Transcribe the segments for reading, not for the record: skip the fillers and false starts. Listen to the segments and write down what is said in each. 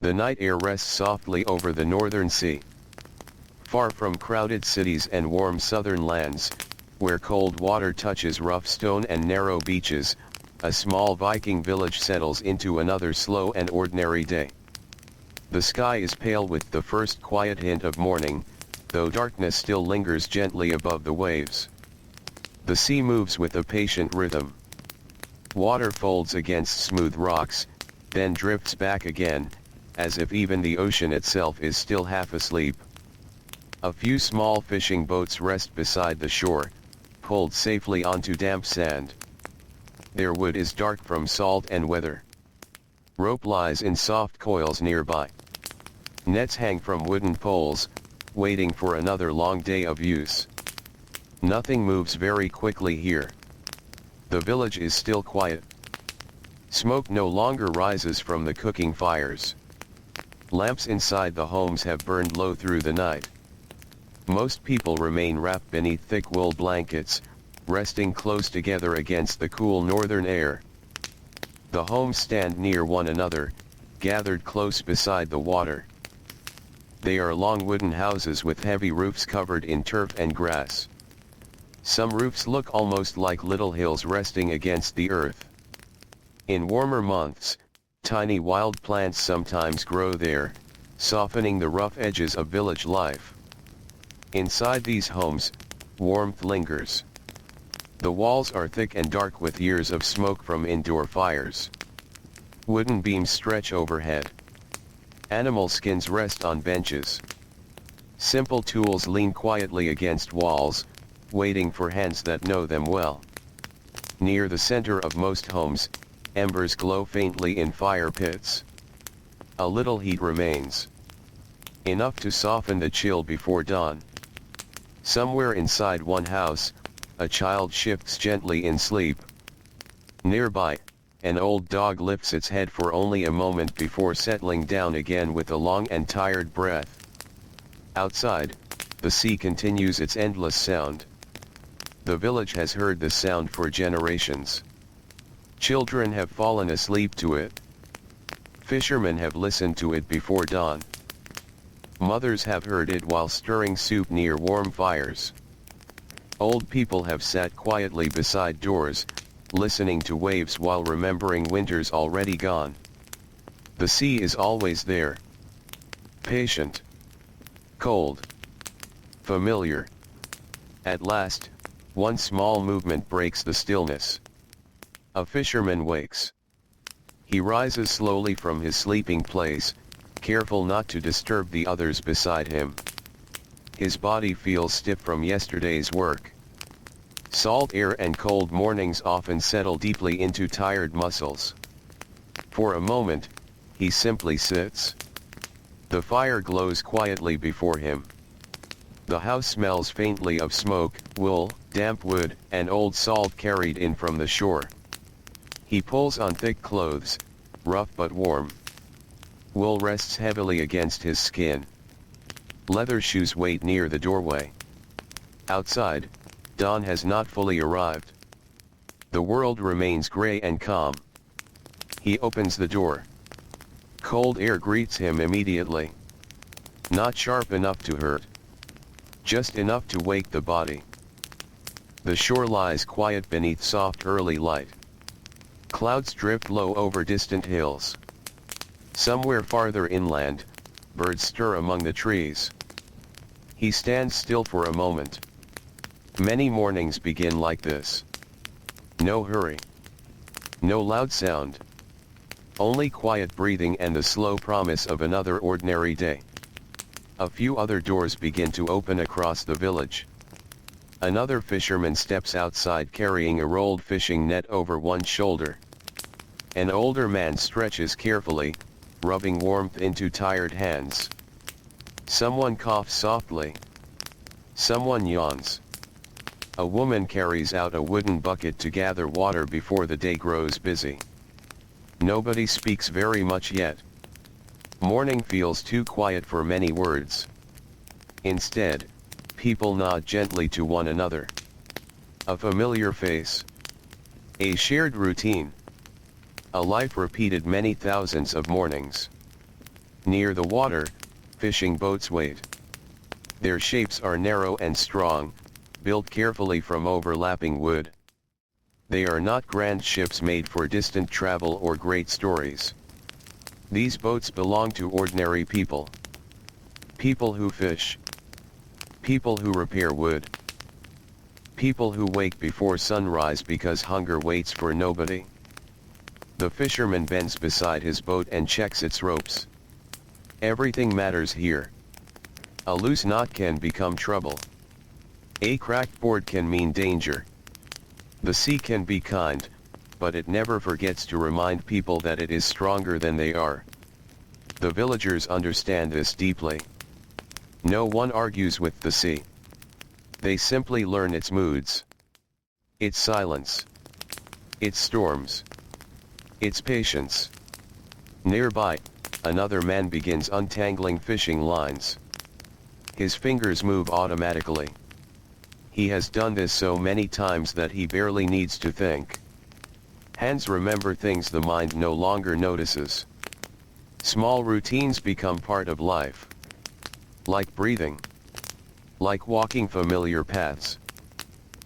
The night air rests softly over the northern sea. Far from crowded cities and warm southern lands, where cold water touches rough stone and narrow beaches, a small Viking village settles into another slow and ordinary day. The sky is pale with the first quiet hint of morning, though darkness still lingers gently above the waves. The sea moves with a patient rhythm. Water folds against smooth rocks, then drifts back again, as if even the ocean itself is still half asleep. A few small fishing boats rest beside the shore, pulled safely onto damp sand. Their wood is dark from salt and weather. Rope lies in soft coils nearby. Nets hang from wooden poles, waiting for another long day of use. Nothing moves very quickly here. The village is still quiet. Smoke no longer rises from the cooking fires. Lamps inside the homes have burned low through the night. Most people remain wrapped beneath thick wool blankets, resting close together against the cool northern air. The homes stand near one another, gathered close beside the water. They are long wooden houses with heavy roofs covered in turf and grass. Some roofs look almost like little hills resting against the earth. In warmer months, tiny wild plants sometimes grow there, softening the rough edges of village life. Inside these homes, warmth lingers. The walls are thick and dark with years of smoke from indoor fires. Wooden beams stretch overhead. Animal skins rest on benches. Simple tools lean quietly against walls, waiting for hands that know them well. Near the center of most homes, embers glow faintly in fire pits. A little heat remains. Enough to soften the chill before dawn. Somewhere inside one house, a child shifts gently in sleep. Nearby, an old dog lifts its head for only a moment before settling down again with a long and tired breath. Outside, the sea continues its endless sound. The village has heard the sound for generations. Children have fallen asleep to it. Fishermen have listened to it before dawn. Mothers have heard it while stirring soup near warm fires. Old people have sat quietly beside doors, listening to waves while remembering winters already gone. The sea is always there. Patient. Cold. Familiar. At last, one small movement breaks the stillness. A fisherman wakes. He rises slowly from his sleeping place, careful not to disturb the others beside him. His body feels stiff from yesterday's work. Salt air and cold mornings often settle deeply into tired muscles. For a moment, he simply sits. The fire glows quietly before him. The house smells faintly of smoke, wool, damp wood, and old salt carried in from the shore. He pulls on thick clothes, rough but warm. Wool rests heavily against his skin. Leather shoes wait near the doorway. Outside, dawn has not fully arrived. The world remains gray and calm. He opens the door. Cold air greets him immediately. Not sharp enough to hurt. Just enough to wake the body. The shore lies quiet beneath soft early light. Clouds drift low over distant hills. Somewhere farther inland, birds stir among the trees. He stands still for a moment. Many mornings begin like this. No hurry. No loud sound. Only quiet breathing and the slow promise of another ordinary day. A few other doors begin to open across the village. Another fisherman steps outside carrying a rolled fishing net over one shoulder. An older man stretches carefully, rubbing warmth into tired hands. Someone coughs softly. Someone yawns. A woman carries out a wooden bucket to gather water before the day grows busy. Nobody speaks very much yet. Morning feels too quiet for many words. Instead, people nod gently to one another. A familiar face. A shared routine. A life repeated many thousands of mornings. Near the water, fishing boats wait. Their shapes are narrow and strong, built carefully from overlapping wood. They are not grand ships made for distant travel or great stories. These boats belong to ordinary people. People who fish. People who repair wood. People who wake before sunrise because hunger waits for nobody. The fisherman bends beside his boat and checks its ropes. Everything matters here. A loose knot can become trouble. A cracked board can mean danger. The sea can be kind, but it never forgets to remind people that it is stronger than they are. The villagers understand this deeply. No one argues with the sea. They simply learn its moods. Its silence. Its storms. Its patience. Nearby, another man begins untangling fishing lines. His fingers move automatically. He has done this so many times that he barely needs to think. Hands remember things the mind no longer notices. Small routines become part of life. Like breathing. Like walking familiar paths.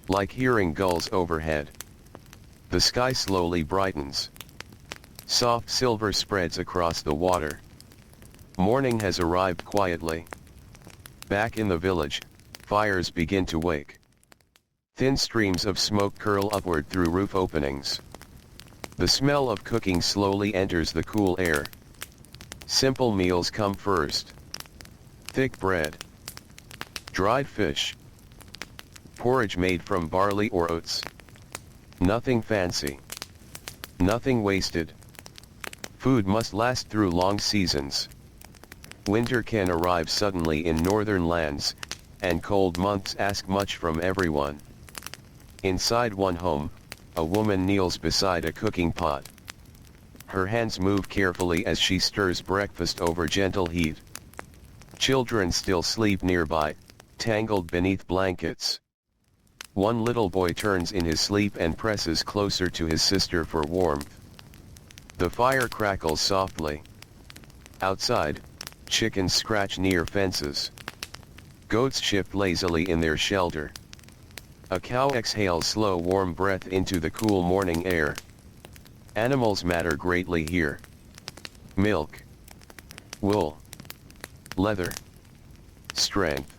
Like hearing gulls overhead. The sky slowly brightens. Soft silver spreads across the water. Morning has arrived quietly. Back in the village, fires begin to wake. Thin streams of smoke curl upward through roof openings. The smell of cooking slowly enters the cool air. Simple meals come first. Thick bread. Dried fish. Porridge made from barley or oats. Nothing fancy. Nothing wasted. Food must last through long seasons. Winter can arrive suddenly in northern lands, and cold months ask much from everyone. Inside one home, a woman kneels beside a cooking pot. Her hands move carefully as she stirs breakfast over gentle heat. Children still sleep nearby, tangled beneath blankets. One little boy turns in his sleep and presses closer to his sister for warmth. The fire crackles softly. Outside, chickens scratch near fences. Goats shift lazily in their shelter. A cow exhales slow warm breath into the cool morning air. Animals matter greatly here. Milk. Wool. Leather. Strength.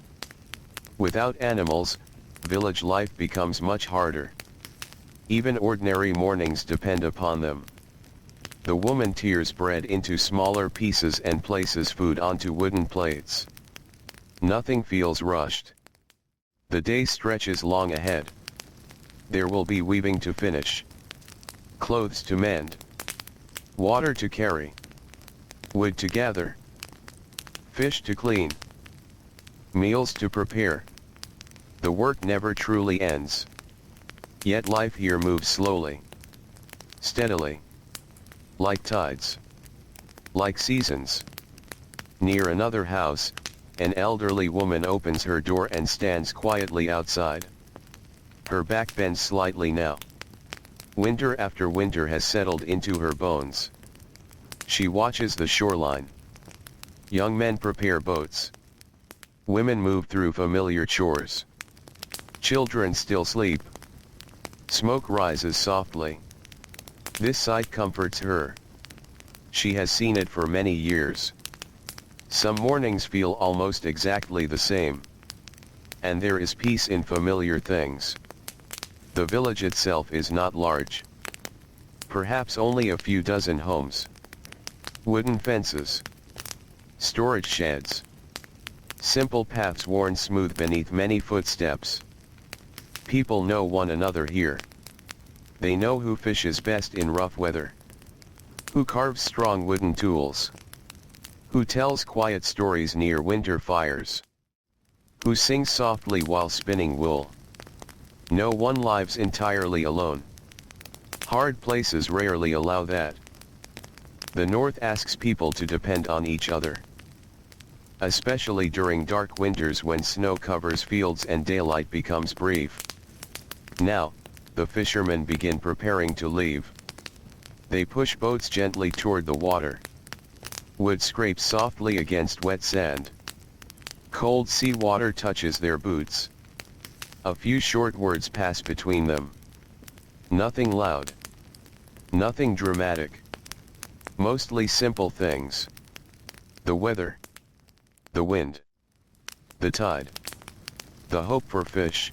Without animals, village life becomes much harder. Even ordinary mornings depend upon them. The woman tears bread into smaller pieces and places food onto wooden plates. Nothing feels rushed. The day stretches long ahead. There will be weaving to finish. Clothes to mend. Water to carry. Wood to gather. Fish to clean. Meals to prepare. The work never truly ends. Yet life here moves slowly. Steadily. Like tides. Like seasons. Near another house, an elderly woman opens her door and stands quietly outside. Her back bends slightly now. Winter after winter has settled into her bones. She watches the shoreline. Young men prepare boats. Women move through familiar chores. Children still sleep. Smoke rises softly. This sight comforts her. She has seen it for many years. Some mornings feel almost exactly the same. And there is peace in familiar things. The village itself is not large. Perhaps only a few dozen homes. Wooden fences. Storage sheds. Simple paths worn smooth beneath many footsteps. People know one another here. They know who fishes best in rough weather. Who carves strong wooden tools. Who tells quiet stories near winter fires. Who sings softly while spinning wool. No one lives entirely alone. Hard places rarely allow that. The north asks people to depend on each other. Especially during dark winters when snow covers fields and daylight becomes brief. Now, the fishermen begin preparing to leave. They push boats gently toward the water. Wood scrapes softly against wet sand. Cold sea water touches their boots. A few short words pass between them. Nothing loud. Nothing dramatic. Mostly simple things. The weather. The wind. The tide. The hope for fish.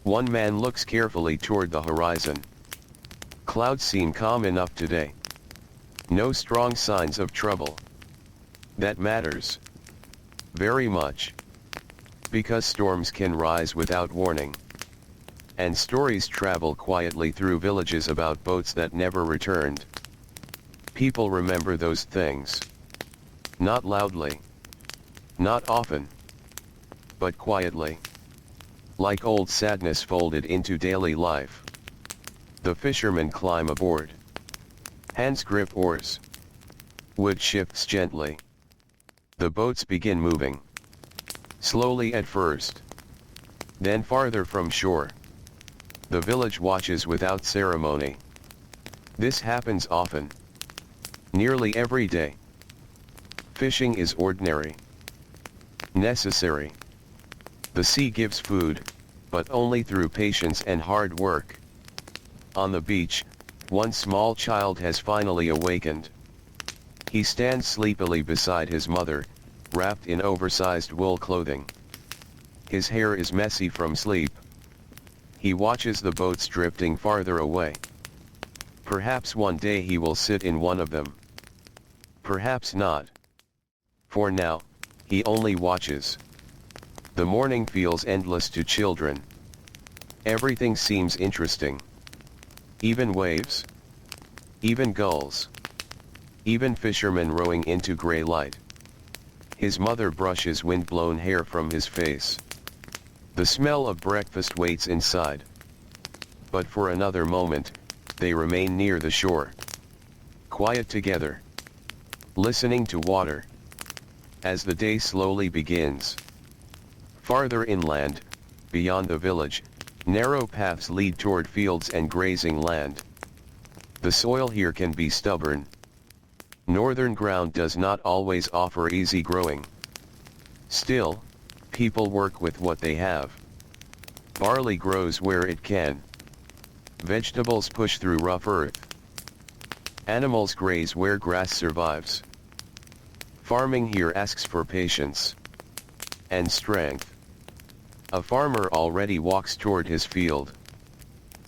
One man looks carefully toward the horizon. Clouds seem calm enough today. No strong signs of trouble. That matters. Very much. Because storms can rise without warning. And stories travel quietly through villages about boats that never returned. People remember those things. Not loudly. Not often. But quietly. Like old sadness folded into daily life. The fishermen climb aboard. Hands grip oars. Wood shifts gently. The boats begin moving. Slowly at first. Then farther from shore. The village watches without ceremony. This happens often. Nearly every day. Fishing is ordinary. Necessary. The sea gives food, but only through patience and hard work. On the beach, one small child has finally awakened. He stands sleepily beside his mother, wrapped in oversized wool clothing. His hair is messy from sleep. He watches the boats drifting farther away. Perhaps one day he will sit in one of them. Perhaps not. For now, he only watches. The morning feels endless to children. Everything seems interesting. Even waves. Even gulls. Even fishermen rowing into gray light. His mother brushes wind-blown hair from his face. The smell of breakfast waits inside. But for another moment, they remain near the shore. Quiet together. Listening to water. As the day slowly begins. Farther inland, beyond the village, narrow paths lead toward fields and grazing land. The soil here can be stubborn. Northern ground does not always offer easy growing. Still, people work with what they have. Barley grows where it can. Vegetables push through rough earth. Animals graze where grass survives. Farming here asks for patience. And strength. A farmer already walks toward his field.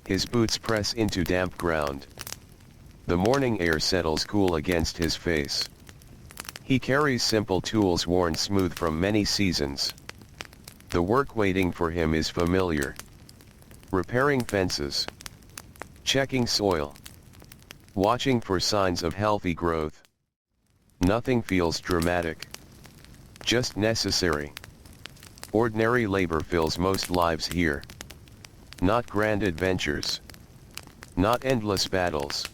His boots press into damp ground. The morning air settles cool against his face. He carries simple tools worn smooth from many seasons. The work waiting for him is familiar. Repairing fences. Checking soil. Watching for signs of healthy growth. Nothing feels dramatic. Just necessary. Ordinary labor fills most lives here. Not grand adventures. Not endless battles.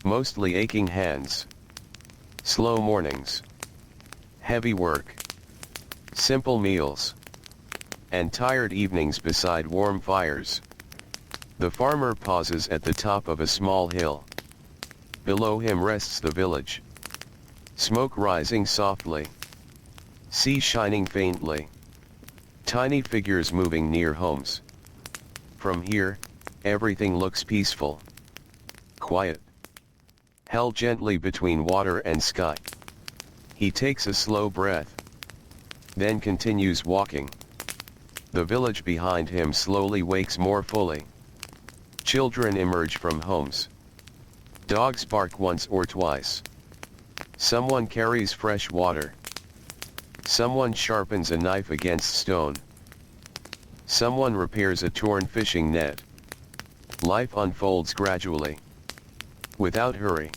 Mostly aching hands. Slow mornings. Heavy work. Simple meals. And tired evenings beside warm fires. The farmer pauses at the top of a small hill. Below him rests the village. Smoke rising softly. Sea shining faintly. Tiny figures moving near homes. From here, everything looks peaceful. Quiet. Held gently between water and sky. He takes a slow breath. Then continues walking. The village behind him slowly wakes more fully. Children emerge from homes. Dogs bark once or twice. Someone carries fresh water. Someone sharpens a knife against stone. Someone repairs a torn fishing net. Life unfolds gradually. Without hurry.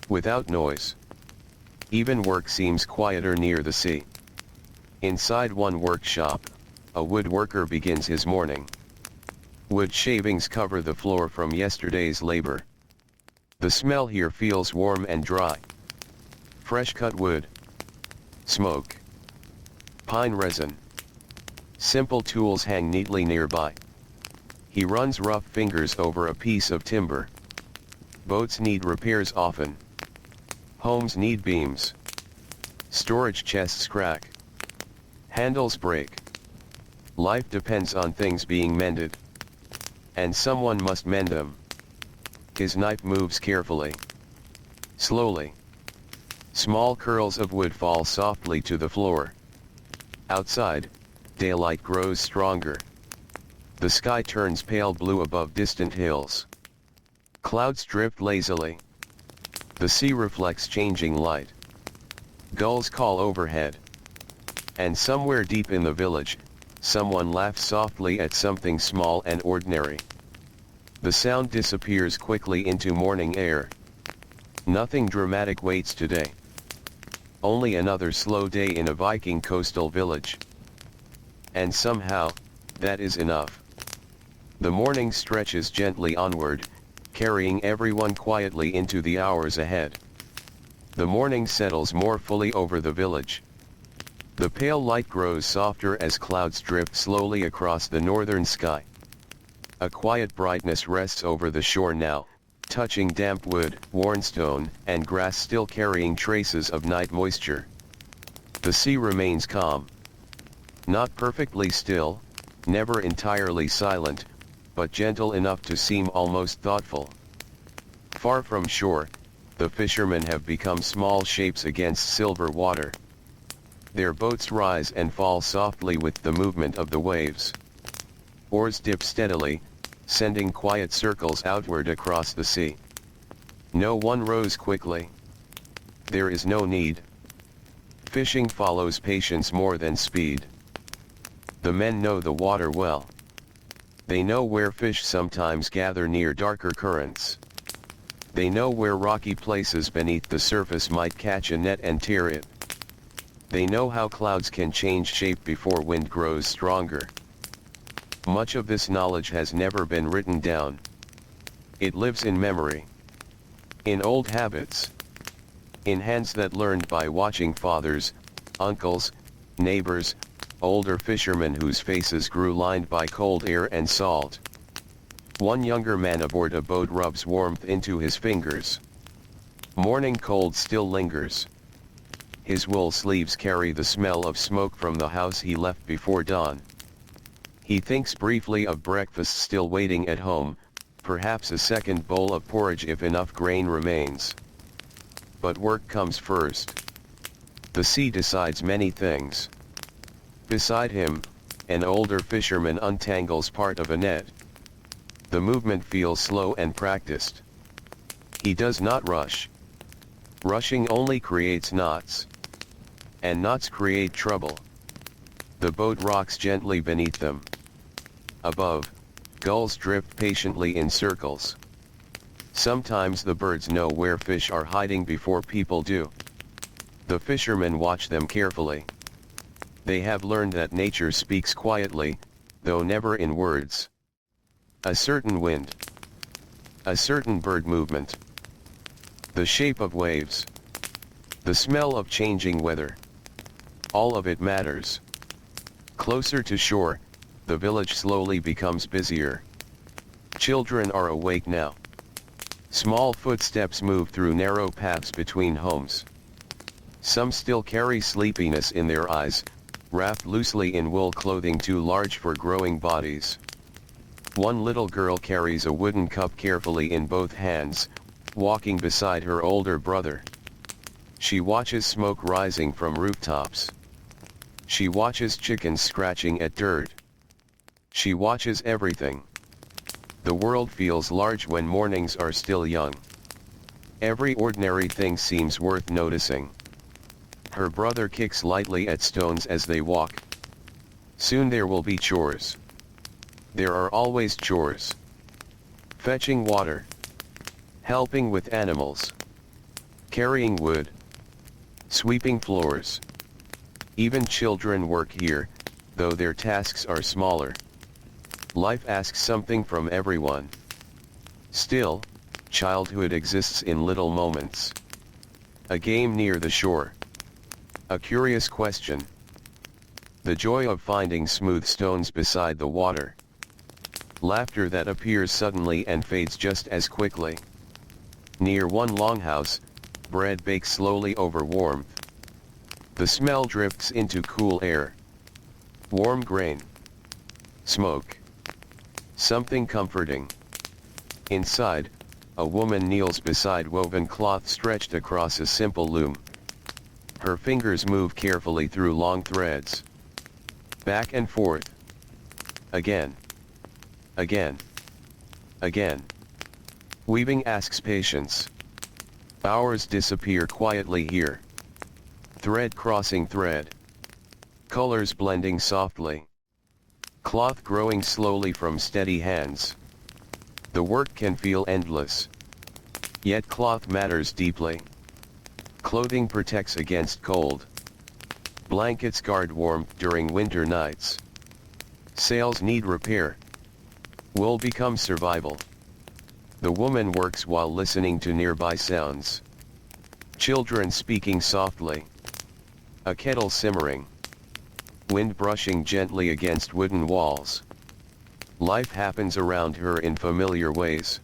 Without noise. Even work seems quieter near the sea. Inside one workshop, a woodworker begins his morning. Wood shavings cover the floor from yesterday's labor. The smell here feels warm and dry. Fresh cut wood. Smoke. Pine resin. Simple tools hang neatly nearby. He runs rough fingers over a piece of timber. Boats need repairs often. Homes need beams. Storage chests crack. Handles break. Life depends on things being mended. And someone must mend them. His knife moves carefully. Slowly. Small curls of wood fall softly to the floor. Outside, daylight grows stronger. The sky turns pale blue above distant hills. Clouds drift lazily. The sea reflects changing light. Gulls call overhead. And somewhere deep in the village, someone laughs softly at something small and ordinary. The sound disappears quickly into morning air. Nothing dramatic waits today. Only another slow day in a Viking coastal village. And somehow, that is enough. The morning stretches gently onward, carrying everyone quietly into the hours ahead. The morning settles more fully over the village. The pale light grows softer as clouds drift slowly across the northern sky. A quiet brightness rests over the shore now, touching damp wood, worn stone, and grass still carrying traces of night moisture. The sea remains calm. Not perfectly still, never entirely silent, but gentle enough to seem almost thoughtful. Far from shore, the fishermen have become small shapes against silver water. Their boats rise and fall softly with the movement of the waves. Oars dip steadily, sending quiet circles outward across the sea. No one rows quickly. There is no need. Fishing follows patience more than speed. The men know the water well. They know where fish sometimes gather near darker currents. They know where rocky places beneath the surface might catch a net and tear it. They know how clouds can change shape before wind grows stronger. Much of this knowledge has never been written down. It lives in memory. In old habits. In hands that learned by watching fathers, uncles, neighbors, older fishermen whose faces grew lined by cold air and salt. One younger man aboard a boat rubs warmth into his fingers. Morning cold still lingers. His wool sleeves carry the smell of smoke from the house he left before dawn. He thinks briefly of breakfast still waiting at home, perhaps a second bowl of porridge if enough grain remains. But work comes first. The sea decides many things. Beside him, an older fisherman untangles part of a net. The movement feels slow and practiced. He does not rush. Rushing only creates knots. And knots create trouble. The boat rocks gently beneath them. Above, gulls drift patiently in circles. Sometimes the birds know where fish are hiding before people do. The fishermen watch them carefully. They have learned that nature speaks quietly, though never in words. A certain wind. A certain bird movement. The shape of waves. The smell of changing weather. All of it matters. Closer to shore, the village slowly becomes busier. Children are awake now. Small footsteps move through narrow paths between homes. Some still carry sleepiness in their eyes, wrapped loosely in wool clothing too large for growing bodies. One little girl carries a wooden cup carefully in both hands, walking beside her older brother. She watches smoke rising from rooftops. She watches chickens scratching at dirt. She watches everything. The world feels large when mornings are still young. Every ordinary thing seems worth noticing. Her brother kicks lightly at stones as they walk. Soon there will be chores. There are always chores. Fetching water. Helping with animals. Carrying wood. Sweeping floors. Even children work here, though their tasks are smaller. Life asks something from everyone. Still, childhood exists in little moments. A game near the shore. A curious question. The joy of finding smooth stones beside the water. Laughter that appears suddenly and fades just as quickly. Near one longhouse, bread bakes slowly over warmth. The smell drifts into cool air. Warm grain. Smoke. Something comforting. Inside, a woman kneels beside woven cloth stretched across a simple loom. Her fingers move carefully through long threads. Back and forth. Again. Again. Again. Weaving asks patience. Hours disappear quietly here. Thread crossing thread. Colors blending softly. Cloth growing slowly from steady hands. The work can feel endless. Yet cloth matters deeply. Clothing protects against cold. Blankets guard warmth during winter nights. Sails need repair. Wool becomes survival. The woman works while listening to nearby sounds. Children speaking softly. A kettle simmering. Wind brushing gently against wooden walls. Life happens around her in familiar ways.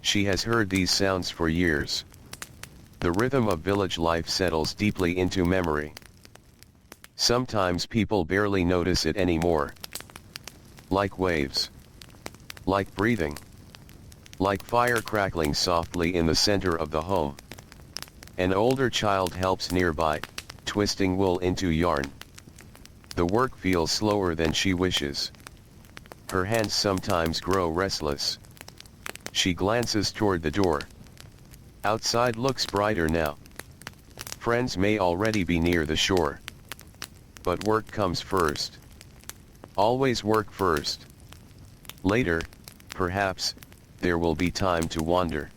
She has heard these sounds for years. The rhythm of village life settles deeply into memory. Sometimes people barely notice it anymore. Like waves. Like breathing. Like fire crackling softly in the center of the home. An older child helps nearby, twisting wool into yarn. The work feels slower than she wishes. Her hands sometimes grow restless. She glances toward the door. Outside looks brighter now. Friends may already be near the shore. But work comes first. Always work first. Later, perhaps, there will be time to wander.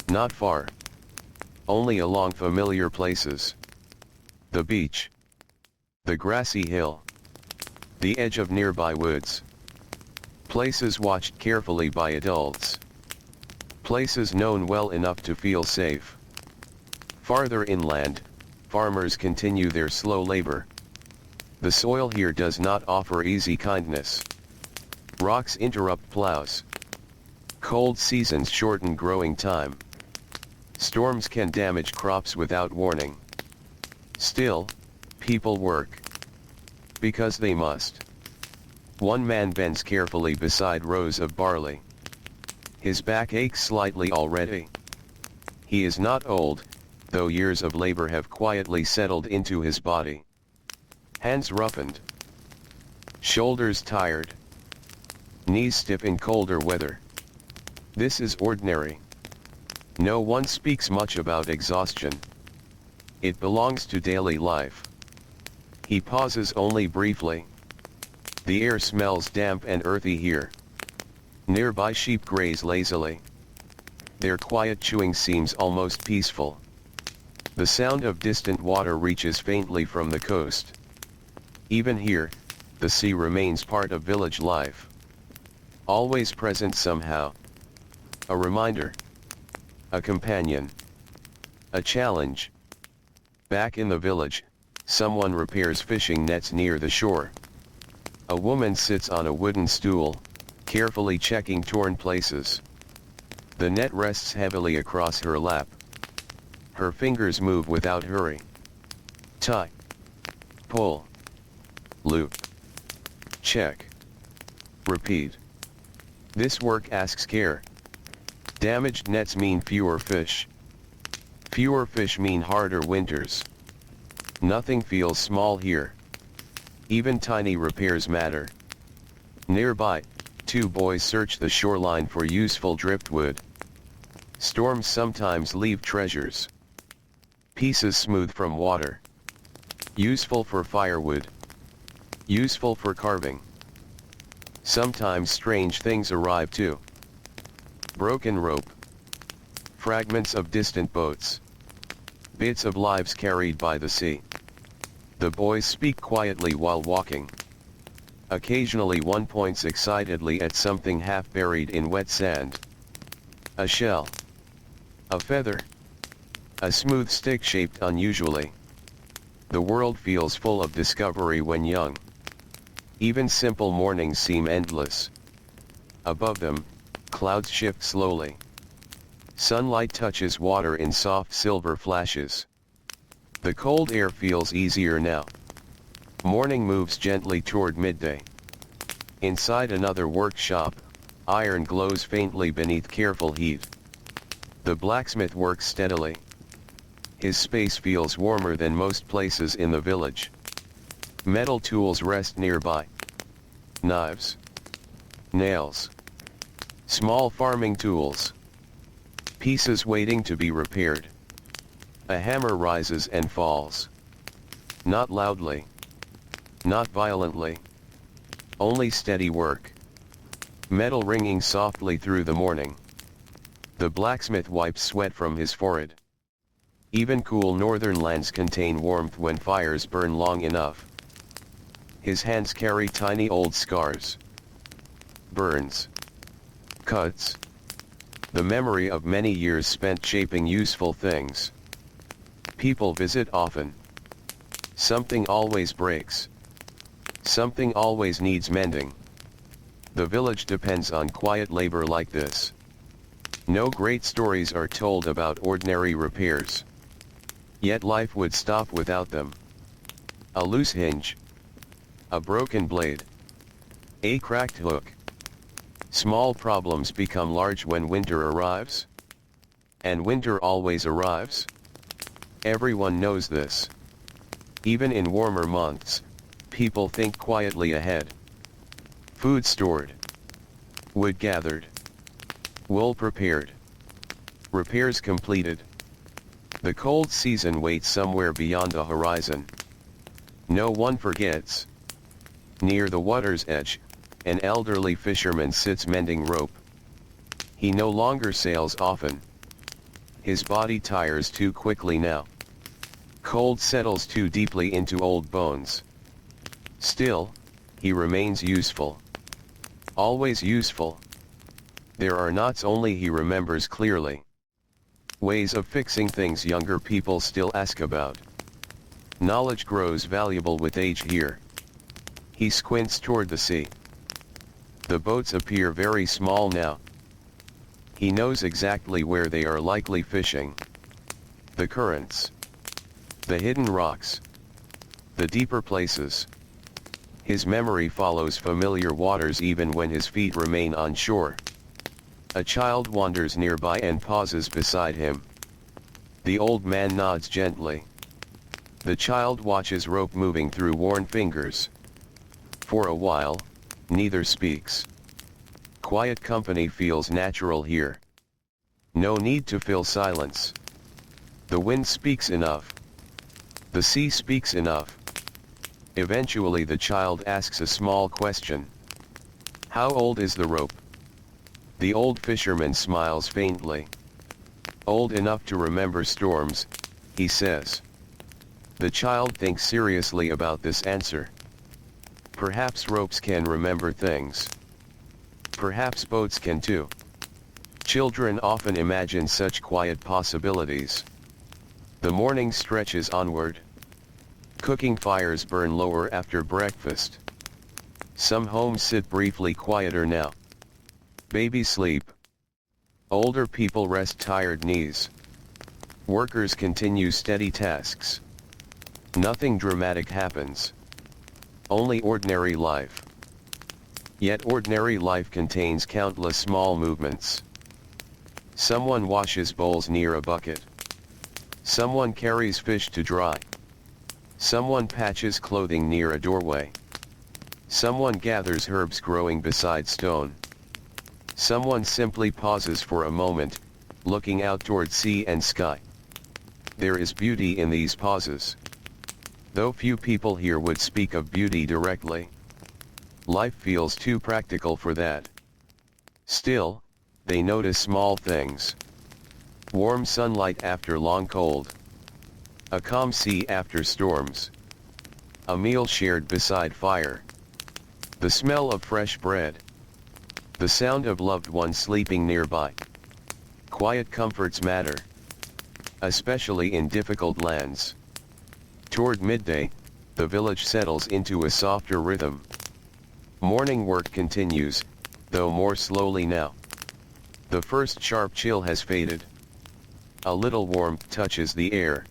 Not far. Only along familiar places. The beach. The grassy hill. The edge of nearby woods. Places watched carefully by adults. Places known well enough to feel safe. Farther inland, farmers continue their slow labor. The soil here does not offer easy kindness. Rocks interrupt plows. Cold seasons shorten growing time. Storms can damage crops without warning. Still, people work. Because they must. One man bends carefully beside rows of barley. His back aches slightly already. He is not old, though years of labor have quietly settled into his body. Hands roughened. Shoulders tired. Knees stiff in colder weather. This is ordinary. No one speaks much about exhaustion. It belongs to daily life. He pauses only briefly. The air smells damp and earthy here. Nearby sheep graze lazily. Their quiet chewing seems almost peaceful. The sound of distant water reaches faintly from the coast. Even here, the sea remains part of village life. Always present somehow. A reminder. A companion. A challenge. Back in the village, someone repairs fishing nets near the shore. A woman sits on a wooden stool, carefully checking torn places. The net rests heavily across her lap. Her fingers move without hurry. Tie. Pull. Loop. Check. Repeat. This work asks care. Damaged nets mean fewer fish. Fewer fish mean harder winters. Nothing feels small here. Even tiny repairs matter. Nearby, two boys search the shoreline for useful driftwood. Storms sometimes leave treasures. Pieces smooth from water. Useful for firewood. Useful for carving. Sometimes strange things arrive too. Broken rope. Fragments of distant boats. Bits of lives carried by the sea. The boys speak quietly while walking. Occasionally one points excitedly at something half buried in wet sand. A shell. A feather. A smooth stick shaped unusually. The world feels full of discovery when young. Even simple mornings seem endless. Above them, clouds shift slowly. Sunlight touches water in soft silver flashes. The cold air feels easier now. Morning moves gently toward midday. Inside another workshop, iron glows faintly beneath careful heat. The blacksmith works steadily. His space feels warmer than most places in the village. Metal tools rest nearby. Knives. Nails. Small farming tools. Pieces waiting to be repaired. A hammer rises and falls. Not loudly. Not violently. Only steady work. Metal ringing softly through the morning. The blacksmith wipes sweat from his forehead. Even cool northern lands contain warmth when fires burn long enough. His hands carry tiny old scars. Burns. Cuts. The memory of many years spent shaping useful things. People visit often. Something always breaks. Something always needs mending. The village depends on quiet labor like this. No great stories are told about ordinary repairs. Yet life would stop without them. A loose hinge. A broken blade. A cracked hook. Small problems become large when winter arrives. And winter always arrives. Everyone knows this. Even in warmer months, people think quietly ahead. Food stored. Wood gathered. Wool prepared. Repairs completed. The cold season waits somewhere beyond the horizon. No one forgets. Near the water's edge, an elderly fisherman sits mending rope. He no longer sails often. His body tires too quickly now. Cold settles too deeply into old bones. Still, he remains useful. Always useful. There are knots only he remembers clearly. Ways of fixing things younger people still ask about. Knowledge grows valuable with age here. He squints toward the sea. The boats appear very small now. He knows exactly where they are likely fishing. The currents. The hidden rocks. The deeper places. His memory follows familiar waters even when his feet remain on shore. A child wanders nearby and pauses beside him. The old man nods gently. The child watches rope moving through worn fingers. For a while, neither speaks. Quiet company feels natural here. No need to fill silence. The wind speaks enough. The sea speaks enough. Eventually the child asks a small question. How old is the rope? The old fisherman smiles faintly. Old enough to remember storms, he says. The child thinks seriously about this answer. Perhaps ropes can remember things. Perhaps boats can too. Children often imagine such quiet possibilities. The morning stretches onward. Cooking fires burn lower after breakfast. Some homes sit briefly quieter now. Babies sleep. Older people rest tired knees. Workers continue steady tasks. Nothing dramatic happens. Only ordinary life. Yet ordinary life contains countless small movements. Someone washes bowls near a bucket. Someone carries fish to dry. Someone patches clothing near a doorway. Someone gathers herbs growing beside stone. Someone simply pauses for a moment, looking out toward sea and sky. There is beauty in these pauses. Though few people here would speak of beauty directly. Life feels too practical for that. Still, they notice small things. Warm sunlight after long cold. A calm sea after storms. A meal shared beside fire. The smell of fresh bread. The sound of loved ones sleeping nearby. Quiet comforts matter. Especially in difficult lands. Toward midday, the village settles into a softer rhythm. Morning work continues, though more slowly now. The first sharp chill has faded. A little warmth touches the air.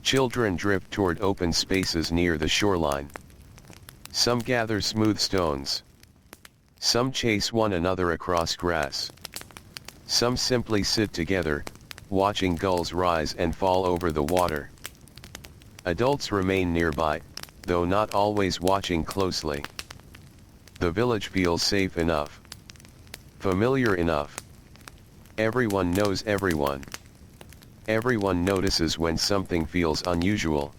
Children drift toward open spaces near the shoreline. Some gather smooth stones. Some chase one another across grass. Some simply sit together, watching gulls rise and fall over the water. Adults remain nearby, though not always watching closely. The village feels safe enough. Familiar enough. Everyone knows everyone. Everyone notices when something feels unusual.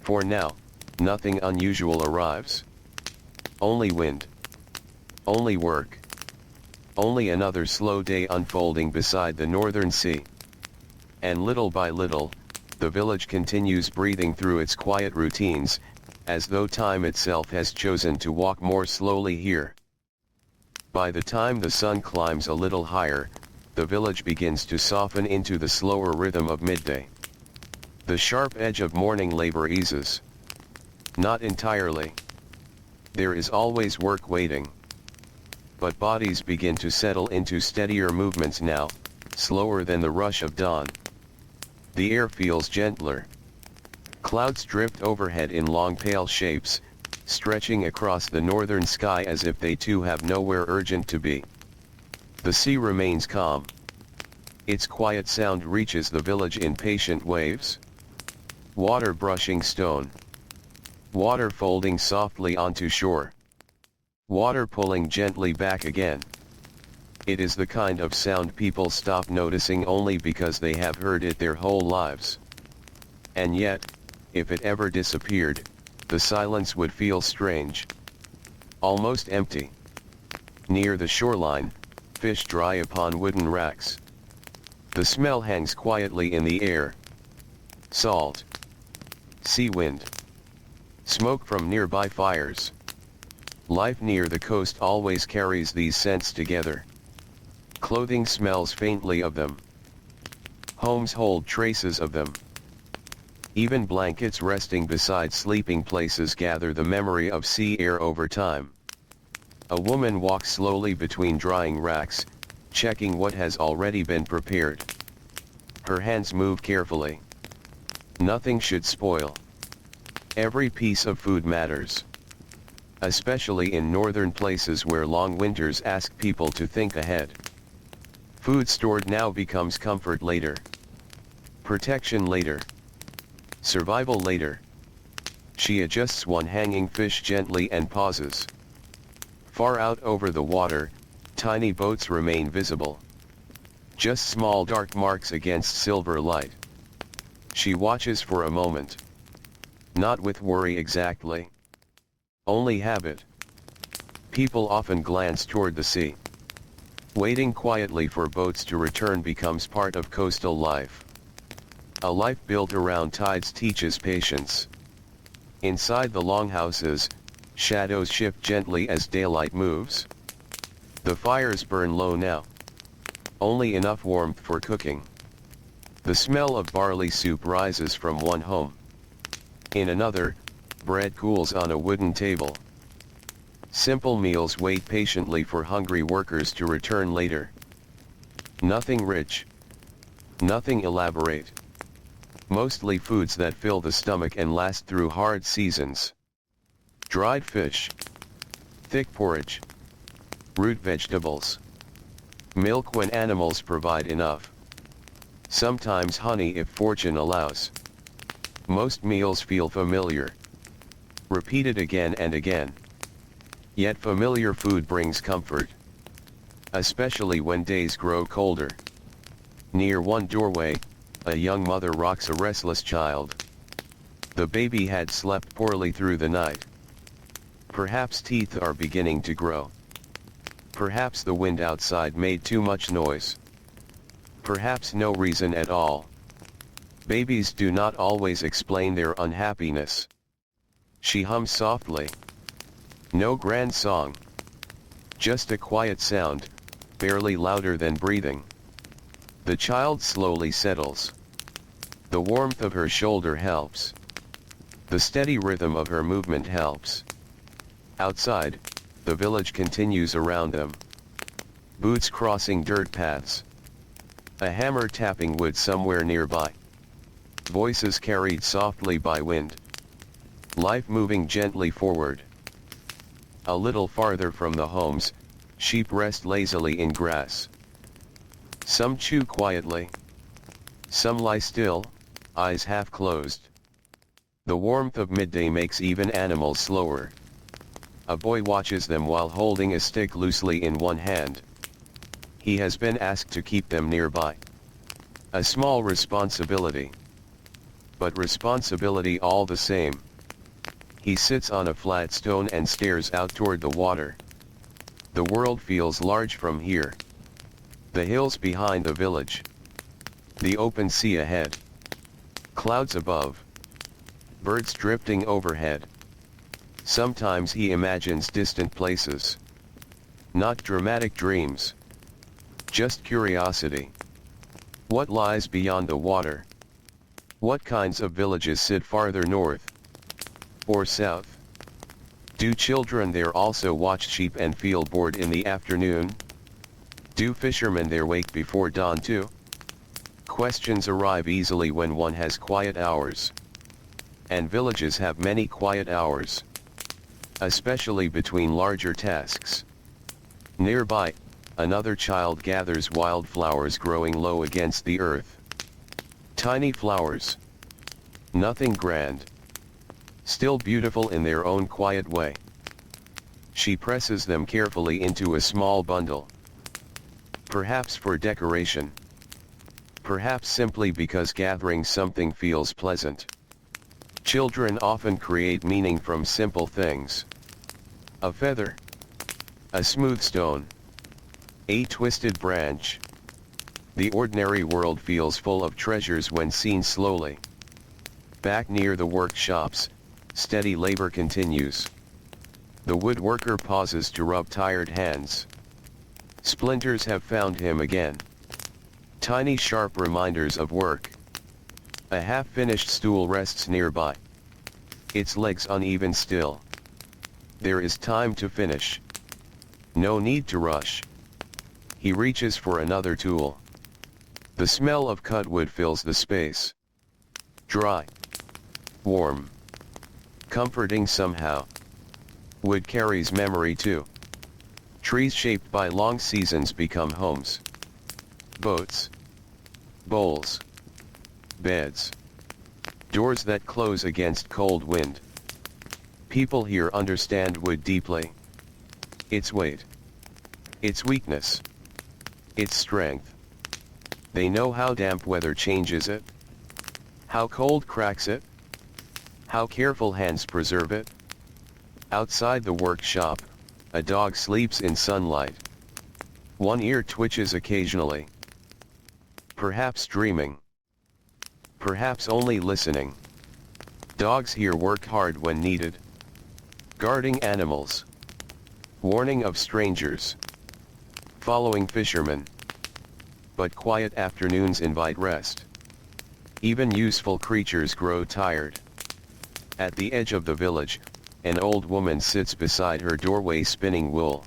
For now, nothing unusual arrives. Only wind. Only work. Only another slow day unfolding beside the northern sea. And little by little, the village continues breathing through its quiet routines, as though time itself has chosen to walk more slowly here. By the time the sun climbs a little higher, the village begins to soften into the slower rhythm of midday. The sharp edge of morning labor eases. Not entirely. There is always work waiting. But bodies begin to settle into steadier movements now, slower than the rush of dawn. The air feels gentler. Clouds drift overhead in long pale shapes, stretching across the northern sky as if they too have nowhere urgent to be. The sea remains calm. Its quiet sound reaches the village in patient waves. Water brushing stone. Water folding softly onto shore. Water pulling gently back again. It is the kind of sound people stop noticing only because they have heard it their whole lives. And yet, if it ever disappeared, the silence would feel strange. Almost empty. Near the shoreline, fish dry upon wooden racks. The smell hangs quietly in the air. Salt. Sea wind. Smoke from nearby fires. Life near the coast always carries these scents together. Clothing smells faintly of them. Homes hold traces of them. Even blankets resting beside sleeping places gather the memory of sea air over time. A woman walks slowly between drying racks, checking what has already been prepared. Her hands move carefully. Nothing should spoil. Every piece of food matters. Especially in northern places where long winters ask people to think ahead. Food stored now becomes comfort later. Protection later. Survival later. She adjusts one hanging fish gently and pauses. Far out over the water, tiny boats remain visible. Just small dark marks against silver light. She watches for a moment. Not with worry exactly. Only habit. People often glance toward the sea. Waiting quietly for boats to return becomes part of coastal life. A life built around tides teaches patience. Inside the longhouses, shadows shift gently as daylight moves. The fires burn low now. Only enough warmth for cooking. The smell of barley soup rises from one home. In another, bread cools on a wooden table. Simple meals wait patiently for hungry workers to return later. Nothing rich. Nothing elaborate. Mostly foods that fill the stomach and last through hard seasons. Dried fish. Thick porridge. Root vegetables. Milk when animals provide enough. Sometimes honey if fortune allows. Most meals feel familiar. Repeated again and again. Yet familiar food brings comfort. Especially when days grow colder. Near one doorway, a young mother rocks a restless child. The baby had slept poorly through the night. Perhaps teeth are beginning to grow. Perhaps the wind outside made too much noise. Perhaps no reason at all. Babies do not always explain their unhappiness. She hums softly. No grand song. Just a quiet sound, barely louder than breathing. The child slowly settles. The warmth of her shoulder helps. The steady rhythm of her movement helps. Outside, the village continues around them. Boots crossing dirt paths. A hammer tapping wood somewhere nearby. Voices carried softly by wind. Life moving gently forward. A little farther from the homes, sheep rest lazily in grass. Some chew quietly. Some lie still, eyes half closed. The warmth of midday makes even animals slower. A boy watches them while holding a stick loosely in one hand. He has been asked to keep them nearby. A small responsibility. But responsibility all the same. He sits on a flat stone and stares out toward the water. The world feels large from here. The hills behind the village. The open sea ahead. Clouds above. Birds drifting overhead. Sometimes he imagines distant places. Not dramatic dreams. Just curiosity. What lies beyond the water? What kinds of villages sit farther north? Or south? Do children there also watch sheep and feel bored in the afternoon? Do fishermen there wake before dawn too? Questions arrive easily when one has quiet hours. And villages have many quiet hours. Especially between larger tasks. Nearby, another child gathers wildflowers growing low against the earth. Tiny flowers. Nothing grand. Still beautiful in their own quiet way. She presses them carefully into a small bundle. Perhaps for decoration. Perhaps simply because gathering something feels pleasant. Children often create meaning from simple things. A feather. A smooth stone. A twisted branch. The ordinary world feels full of treasures when seen slowly. Back near the workshops, steady labor continues. The woodworker pauses to rub tired hands. Splinters have found him again. Tiny sharp reminders of work. A half-finished stool rests nearby. Its legs uneven still. There is time to finish. No need to rush. He reaches for another tool. The smell of cut wood fills the space. Dry. Warm. Comforting somehow. Wood carries memory too. Trees shaped by long seasons become homes. Boats. Bowls. Beds. Doors that close against cold wind. People here understand wood deeply. Its weight. Its weakness. Its strength. They know how damp weather changes it. How cold cracks it. How careful hands preserve it. Outside the workshop, a dog sleeps in sunlight. One ear twitches occasionally. Perhaps dreaming. Perhaps only listening. Dogs here work hard when needed. Guarding animals. Warning of strangers. Following fishermen. But quiet afternoons invite rest. Even useful creatures grow tired. At the edge of the village, an old woman sits beside her doorway spinning wool.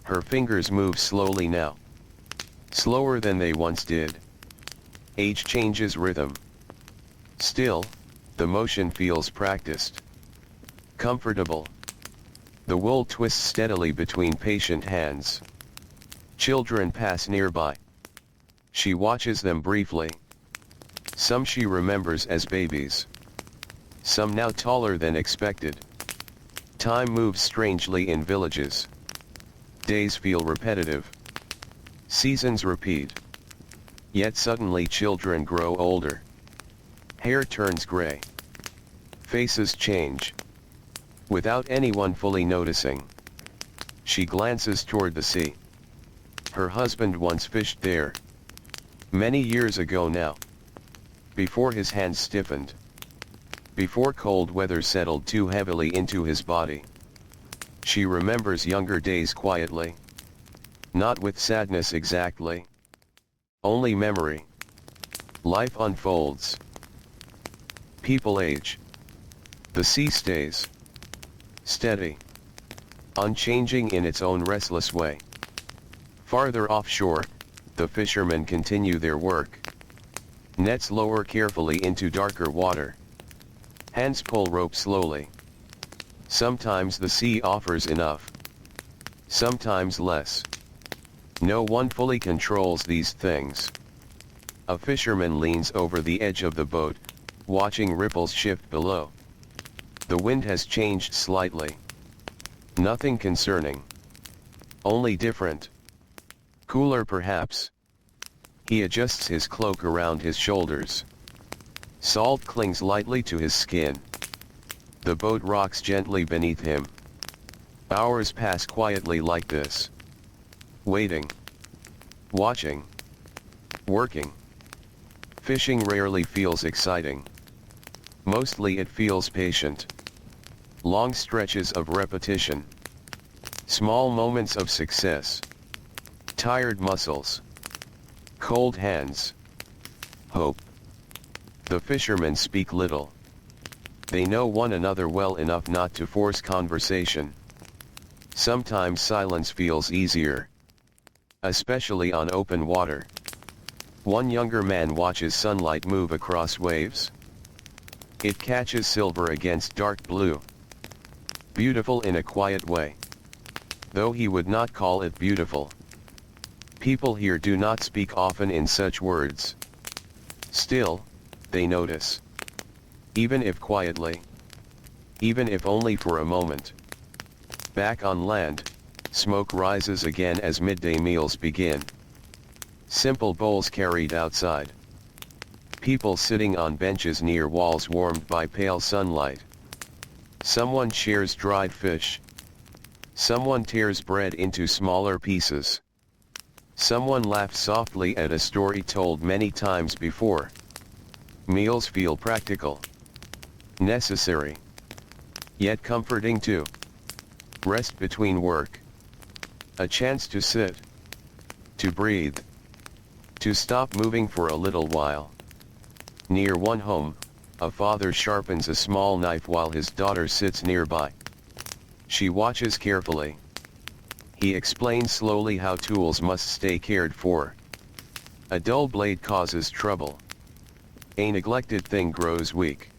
Her fingers move slowly now. Slower than they once did. Age changes rhythm. Still, the motion feels practiced. Comfortable. The wool twists steadily between patient hands. Children pass nearby. She watches them briefly. Some she remembers as babies. Some now taller than expected. Time moves strangely in villages. Days feel repetitive. Seasons repeat. Yet suddenly children grow older. Hair turns gray. Faces change. Without anyone fully noticing. She glances toward the sea. Her husband once fished there. Many years ago now. Before his hands stiffened. Before cold weather settled too heavily into his body. She remembers younger days quietly. Not with sadness exactly. Only memory. Life unfolds. People age. The sea stays. Steady. Unchanging in its own restless way. Farther offshore, the fishermen continue their work. Nets lower carefully into darker water. Hands pull rope slowly. Sometimes the sea offers enough. Sometimes less. No one fully controls these things. A fisherman leans over the edge of the boat, watching ripples shift below. The wind has changed slightly. Nothing concerning. Only different. Cooler perhaps. He adjusts his cloak around his shoulders. Salt clings lightly to his skin. The boat rocks gently beneath him. Hours pass quietly like this. Waiting. Watching. Working. Fishing rarely feels exciting. Mostly it feels patient. Long stretches of repetition. Small moments of success. Tired muscles. Cold hands. Hope. The fishermen speak little. They know one another well enough not to force conversation. Sometimes silence feels easier. Especially on open water. One younger man watches sunlight move across waves. It catches silver against dark blue. Beautiful in a quiet way. Though he would not call it beautiful. People here do not speak often in such words. Still, they notice. Even if quietly. Even if only for a moment. Back on land, smoke rises again as midday meals begin. Simple bowls carried outside. People sitting on benches near walls warmed by pale sunlight. Someone shares dried fish. Someone tears bread into smaller pieces. Someone laughs softly at a story told many times before. Meals feel practical. Necessary. Yet comforting too. Rest between work. A chance to sit. To breathe. To stop moving for a little while. Near one home, a father sharpens a small knife while his daughter sits nearby. She watches carefully. He explains slowly how tools must stay cared for. A dull blade causes trouble. A neglected thing grows weak.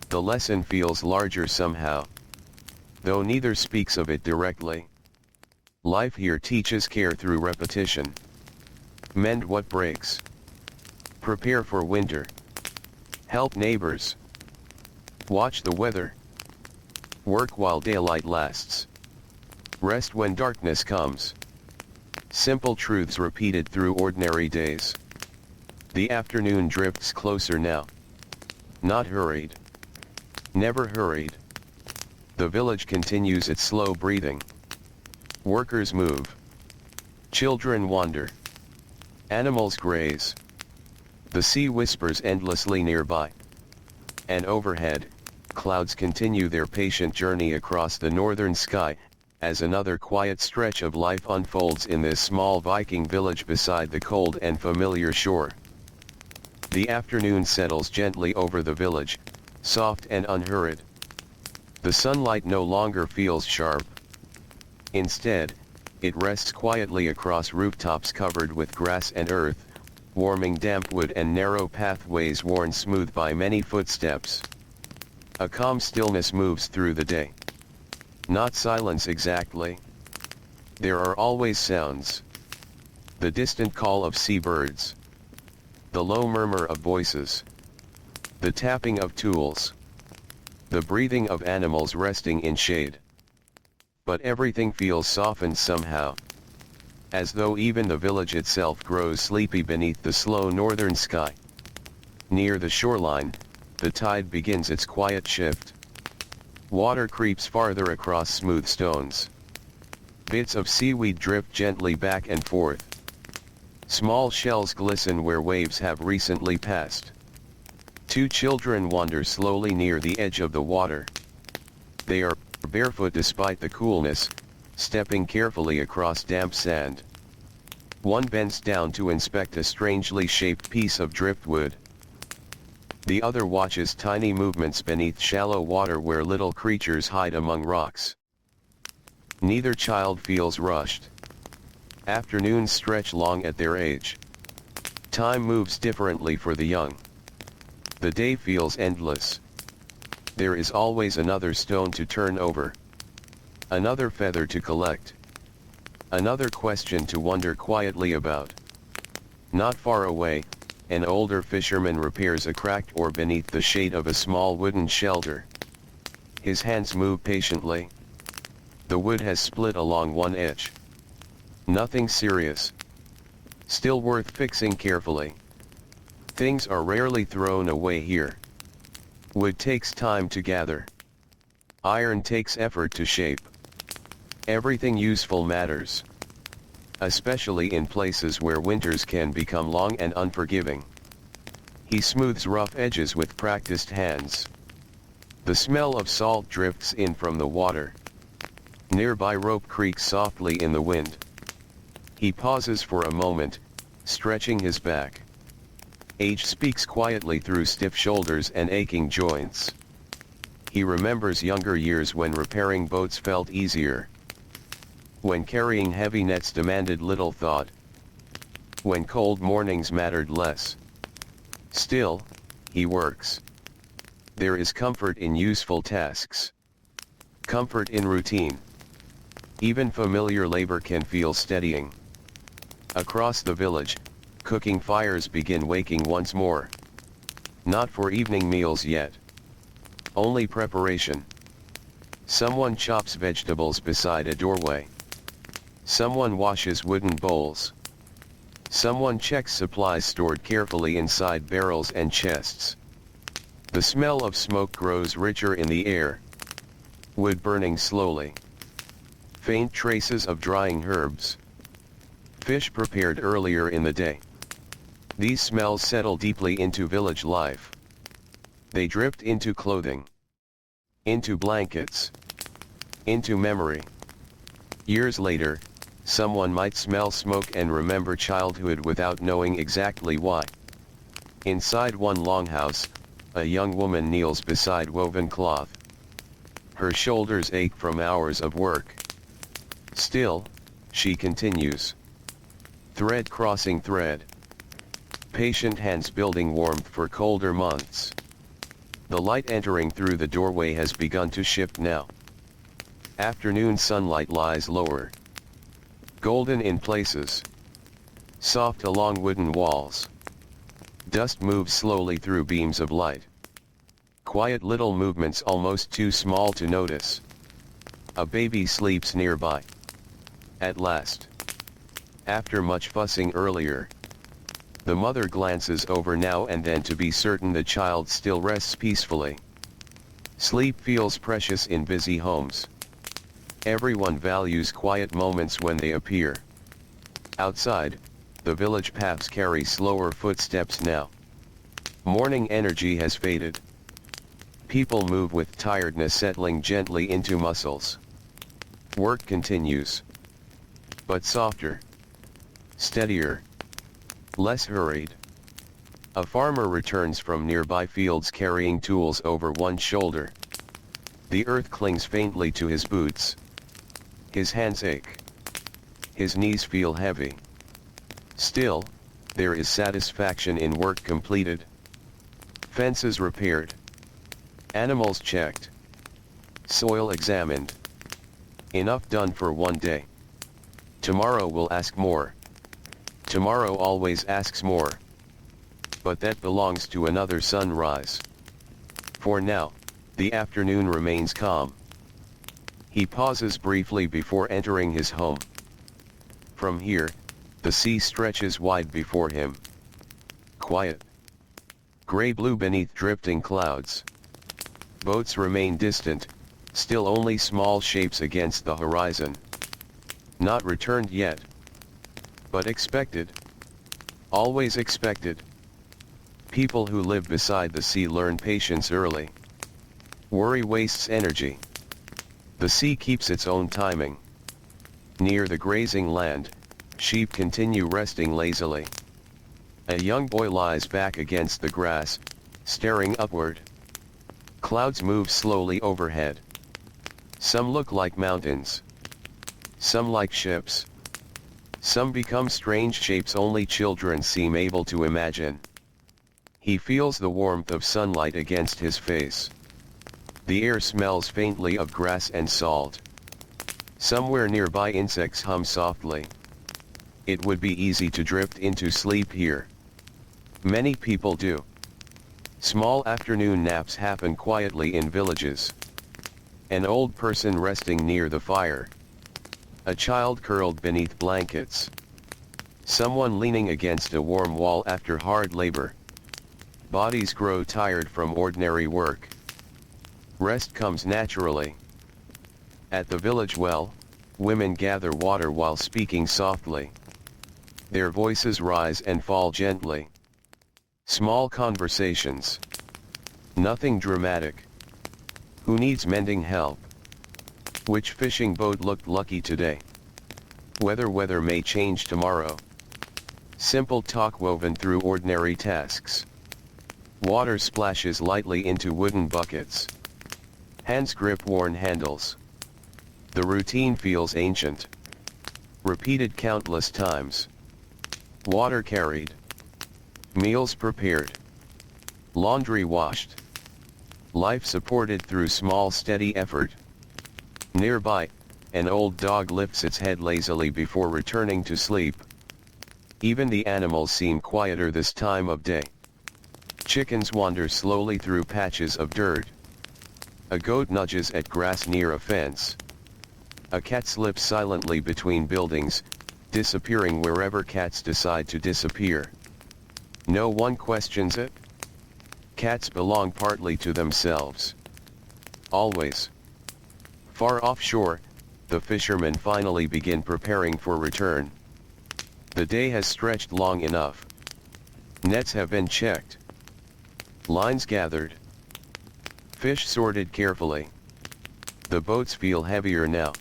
The lesson feels larger somehow. Though neither speaks of it directly. Life here teaches care through repetition. Mend what breaks. Prepare for winter. Help neighbors. Watch the weather. Work while daylight lasts. Rest when darkness comes. Simple truths repeated through ordinary days. The afternoon drifts closer now. Not hurried. Never hurried. The village continues its slow breathing. Workers move. Children wander. Animals graze. The sea whispers endlessly nearby. And overhead, clouds continue their patient journey across the northern sky, as another quiet stretch of life unfolds in this small Viking village beside the cold and familiar shore. The afternoon settles gently over the village, soft and unhurried. The sunlight no longer feels sharp. Instead, it rests quietly across rooftops covered with grass and earth, warming damp wood and narrow pathways worn smooth by many footsteps. A calm stillness moves through the day. Not silence exactly. There are always sounds. The distant call of seabirds. The low murmur of voices. The tapping of tools. The breathing of animals resting in shade. But everything feels softened somehow. As though even the village itself grows sleepy beneath the slow northern sky. Near the shoreline, the tide begins its quiet shift. Water creeps farther across smooth stones. Bits of seaweed drift gently back and forth. Small shells glisten where waves have recently passed. Two children wander slowly near the edge of the water. They are barefoot despite the coolness, stepping carefully across damp sand. One bends down to inspect a strangely shaped piece of driftwood. The other watches tiny movements beneath shallow water where little creatures hide among rocks. Neither child feels rushed. Afternoons stretch long at their age. Time moves differently for the young. The day feels endless. There is always another stone to turn over. Another feather to collect. Another question to wonder quietly about. Not far away, an older fisherman repairs a cracked oar beneath the shade of a small wooden shelter. His hands move patiently. The wood has split along one edge. Nothing serious. Still worth fixing carefully. Things are rarely thrown away here. Wood takes time to gather. Iron takes effort to shape. Everything useful matters. Especially in places where winters can become long and unforgiving. He smooths rough edges with practiced hands. The smell of salt drifts in from the water. Nearby rope creaks softly in the wind. He pauses for a moment, stretching his back. Age speaks quietly through stiff shoulders and aching joints. He remembers younger years when repairing boats felt easier. When carrying heavy nets demanded little thought. When cold mornings mattered less. Still, he works. There is comfort in useful tasks. Comfort in routine. Even familiar labor can feel steadying. Across the village, cooking fires begin waking once more. Not for evening meals yet. Only preparation. Someone chops vegetables beside a doorway. Someone washes wooden bowls. Someone checks supplies stored carefully inside barrels and chests. The smell of smoke grows richer in the air. Wood burning slowly. Faint traces of drying herbs. Fish prepared earlier in the day. These smells settle deeply into village life. They drift into clothing. Into blankets. Into memory. Years later, someone might smell smoke and remember childhood without knowing exactly why. Inside one longhouse, a young woman kneels beside woven cloth. Her shoulders ache from hours of work. Still, she continues. Thread crossing thread. Patient hands building warmth for colder months. The light entering through the doorway has begun to shift now. Afternoon sunlight lies lower. Golden in places. Soft along wooden walls. Dust moves slowly through beams of light. Quiet little movements almost too small to notice. A baby sleeps nearby. At last. After much fussing earlier. The mother glances over now and then to be certain the child still rests peacefully. Sleep feels precious in busy homes. Everyone values quiet moments when they appear. Outside, the village paths carry slower footsteps now. Morning energy has faded. People move with tiredness settling gently into muscles. Work continues. But softer. Steadier. Less hurried. A farmer returns from nearby fields carrying tools over one shoulder. The earth clings faintly to his boots. His hands ache. His knees feel heavy. Still, there is satisfaction in work completed. Fences repaired. Animals checked. Soil examined. Enough done for one day. Tomorrow will ask more. Tomorrow always asks more. But that belongs to another sunrise. For now, the afternoon remains calm. He pauses briefly before entering his home. From here, the sea stretches wide before him. Quiet. Gray-blue beneath drifting clouds. Boats remain distant, still only small shapes against the horizon. Not returned yet. But expected. Always expected. People who live beside the sea learn patience early. Worry wastes energy. The sea keeps its own timing. Near the grazing land, sheep continue resting lazily. A young boy lies back against the grass, staring upward. Clouds move slowly overhead. Some look like mountains. Some like ships. Some become strange shapes only children seem able to imagine. He feels the warmth of sunlight against his face. The air smells faintly of grass and salt. Somewhere nearby insects hum softly. It would be easy to drift into sleep here. Many people do. Small afternoon naps happen quietly in villages. An old person resting near the fire. A child curled beneath blankets. Someone leaning against a warm wall after hard labor. Bodies grow tired from ordinary work. Rest comes naturally. At the village well, women gather water while speaking softly. Their voices rise and fall gently. Small conversations. Nothing dramatic. Who needs mending help? Which fishing boat looked lucky today? Weather may change tomorrow. Simple talk woven through ordinary tasks. Water splashes lightly into wooden buckets. Hands grip worn handles. The routine feels ancient. Repeated countless times. Water carried. Meals prepared. Laundry washed. Life supported through small steady effort. Nearby, an old dog lifts its head lazily before returning to sleep. Even the animals seem quieter this time of day. Chickens wander slowly through patches of dirt. A goat nudges at grass near a fence. A cat slips silently between buildings, disappearing wherever cats decide to disappear. No one questions it. Cats belong partly to themselves. Always. Far offshore, the fishermen finally begin preparing for return. The day has stretched long enough. Nets have been checked. Lines gathered. Fish sorted carefully. The boats feel heavier now.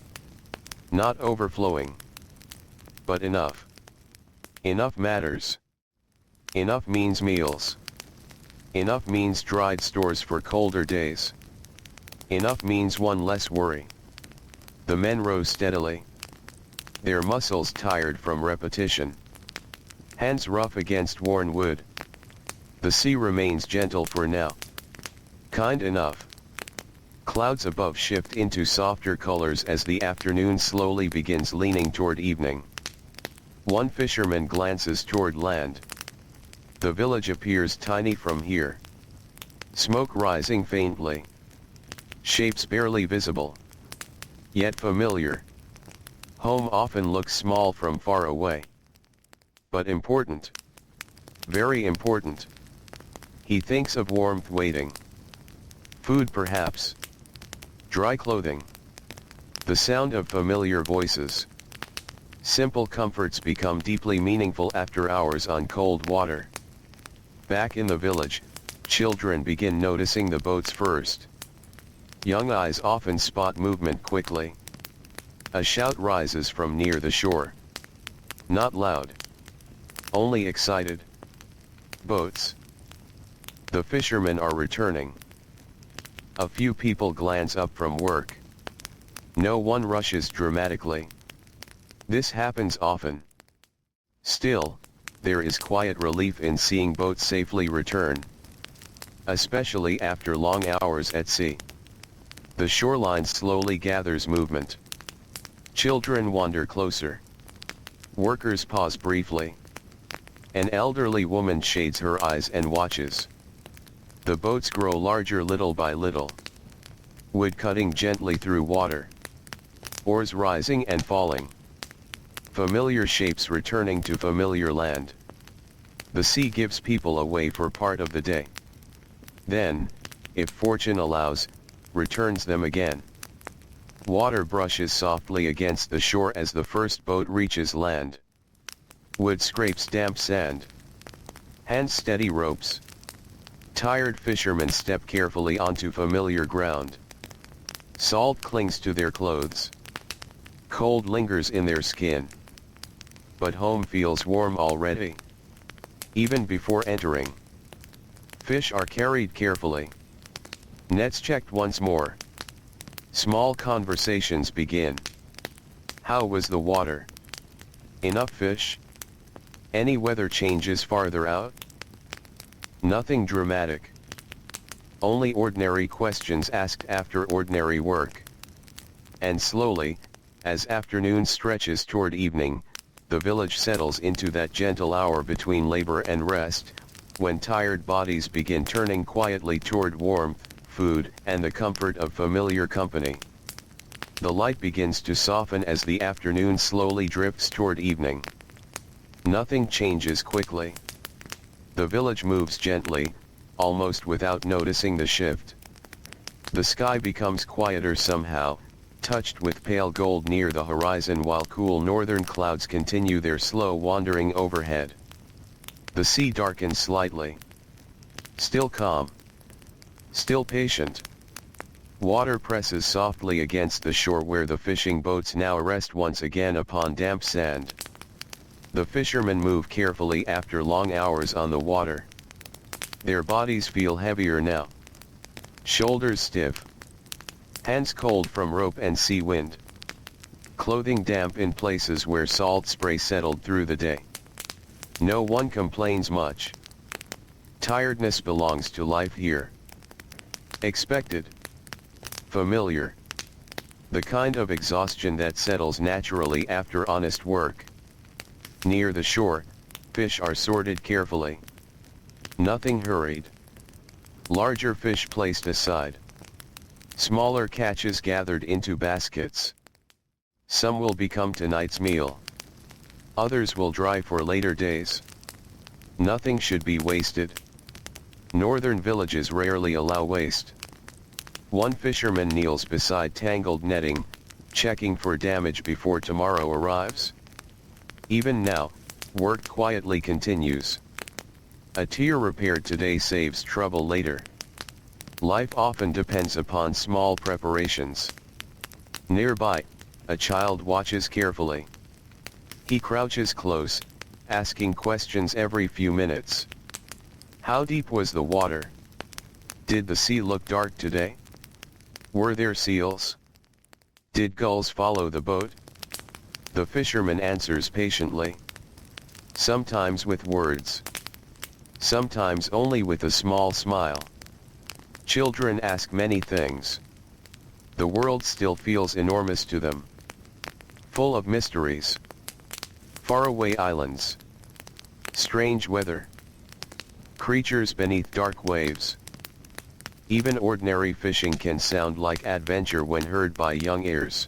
Not overflowing. But enough. Enough matters. Enough means meals. Enough means dried stores for colder days. Enough means one less worry. The men row steadily. Their muscles tired from repetition. Hands rough against worn wood. The sea remains gentle for now. Kind enough. Clouds above shift into softer colors as the afternoon slowly begins leaning toward evening. One fisherman glances toward land. The village appears tiny from here. Smoke rising faintly. Shapes barely visible. Yet familiar. Home often looks small from far away. But important. Very important. He thinks of warmth waiting. Food perhaps. Dry clothing. The sound of familiar voices. Simple comforts become deeply meaningful after hours on cold water. Back in the village, children begin noticing the boats first. Young eyes often spot movement quickly. A shout rises from near the shore. Not loud. Only excited. Boats. The fishermen are returning. A few people glance up from work. No one rushes dramatically. This happens often. Still, there is quiet relief in seeing boats safely return. Especially after long hours at sea. The shoreline slowly gathers movement. Children wander closer. Workers pause briefly. An elderly woman shades her eyes and watches. The boats grow larger little by little. Wood cutting gently through water. Oars rising and falling. Familiar shapes returning to familiar land. The sea gives people a way for part of the day. Then, if fortune allows, returns them again. Water brushes softly against the shore as the first boat reaches land. Wood scrapes damp sand. Hands steady ropes. Tired fishermen step carefully onto familiar ground. Salt clings to their clothes. Cold lingers in their skin. But home feels warm already. Even before entering. Fish are carried carefully. Nets checked once more. Small conversations begin. How was the water? Enough fish? Any weather changes farther out? Nothing dramatic. Only ordinary questions asked after ordinary work. And slowly, as afternoon stretches toward evening, the village settles into that gentle hour between labor and rest, when tired bodies begin turning quietly toward warmth, food, and the comfort of familiar company. The light begins to soften as the afternoon slowly drifts toward evening. Nothing changes quickly. The village moves gently, almost without noticing the shift. The sky becomes quieter somehow, touched with pale gold near the horizon while cool northern clouds continue their slow wandering overhead. The sea darkens slightly. Still calm. Still patient. Water presses softly against the shore where the fishing boats now rest once again upon damp sand. The fishermen move carefully after long hours on the water. Their bodies feel heavier now. Shoulders stiff. Hands cold from rope and sea wind. Clothing damp in places where salt spray settled through the day. No one complains much. Tiredness belongs to life here. Expected. Familiar. The kind of exhaustion that settles naturally after honest work. Near the shore, fish are sorted carefully. Nothing hurried. Larger fish placed aside. Smaller catches gathered into baskets. Some will become tonight's meal. Others will dry for later days. Nothing should be wasted. Northern villages rarely allow waste. One fisherman kneels beside tangled netting, checking for damage before tomorrow arrives. Even now, work quietly continues. A tier repaired today saves trouble later. Life often depends upon small preparations. Nearby, a child watches carefully. He crouches close, asking questions every few minutes. How deep was the water? Did the sea look dark today? Were there seals? Did gulls follow the boat? The fisherman answers patiently. Sometimes with words. Sometimes only with a small smile. Children ask many things. The world still feels enormous to them. Full of mysteries. Faraway islands. Strange weather. Creatures beneath dark waves. Even ordinary fishing can sound like adventure when heard by young ears.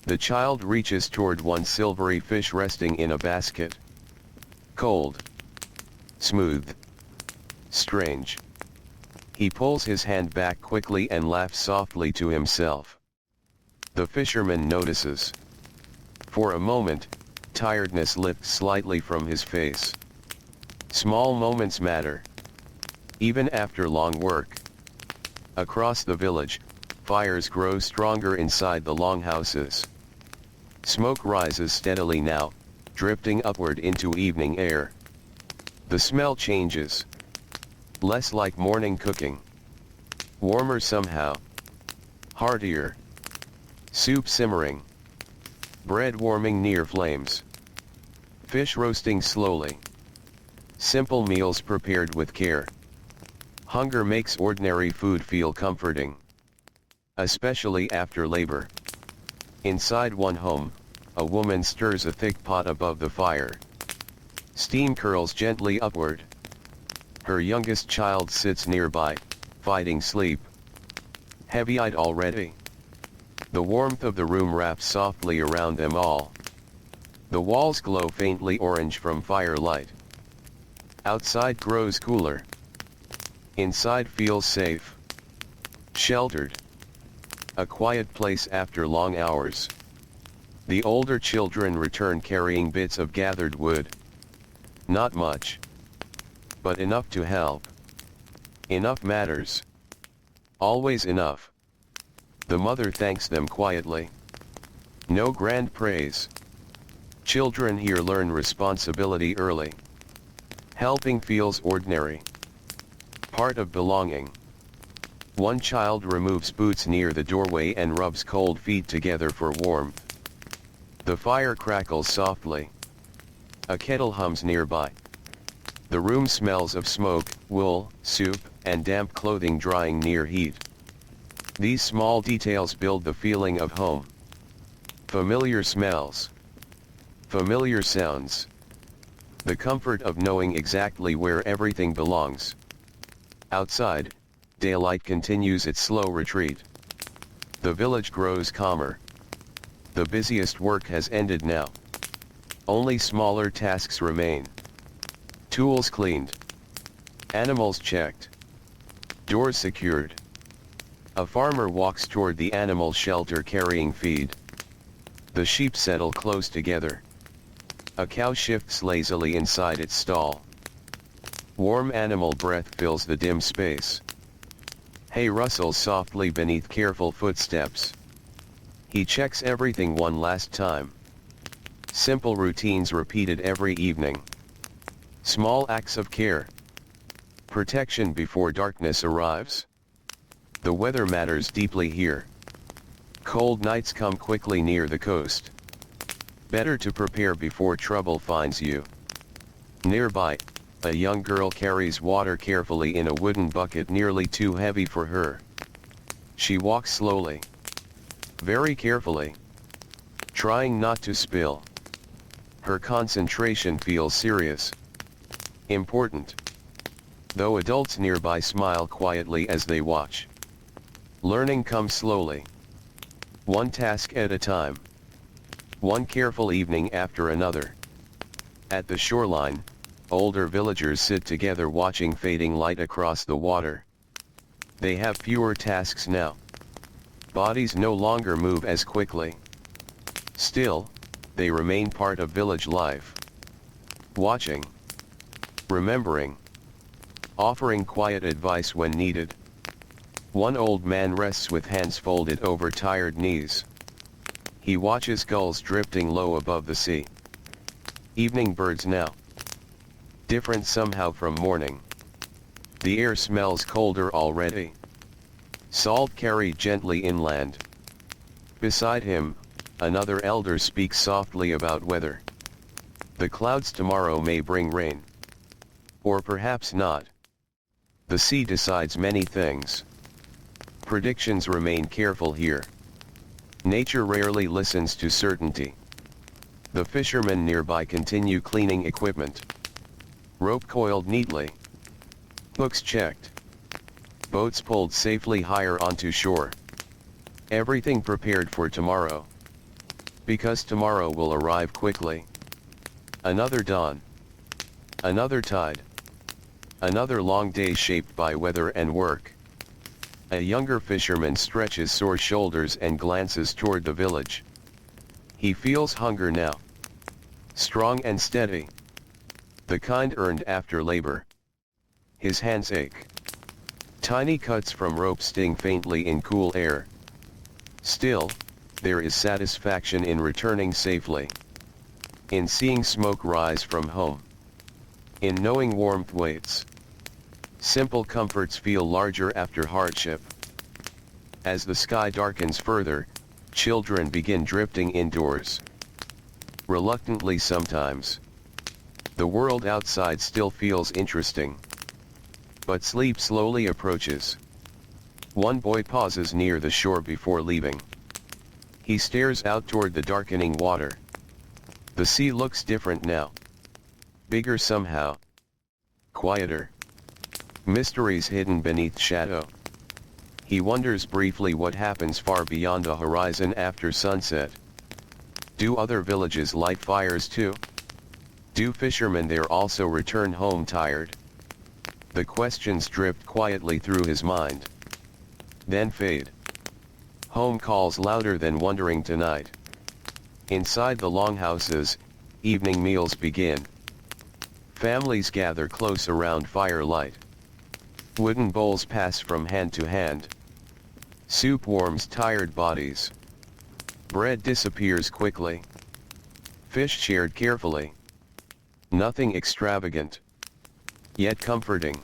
The child reaches toward one silvery fish resting in a basket. Cold. Smooth. Strange. He pulls his hand back quickly and laughs softly to himself. The fisherman notices. For a moment, tiredness lifts slightly from his face. Small moments matter. Even after long work. Across the village, fires grow stronger inside the longhouses. Smoke rises steadily now, drifting upward into evening air. The smell changes. Less like morning cooking. Warmer somehow. Heartier. Soup simmering. Bread warming near flames. Fish roasting slowly. Simple meals prepared with care. Hunger makes ordinary food feel comforting. Especially after labor. Inside one home, a woman stirs a thick pot above the fire. Steam curls gently upward. Her youngest child sits nearby, fighting sleep. Heavy-eyed already. The warmth of the room wraps softly around them all. The walls glow faintly orange from firelight. Outside grows cooler. Inside feels safe. Sheltered. A quiet place after long hours. The older children return carrying bits of gathered wood. Not much. But enough to help. Enough matters. Always enough. The mother thanks them quietly. No grand praise. Children here learn responsibility early. Helping feels ordinary. Part of belonging. One child removes boots near the doorway and rubs cold feet together for warmth. The fire crackles softly. A kettle hums nearby. The room smells of smoke, wool, soup, and damp clothing drying near heat. These small details build the feeling of home. Familiar smells. Familiar sounds. The comfort of knowing exactly where everything belongs. Outside, daylight continues its slow retreat. The village grows calmer. The busiest work has ended now. Only smaller tasks remain. Tools cleaned. Animals checked. Doors secured. A farmer walks toward the animal shelter carrying feed. The sheep settle close together. A cow shifts lazily inside its stall. Warm animal breath fills the dim space. Hay rustles softly beneath careful footsteps. He checks everything one last time. Simple routines repeated every evening. Small acts of care. Protection before darkness arrives. The weather matters deeply here. Cold nights come quickly near the coast. Better to prepare before trouble finds you. Nearby, a young girl carries water carefully in a wooden bucket nearly too heavy for her. She walks slowly. Very carefully. Trying not to spill. Her concentration feels serious. Important. Though adults nearby smile quietly as they watch. Learning comes slowly. One task at a time. One careful evening after another. At the shoreline, older villagers sit together watching fading light across the water. They have fewer tasks now. Bodies no longer move as quickly. Still, they remain part of village life. Watching. Remembering. Offering quiet advice when needed. One old man rests with hands folded over tired knees. He watches gulls drifting low above the sea. Evening birds now. Different somehow from morning. The air smells colder already. Salt carried gently inland. Beside him, another elder speaks softly about weather. The clouds tomorrow may bring rain. Or perhaps not. The sea decides many things. Predictions remain careful here. Nature rarely listens to certainty. The fishermen nearby continue cleaning equipment. Rope coiled neatly. Hooks checked. Boats pulled safely higher onto shore. Everything prepared for tomorrow. Because tomorrow will arrive quickly. Another dawn. Another tide. Another long day shaped by weather and work. A younger fisherman stretches sore shoulders and glances toward the village. He feels hunger now. Strong and steady. The kind earned after labor. His hands ache. Tiny cuts from rope sting faintly in cool air. Still, there is satisfaction in returning safely. In seeing smoke rise from home. In knowing warmth waits. Simple comforts feel larger after hardship. As the sky darkens further, children begin drifting indoors. Reluctantly sometimes. The world outside still feels interesting. But sleep slowly approaches. One boy pauses near the shore before leaving. He stares out toward the darkening water. The sea looks different now. Bigger somehow. Quieter. Mysteries hidden beneath shadow. He wonders briefly what happens far beyond the horizon after sunset. Do other villages light fires too? Do fishermen there also return home tired? The questions drift quietly through his mind. Then fade. Home calls louder than wondering tonight. Inside the longhouses, evening meals begin. Families gather close around firelight. Wooden bowls pass from hand to hand. Soup warms tired bodies. Bread disappears quickly. Fish shared carefully. Nothing extravagant. Yet comforting.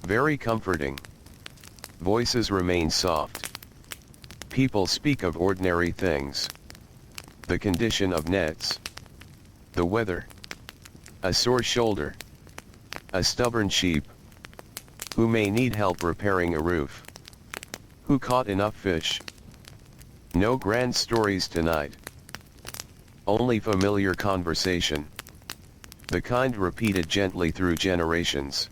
Very comforting. Voices remain soft. People speak of ordinary things. The condition of nets. The weather. A sore shoulder. A stubborn sheep. Who may need help repairing a roof. Who caught enough fish. No grand stories tonight. Only familiar conversation. The kind repeated gently through generations.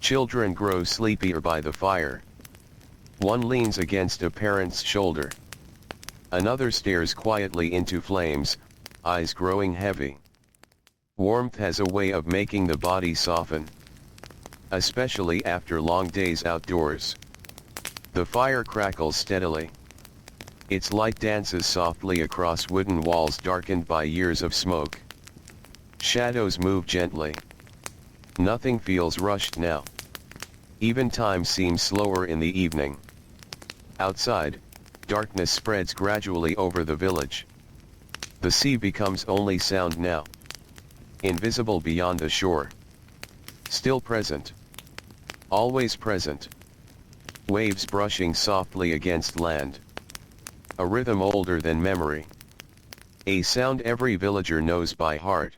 Children grow sleepier by the fire. One leans against a parent's shoulder. Another stares quietly into flames, eyes growing heavy. Warmth has a way of making the body soften, especially after long days outdoors. The fire crackles steadily. Its light dances softly across wooden walls darkened by years of smoke. Shadows move gently. Nothing feels rushed now. Even time seems slower in the evening. Outside, darkness spreads gradually over the village. The sea becomes only sound now. Invisible beyond the shore. Still present. Always present. Waves brushing softly against land. A rhythm older than memory. A sound every villager knows by heart.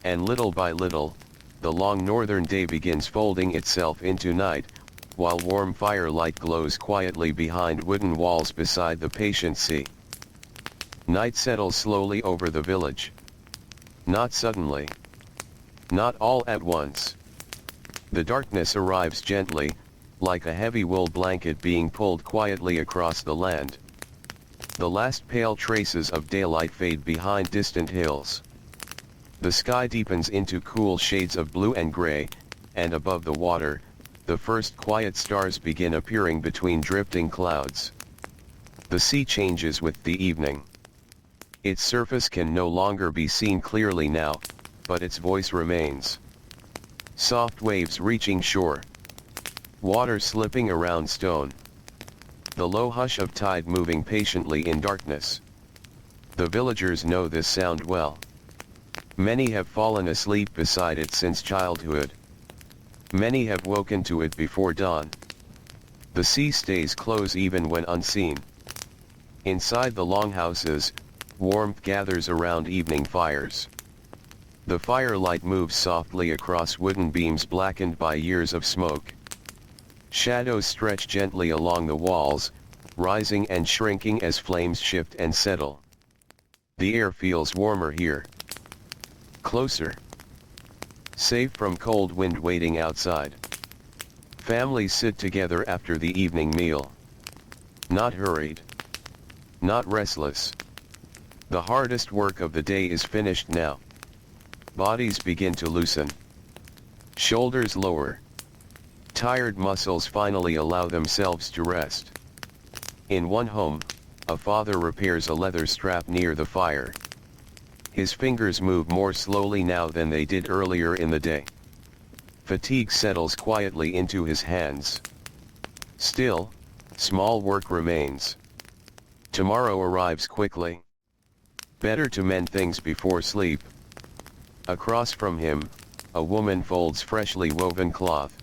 And little by little, the long northern day begins folding itself into night, while warm firelight glows quietly behind wooden walls beside the patient sea. Night settles slowly over the village. Not suddenly. Not all at once. The darkness arrives gently, like a heavy wool blanket being pulled quietly across the land. The last pale traces of daylight fade behind distant hills. The sky deepens into cool shades of blue and gray, and above the water, the first quiet stars begin appearing between drifting clouds. The sea changes with the evening. Its surface can no longer be seen clearly now, but its voice remains. Soft waves reaching shore. Water slipping around stone. The low hush of tide moving patiently in darkness. The villagers know this sound well. Many have fallen asleep beside it since childhood. Many have woken to it before dawn. The sea stays close even when unseen. Inside the longhouses, warmth gathers around evening fires. The firelight moves softly across wooden beams blackened by years of smoke. Shadows stretch gently along the walls, rising and shrinking as flames shift and settle. The air feels warmer here. Closer. Safe from cold wind waiting outside. Families sit together after the evening meal. Not hurried. Not restless. The hardest work of the day is finished now. Bodies begin to loosen. Shoulders lower. Tired muscles finally allow themselves to rest. In one home, a father repairs a leather strap near the fire. His fingers move more slowly now than they did earlier in the day. Fatigue settles quietly into his hands. Still, small work remains. Tomorrow arrives quickly. Better to mend things before sleep. Across from him, a woman folds freshly woven cloth.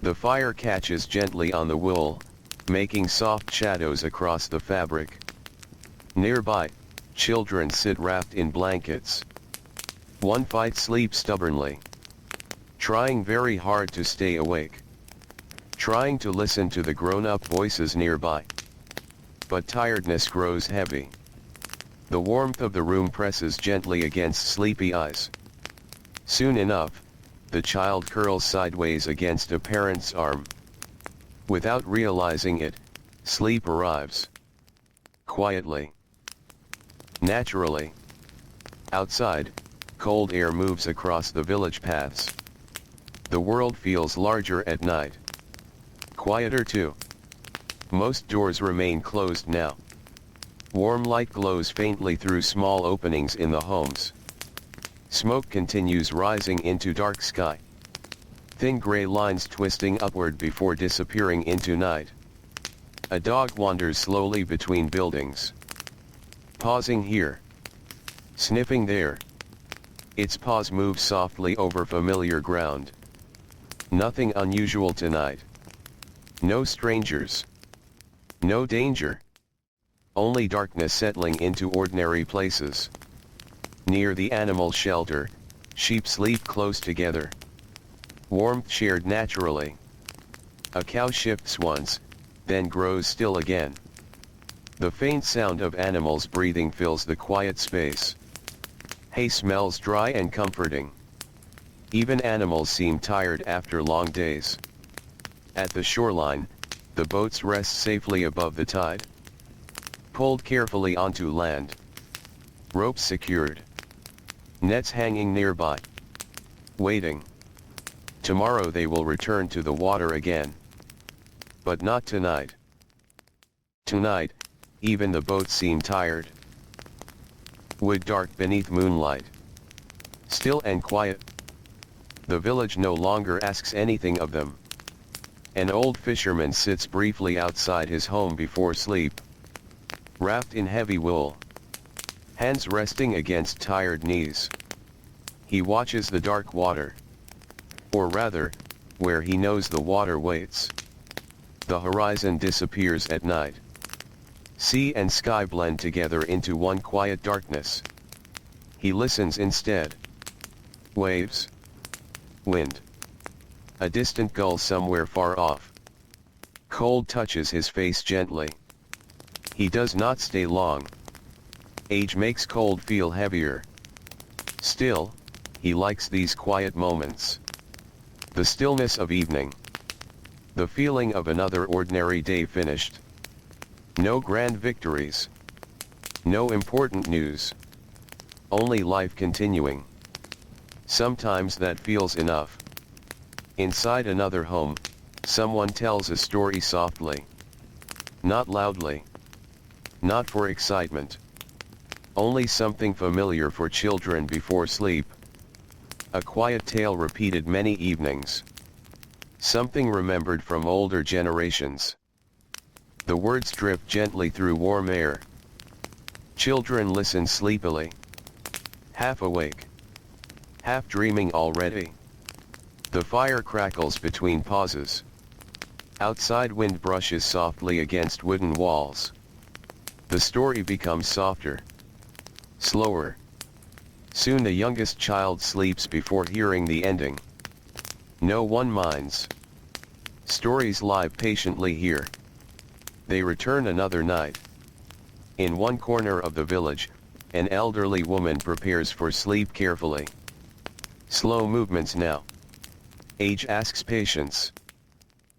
The fire catches gently on the wool, making soft shadows across the fabric. Nearby, children sit wrapped in blankets. One fights sleep stubbornly. Trying very hard to stay awake. Trying to listen to the grown-up voices nearby. But tiredness grows heavy. The warmth of the room presses gently against sleepy eyes. Soon enough, the child curls sideways against a parent's arm. Without realizing it, sleep arrives. Quietly. Naturally. Outside, cold air moves across the village paths. The world feels larger at night. Quieter too. Most doors remain closed now. Warm light glows faintly through small openings in the homes. Smoke continues rising into dark sky. Thin gray lines twisting upward before disappearing into night. A dog wanders slowly between buildings. Pausing here. Sniffing there. Its paws move softly over familiar ground. Nothing unusual tonight. No strangers. No danger. only darkness settling into ordinary places. Near the animal shelter, sheep sleep close together. Warmth shared naturally. A cow shifts once, then grows still again. The faint sound of animals breathing fills the quiet space. Hay smells dry and comforting. Even animals seem tired after long days. At the shoreline, the boats rest safely above the tide. Pulled carefully onto land. Ropes secured. Nets hanging nearby. Waiting. Tomorrow they will return to the water again. But not tonight. Tonight, even the boats seem tired. Wood dark beneath moonlight. Still and quiet. The village no longer asks anything of them. An old fisherman sits briefly outside his home before sleep. Wrapped in heavy wool. Hands resting against tired knees. He watches the dark water. Or rather, where he knows the water waits. The horizon disappears at night. Sea and sky blend together into one quiet darkness. He listens instead. Waves. Wind. A distant gull somewhere far off. Cold touches his face gently. He does not stay long. Age makes cold feel heavier. Still, he likes these quiet moments. The stillness of evening. The feeling of another ordinary day finished. No grand victories. No important news. Only life continuing. Sometimes that feels enough. Inside another home, someone tells a story softly. Not loudly. Not for excitement. Only something familiar for children before sleep. A quiet tale repeated many evenings. Something remembered from older generations. The words drip gently through warm air. Children listen sleepily. Half awake. Half dreaming already. The fire crackles between pauses. Outside wind brushes softly against wooden walls. The story becomes softer. Slower. Soon the youngest child sleeps before hearing the ending. No one minds. Stories lie patiently here. They return another night. In one corner of the village, an elderly woman prepares for sleep carefully. Slow movements now. Age asks patience.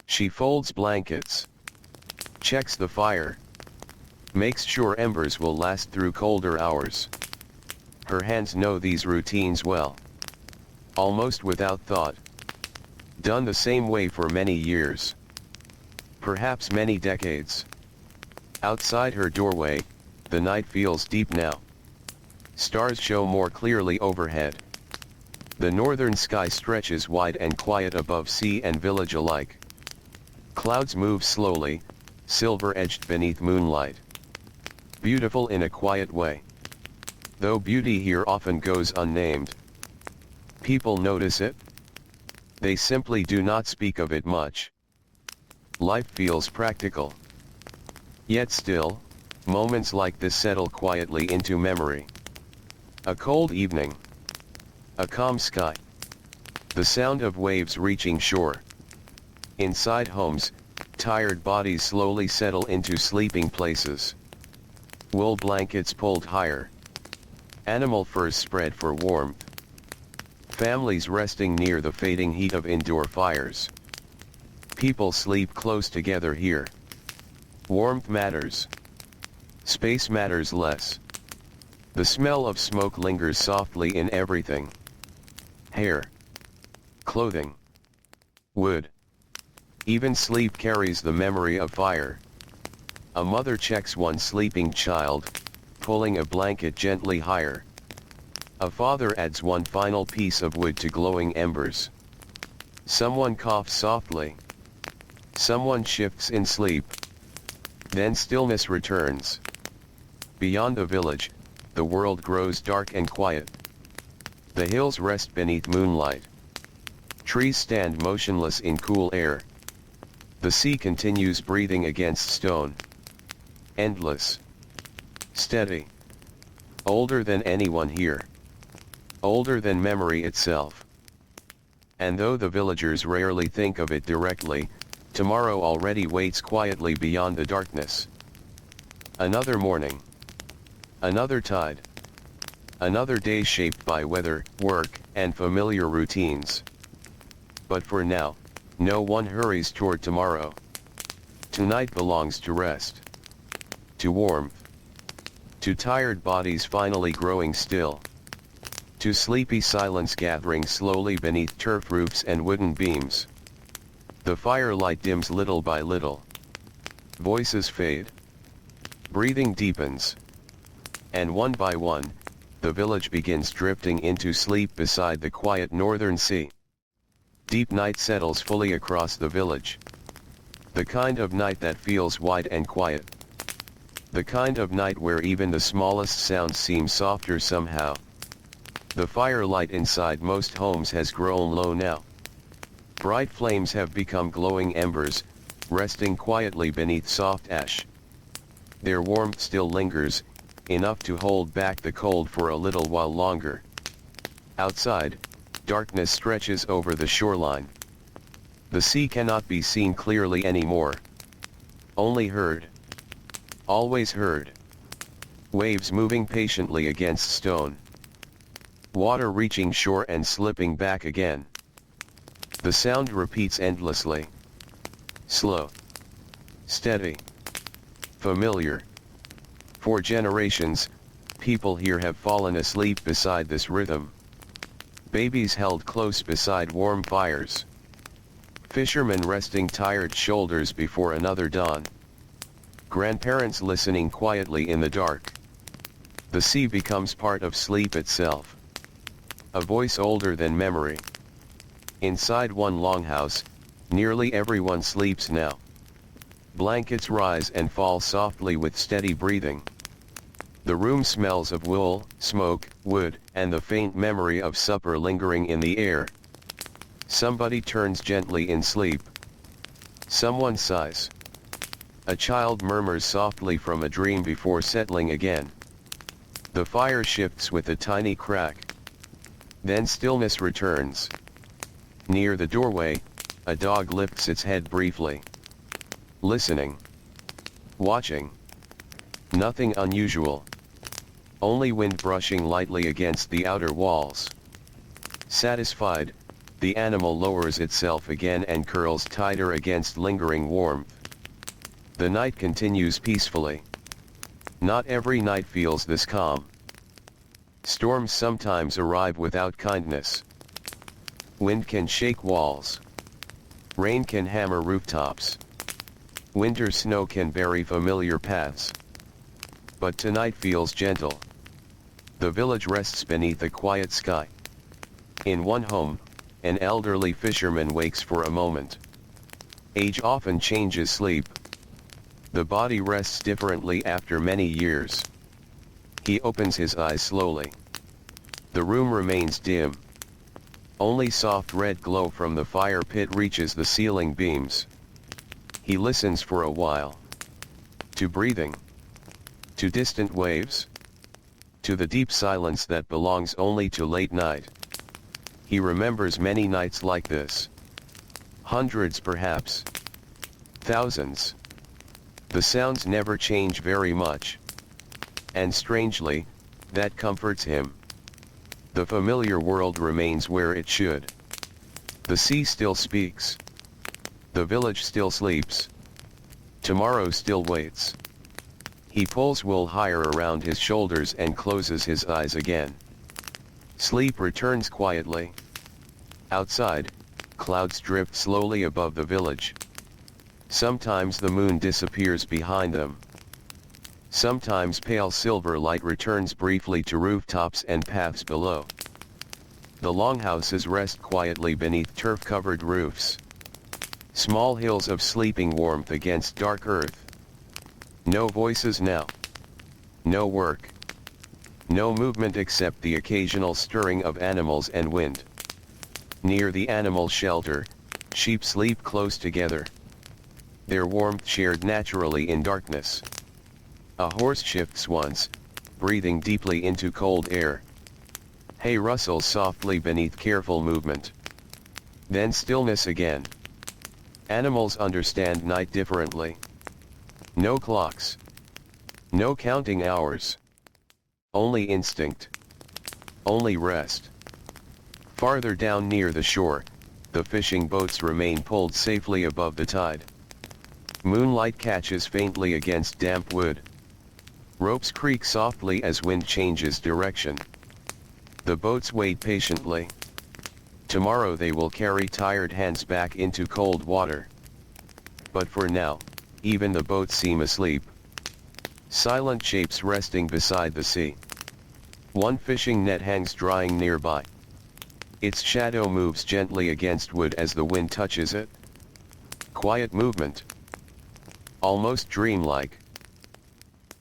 She folds blankets. Checks the fire. Makes sure embers will last through colder hours. Her hands know these routines well. Almost without thought. Done the same way for many years. Perhaps many decades. Outside her doorway, the night feels deep now. Stars show more clearly overhead. The northern sky stretches wide and quiet above sea and village alike. Clouds move slowly, silver-edged beneath moonlight. Beautiful in a quiet way. Though beauty here often goes unnamed. People notice it. They simply do not speak of it much. Life feels practical. Yet still, moments like this settle quietly into memory. A cold evening. A calm sky. The sound of waves reaching shore. Inside homes, tired bodies slowly settle into sleeping places. Wool blankets pulled higher. Animal furs spread for warmth. Families resting near the fading heat of indoor fires. People sleep close together here. Warmth matters. Space matters less. The smell of smoke lingers softly in everything. Hair. Clothing. Wood. Even sleep carries the memory of fire. A mother checks one sleeping child, pulling a blanket gently higher. A father adds one final piece of wood to glowing embers. Someone coughs softly. Someone shifts in sleep. Then stillness returns. Beyond the village, the world grows dark and quiet. The hills rest beneath moonlight. Trees stand motionless in cool air. The sea continues breathing against stone. Endless. Steady. Older than anyone here. Older than memory itself. And though the villagers rarely think of it directly, tomorrow already waits quietly beyond the darkness. Another morning. Another tide. Another day shaped by weather, work, and familiar routines. But for now, no one hurries toward tomorrow. Tonight belongs to rest. To warmth. To tired bodies finally growing still. To sleepy silence gathering slowly beneath turf roofs and wooden beams. The firelight dims little by little. Voices fade. Breathing deepens. And one by one, the village begins drifting into sleep beside the quiet northern sea. Deep night settles fully across the village. The kind of night that feels wide and quiet. The kind of night where even the smallest sounds seem softer somehow. The firelight inside most homes has grown low now. Bright flames have become glowing embers, resting quietly beneath soft ash. Their warmth still lingers, enough to hold back the cold for a little while longer. Outside, darkness stretches over the shoreline. The sea cannot be seen clearly anymore. Only heard. Always heard. Waves moving patiently against stone. Water reaching shore and slipping back again. The sound repeats endlessly. Slow. Steady. Familiar. For generations, people here have fallen asleep beside this rhythm. Babies held close beside warm fires. Fishermen resting tired shoulders before another dawn. Grandparents listening quietly in the dark. The sea becomes part of sleep itself. A voice older than memory. Inside one longhouse, nearly everyone sleeps now. Blankets rise and fall softly with steady breathing. The room smells of wool, smoke, wood, and the faint memory of supper lingering in the air. Somebody turns gently in sleep. Someone sighs. A child murmurs softly from a dream before settling again. The fire shifts with a tiny crack. Then stillness returns. Near the doorway, a dog lifts its head briefly. Listening. Watching. Nothing unusual. Only wind brushing lightly against the outer walls. Satisfied, the animal lowers itself again and curls tighter against lingering warmth. The night continues peacefully. Not every night feels this calm. Storms sometimes arrive without kindness. Wind can shake walls. Rain can hammer rooftops. Winter snow can bury familiar paths. But tonight feels gentle. The village rests beneath a quiet sky. In one home, an elderly fisherman wakes for a moment. Age often changes sleep. The body rests differently after many years. He opens his eyes slowly. The room remains dim. Only soft red glow from the fire pit reaches the ceiling beams. He listens for a while. To breathing. To distant waves. To the deep silence that belongs only to late night. He remembers many nights like this. Hundreds perhaps. Thousands. The sounds never change very much. And strangely, that comforts him. The familiar world remains where it should. The sea still speaks. The village still sleeps. Tomorrow still waits. He pulls wool higher around his shoulders and closes his eyes again. Sleep returns quietly. Outside, clouds drift slowly above the village. Sometimes the moon disappears behind them. Sometimes pale silver light returns briefly to rooftops and paths below. The longhouses rest quietly beneath turf-covered roofs. Small hills of sleeping warmth against dark earth. No voices now. No work. No movement except the occasional stirring of animals and wind. Near the animal shelter, sheep sleep close together. Their warmth shared naturally in darkness. A horse shifts once, breathing deeply into cold air. Hay rustles softly beneath careful movement. Then stillness again. Animals understand night differently. No clocks. No counting hours. Only instinct. Only rest. Farther down near the shore, the fishing boats remain pulled safely above the tide. Moonlight catches faintly against damp wood. Ropes creak softly as wind changes direction. The boats wait patiently. Tomorrow they will carry tired hands back into cold water. But for now, even the boats seem asleep. Silent shapes resting beside the sea. One fishing net hangs drying nearby. Its shadow moves gently against wood as the wind touches it. Quiet movement. Almost dreamlike.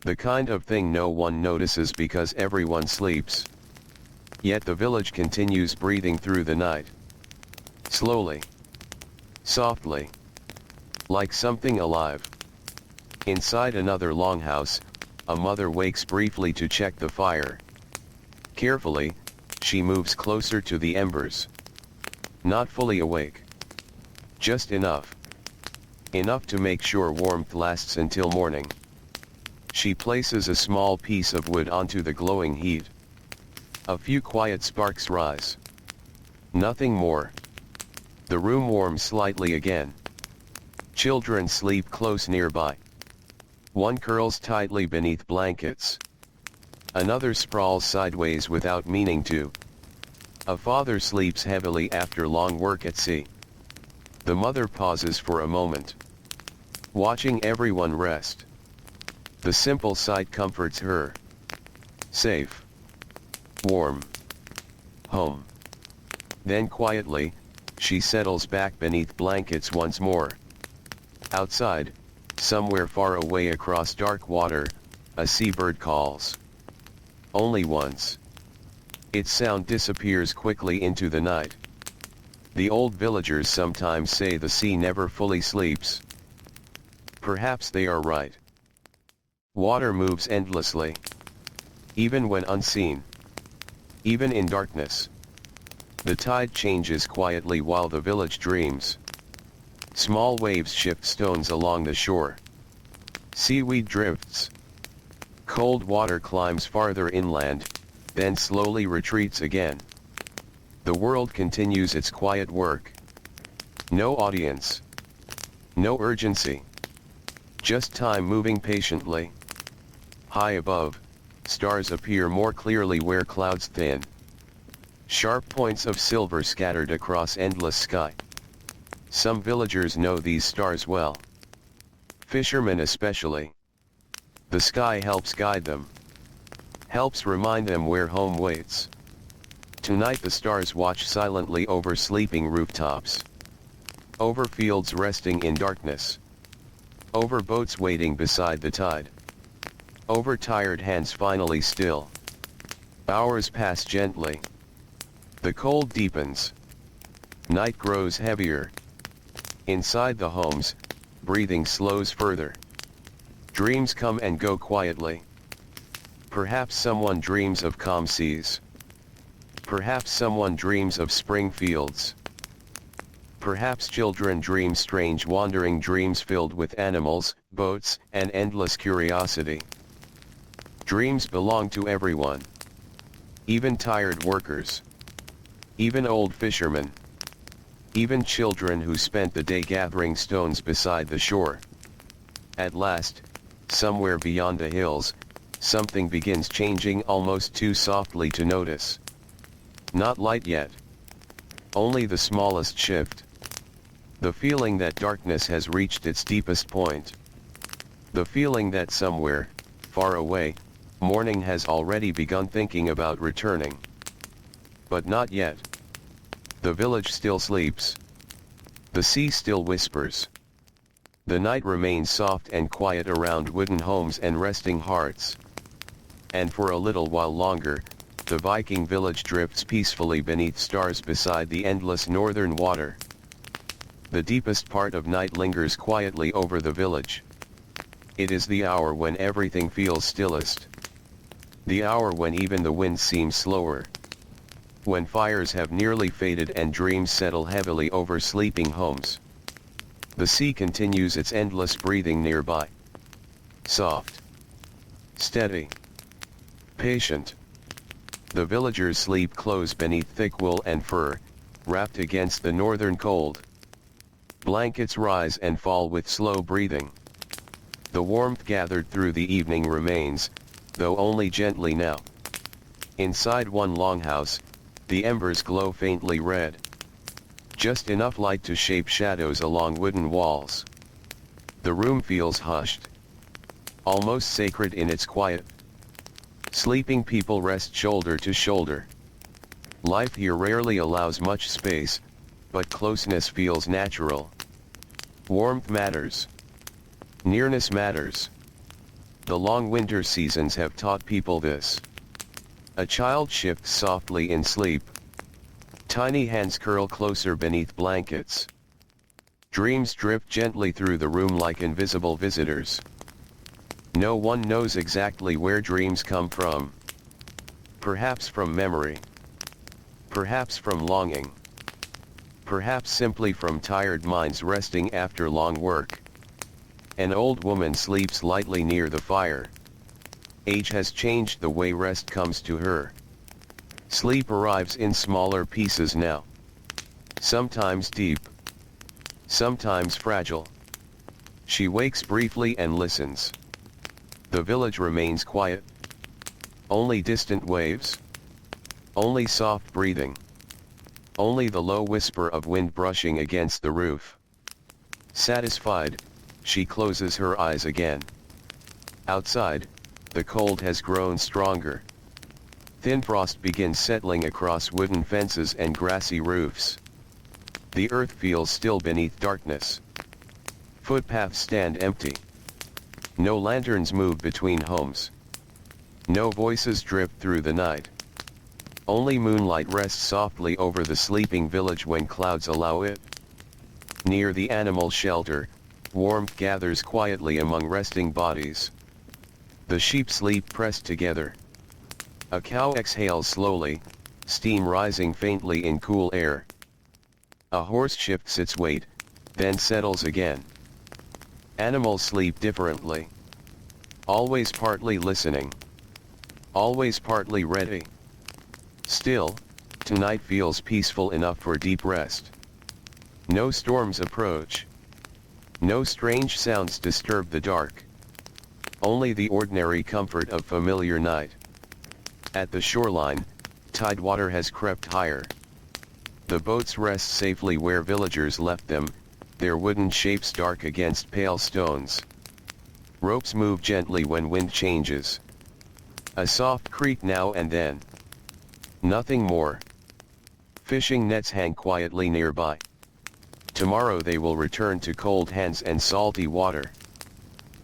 The kind of thing no one notices because everyone sleeps. Yet the village continues breathing through the night. Slowly. Softly. Like something alive. Inside another longhouse, a mother wakes briefly to check the fire. Carefully, she moves closer to the embers. Not fully awake. Just enough. Enough to make sure warmth lasts until morning. She places a small piece of wood onto the glowing heat. A few quiet sparks rise. Nothing more. The room warms slightly again. Children sleep close nearby. One curls tightly beneath blankets. Another sprawls sideways without meaning to. A father sleeps heavily after long work at sea. The mother pauses for a moment, watching everyone rest. The simple sight comforts her. Safe. Warm. Home. Then quietly, she settles back beneath blankets once more. Outside, somewhere far away across dark water, a seabird calls. Only once. Its sound disappears quickly into the night. The old villagers sometimes say the sea never fully sleeps. Perhaps they are right. Water moves endlessly. Even when unseen. Even in darkness. The tide changes quietly while the village dreams. Small waves shift stones along the shore. Seaweed drifts. Cold water climbs farther inland, then slowly retreats again. The world continues its quiet work. No audience. No urgency. Just time moving patiently. High above, stars appear more clearly where clouds thin. Sharp points of silver scattered across endless sky. Some villagers know these stars well. Fishermen especially. The sky helps guide them. Helps remind them where home waits. Tonight the stars watch silently over sleeping rooftops. Over fields resting in darkness. Over boats waiting beside the tide. Over tired hands finally still. Hours pass gently. The cold deepens. Night grows heavier. Inside the homes, breathing slows further. Dreams come and go quietly. Perhaps someone dreams of calm seas. Perhaps someone dreams of spring fields. Perhaps children dream strange wandering dreams filled with animals, boats, and endless curiosity. Dreams belong to everyone. Even tired workers. Even old fishermen. Even children who spent the day gathering stones beside the shore. At last, somewhere beyond the hills, something begins changing almost too softly to notice. Not light yet. Only the smallest shift. The feeling that darkness has reached its deepest point. The feeling that somewhere, far away, morning has already begun thinking about returning. But not yet. The village still sleeps. The sea still whispers. The night remains soft and quiet around wooden homes and resting hearts. And for a little while longer, the Viking village drifts peacefully beneath stars beside the endless northern water. The deepest part of night lingers quietly over the village. It is the hour when everything feels stillest. The hour when even the wind seems slower. When fires have nearly faded and dreams settle heavily over sleeping homes. The sea continues its endless breathing nearby. Soft. Steady. Patient. The villagers sleep close beneath thick wool and fur, wrapped against the northern cold. Blankets rise and fall with slow breathing. The warmth gathered through the evening remains, though only gently now. Inside one longhouse, the embers glow faintly red. Just enough light to shape shadows along wooden walls. The room feels hushed. Almost sacred in its quiet. Sleeping people rest shoulder to shoulder. Life here rarely allows much space, but closeness feels natural. Warmth matters. Nearness matters. The long winter seasons have taught people this. A child shifts softly in sleep. Tiny hands curl closer beneath blankets. Dreams drift gently through the room like invisible visitors. No one knows exactly where dreams come from. Perhaps from memory. Perhaps from longing. Perhaps simply from tired minds resting after long work. An old woman sleeps lightly near the fire. Age has changed the way rest comes to her. Sleep arrives in smaller pieces now. Sometimes deep. Sometimes fragile. She wakes briefly and listens. The village remains quiet. Only distant waves. Only soft breathing. Only the low whisper of wind brushing against the roof. Satisfied, she closes her eyes again. Outside, the cold has grown stronger. Thin frost begins settling across wooden fences and grassy roofs. The earth feels still beneath darkness. Footpaths stand empty. No lanterns move between homes. No voices drift through the night. Only moonlight rests softly over the sleeping village when clouds allow it. Near the animal shelter, warmth gathers quietly among resting bodies. The sheep sleep pressed together. A cow exhales slowly, steam rising faintly in cool air. A horse shifts its weight, then settles again. Animals sleep differently. Always partly listening. Always partly ready. Still, tonight feels peaceful enough for deep rest. No storms approach. No strange sounds disturb the dark. Only the ordinary comfort of familiar night. At the shoreline, tidewater has crept higher. The boats rest safely where villagers left them, their wooden shapes dark against pale stones. Ropes move gently when wind changes. A soft creak now and then. Nothing more. Fishing nets hang quietly nearby. Tomorrow they will return to cold hands and salty water.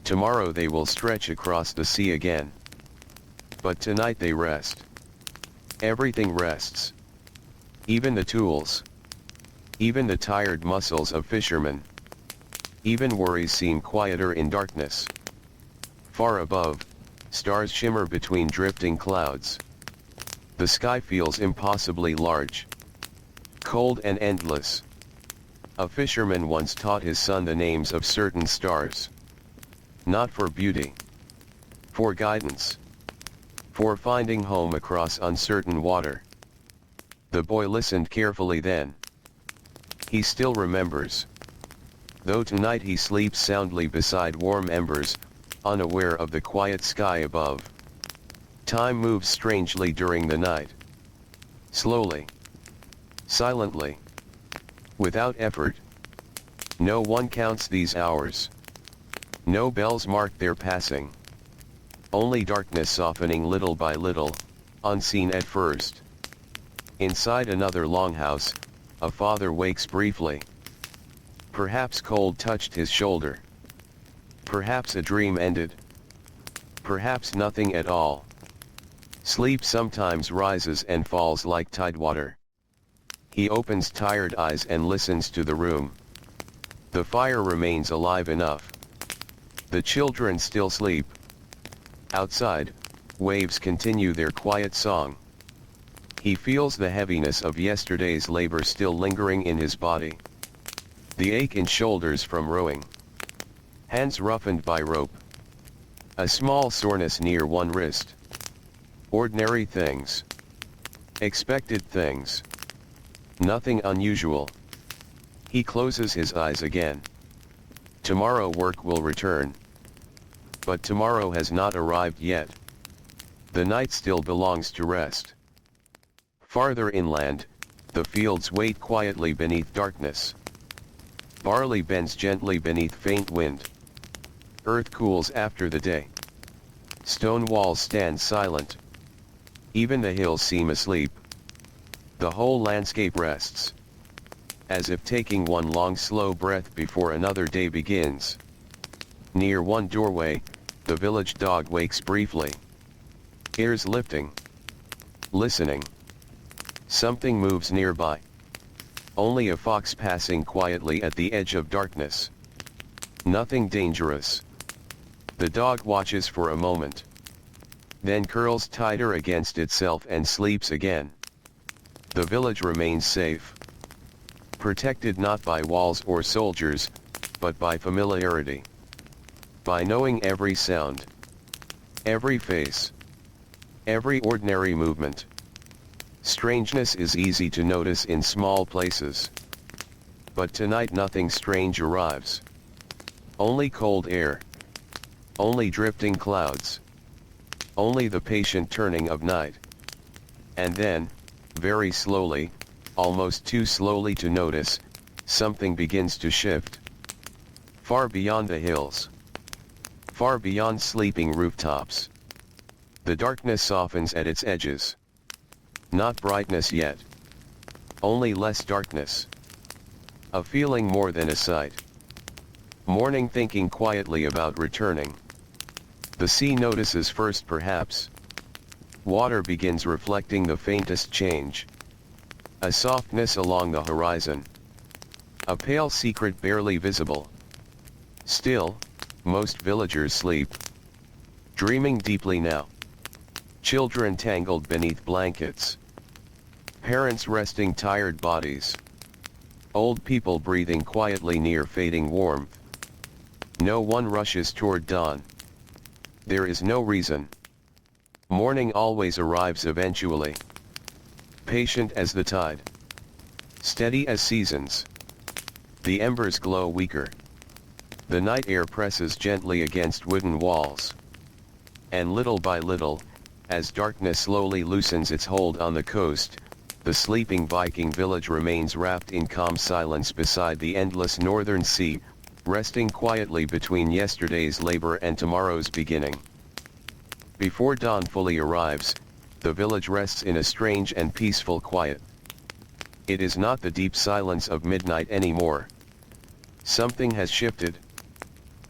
Tomorrow they will stretch across the sea again. But tonight they rest. Everything rests. Even the tools. Even the tired muscles of fishermen. Even worries seem quieter in darkness. Far above, stars shimmer between drifting clouds. The sky feels impossibly large. Cold and endless. A fisherman once taught his son the names of certain stars. Not for beauty. For guidance. For finding home across uncertain water. The boy listened carefully then. He still remembers. Though tonight he sleeps soundly beside warm embers, unaware of the quiet sky above. Time moves strangely during the night. Slowly. Silently. Without effort. No one counts these hours. No bells mark their passing. Only darkness softening little by little, unseen at first. Inside another longhouse, a father wakes briefly. Perhaps cold touched his shoulder. Perhaps a dream ended. Perhaps nothing at all. Sleep sometimes rises and falls like tidewater. He opens tired eyes and listens to the room. The fire remains alive enough. The children still sleep. Outside, waves continue their quiet song. He feels the heaviness of yesterday's labor still lingering in his body. The ache in shoulders from rowing. Hands roughened by rope. A small soreness near one wrist. Ordinary things. Expected things. Nothing unusual. He closes his eyes again. Tomorrow work will return. But tomorrow has not arrived yet. The night still belongs to rest. Farther inland, the fields wait quietly beneath darkness. Barley bends gently beneath faint wind. Earth cools after the day. Stone walls stand silent. Even the hills seem asleep. The whole landscape rests. As if taking one long slow breath before another day begins. Near one doorway, the village dog wakes briefly. Ears lifting. Listening. Something moves nearby. Only a fox passing quietly at the edge of darkness. Nothing dangerous. The dog watches for a moment. Then curls tighter against itself and sleeps again. The village remains safe. Protected not by walls or soldiers, but by familiarity. By knowing every sound. Every face. Every ordinary movement. Strangeness is easy to notice in small places. But tonight nothing strange arrives. Only cold air. Only drifting clouds. Only the patient turning of night. And then, very slowly, almost too slowly to notice, something begins to shift. Far beyond the hills. Far beyond sleeping rooftops. The darkness softens at its edges. Not brightness yet. Only less darkness. A feeling more than a sight. Morning thinking quietly about returning. The sea notices first perhaps. Water begins reflecting the faintest change. A softness along the horizon. A pale secret barely visible. Still, most villagers sleep. Dreaming deeply now. Children tangled beneath blankets. Parents resting tired bodies. Old people breathing quietly near fading warmth. No one rushes toward dawn. There is no reason. Morning always arrives eventually. Patient as the tide. Steady as seasons. The embers glow weaker. The night air presses gently against wooden walls. And little by little, as darkness slowly loosens its hold on the coast, the sleeping Viking village remains wrapped in calm silence beside the endless northern sea, resting quietly between yesterday's labor and tomorrow's beginning. Before dawn fully arrives, the village rests in a strange and peaceful quiet. It is not the deep silence of midnight anymore. Something has shifted.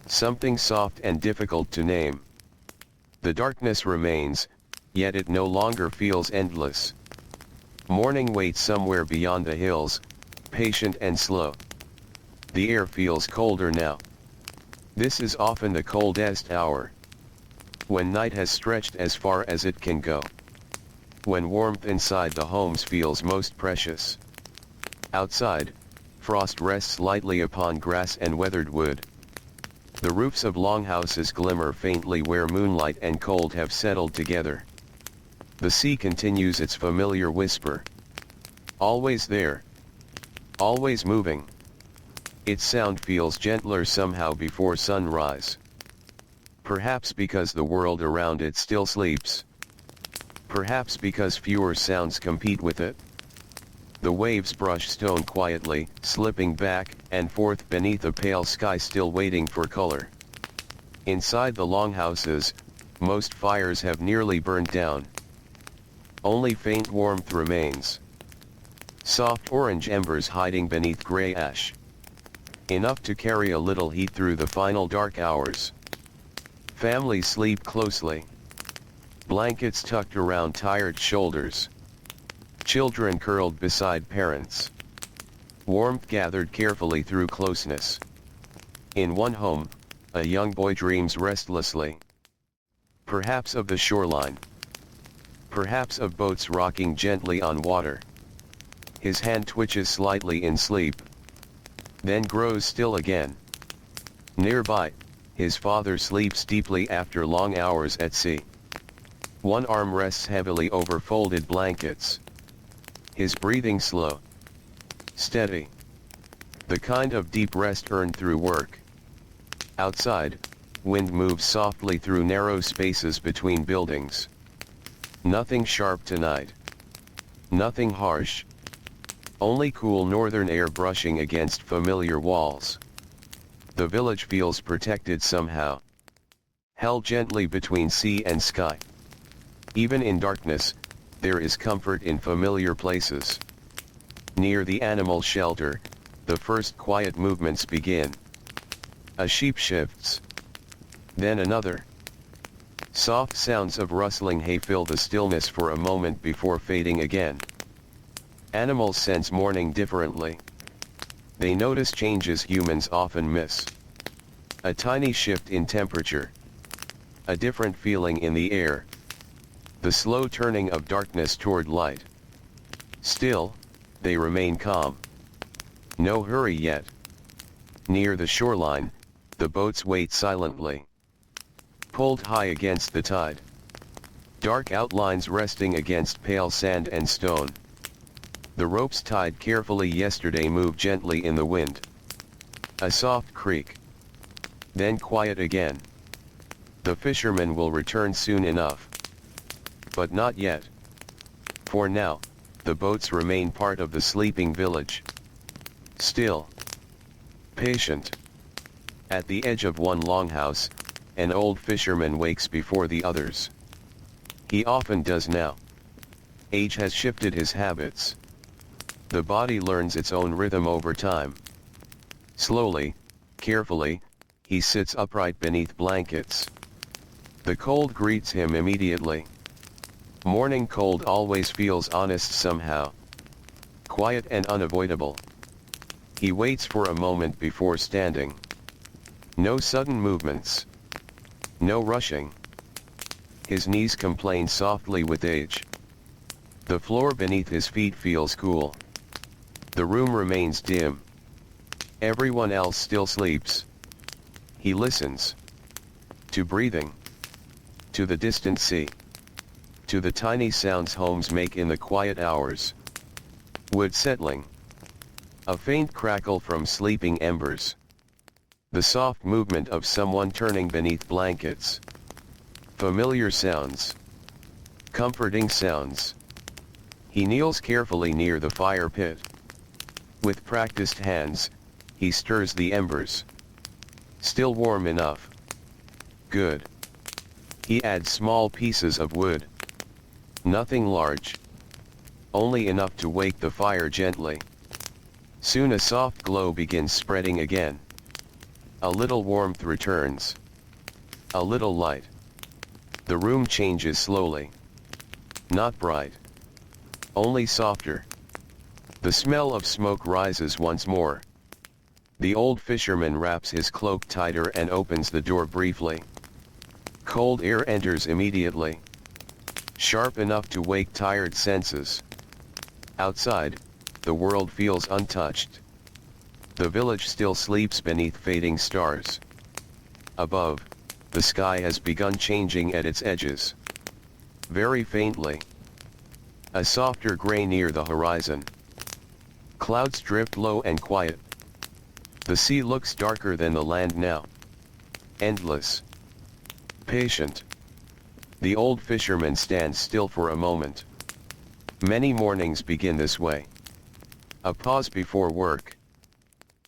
Something soft and difficult to name. The darkness remains, yet it no longer feels endless. Morning waits somewhere beyond the hills, patient and slow. The air feels colder now. This is often the coldest hour. When night has stretched as far as it can go. When warmth inside the homes feels most precious. Outside, frost rests lightly upon grass and weathered wood. The roofs of longhouses glimmer faintly where moonlight and cold have settled together. The sea continues its familiar whisper. Always there. Always moving. Its sound feels gentler somehow before sunrise. Perhaps because the world around it still sleeps. Perhaps because fewer sounds compete with it. The waves brush stone quietly, slipping back and forth beneath a pale sky still waiting for color. Inside the longhouses, most fires have nearly burned down. Only faint warmth remains. Soft orange embers hiding beneath gray ash. Enough to carry a little heat through the final dark hours. Families sleep closely. Blankets tucked around tired shoulders. Children curled beside parents. Warmth gathered carefully through closeness. In one home, a young boy dreams restlessly. Perhaps of the shoreline. Perhaps of boats rocking gently on water. His hand twitches slightly in sleep, then grows still again. Nearby, his father sleeps deeply after long hours at sea. One arm rests heavily over folded blankets. His breathing slow, steady. The kind of deep rest earned through work. Outside, wind moves softly through narrow spaces between buildings. Nothing sharp tonight. Nothing harsh. Only cool northern air brushing against familiar walls. The village feels protected somehow. Held gently between sea and sky. Even in darkness, there is comfort in familiar places. Near the animal shelter, the first quiet movements begin. A sheep shifts. Then another. Soft sounds of rustling hay fill the stillness for a moment before fading again. Animals sense morning differently. They notice changes humans often miss. A tiny shift in temperature. A different feeling in the air. The slow turning of darkness toward light. Still, they remain calm. No hurry yet. Near the shoreline, the boats wait silently. Pulled high against the tide. Dark outlines resting against pale sand and stone. The ropes tied carefully yesterday move gently in the wind. A soft creak. Then quiet again. The fishermen will return soon enough. But not yet. For now, the boats remain part of the sleeping village. Still. Patient. At the edge of one longhouse, an old fisherman wakes before the others. He often does now. Age has shifted his habits. The body learns its own rhythm over time. Slowly, carefully, he sits upright beneath blankets. The cold greets him immediately. Morning cold always feels honest somehow. Quiet and unavoidable. He waits for a moment before standing. No sudden movements. No rushing. His knees complain softly with age. The floor beneath his feet feels cool. The room remains dim. Everyone else still sleeps. He listens. To breathing. To the distant sea. To the tiny sounds homes make in the quiet hours. Wood settling. A faint crackle from sleeping embers. The soft movement of someone turning beneath blankets. Familiar sounds. Comforting sounds. He kneels carefully near the fire pit. With practiced hands, he stirs the embers. Still warm enough. Good. He adds small pieces of wood. Nothing large. Only enough to wake the fire gently. Soon a soft glow begins spreading again. A little warmth returns. A little light. The room changes slowly. Not bright. Only softer. The smell of smoke rises once more. The old fisherman wraps his cloak tighter and opens the door briefly. Cold air enters immediately. Sharp enough to wake tired senses. Outside, the world feels untouched. The village still sleeps beneath fading stars. Above, the sky has begun changing at its edges. Very faintly. A softer gray near the horizon. Clouds drift low and quiet. The sea looks darker than the land now. Endless. Patient. The old fisherman stands still for a moment. Many mornings begin this way. A pause before work.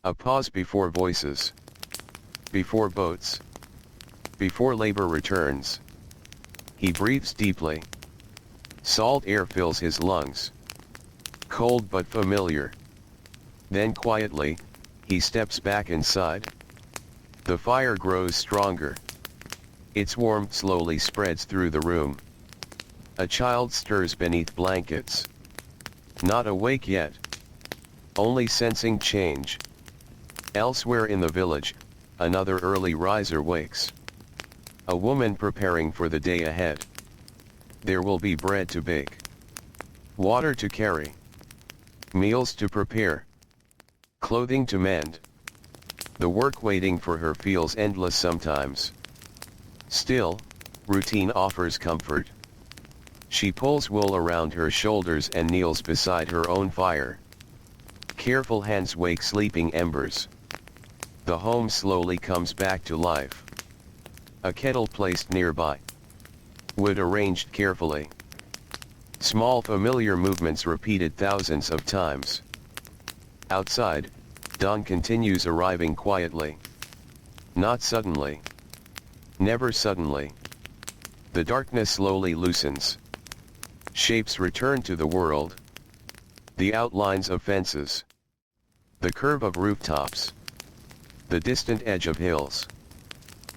A pause before voices. Before boats. Before labor returns. He breathes deeply. Salt air fills his lungs. Cold but familiar. Then quietly, he steps back inside. The fire grows stronger. Its warmth slowly spreads through the room. A child stirs beneath blankets. Not awake yet. Only sensing change. Elsewhere in the village, another early riser wakes. A woman preparing for the day ahead. There will be bread to bake, water to carry, meals to prepare, clothing to mend. The work waiting for her feels endless sometimes. Still, routine offers comfort. She pulls wool around her shoulders and kneels beside her own fire. Careful hands wake sleeping embers. The home slowly comes back to life. A kettle placed nearby. Wood arranged carefully. Small familiar movements repeated thousands of times. Outside, dawn continues arriving quietly. Not suddenly. Never suddenly. The darkness slowly loosens. Shapes return to the world. The outlines of fences. The curve of rooftops. The distant edge of hills.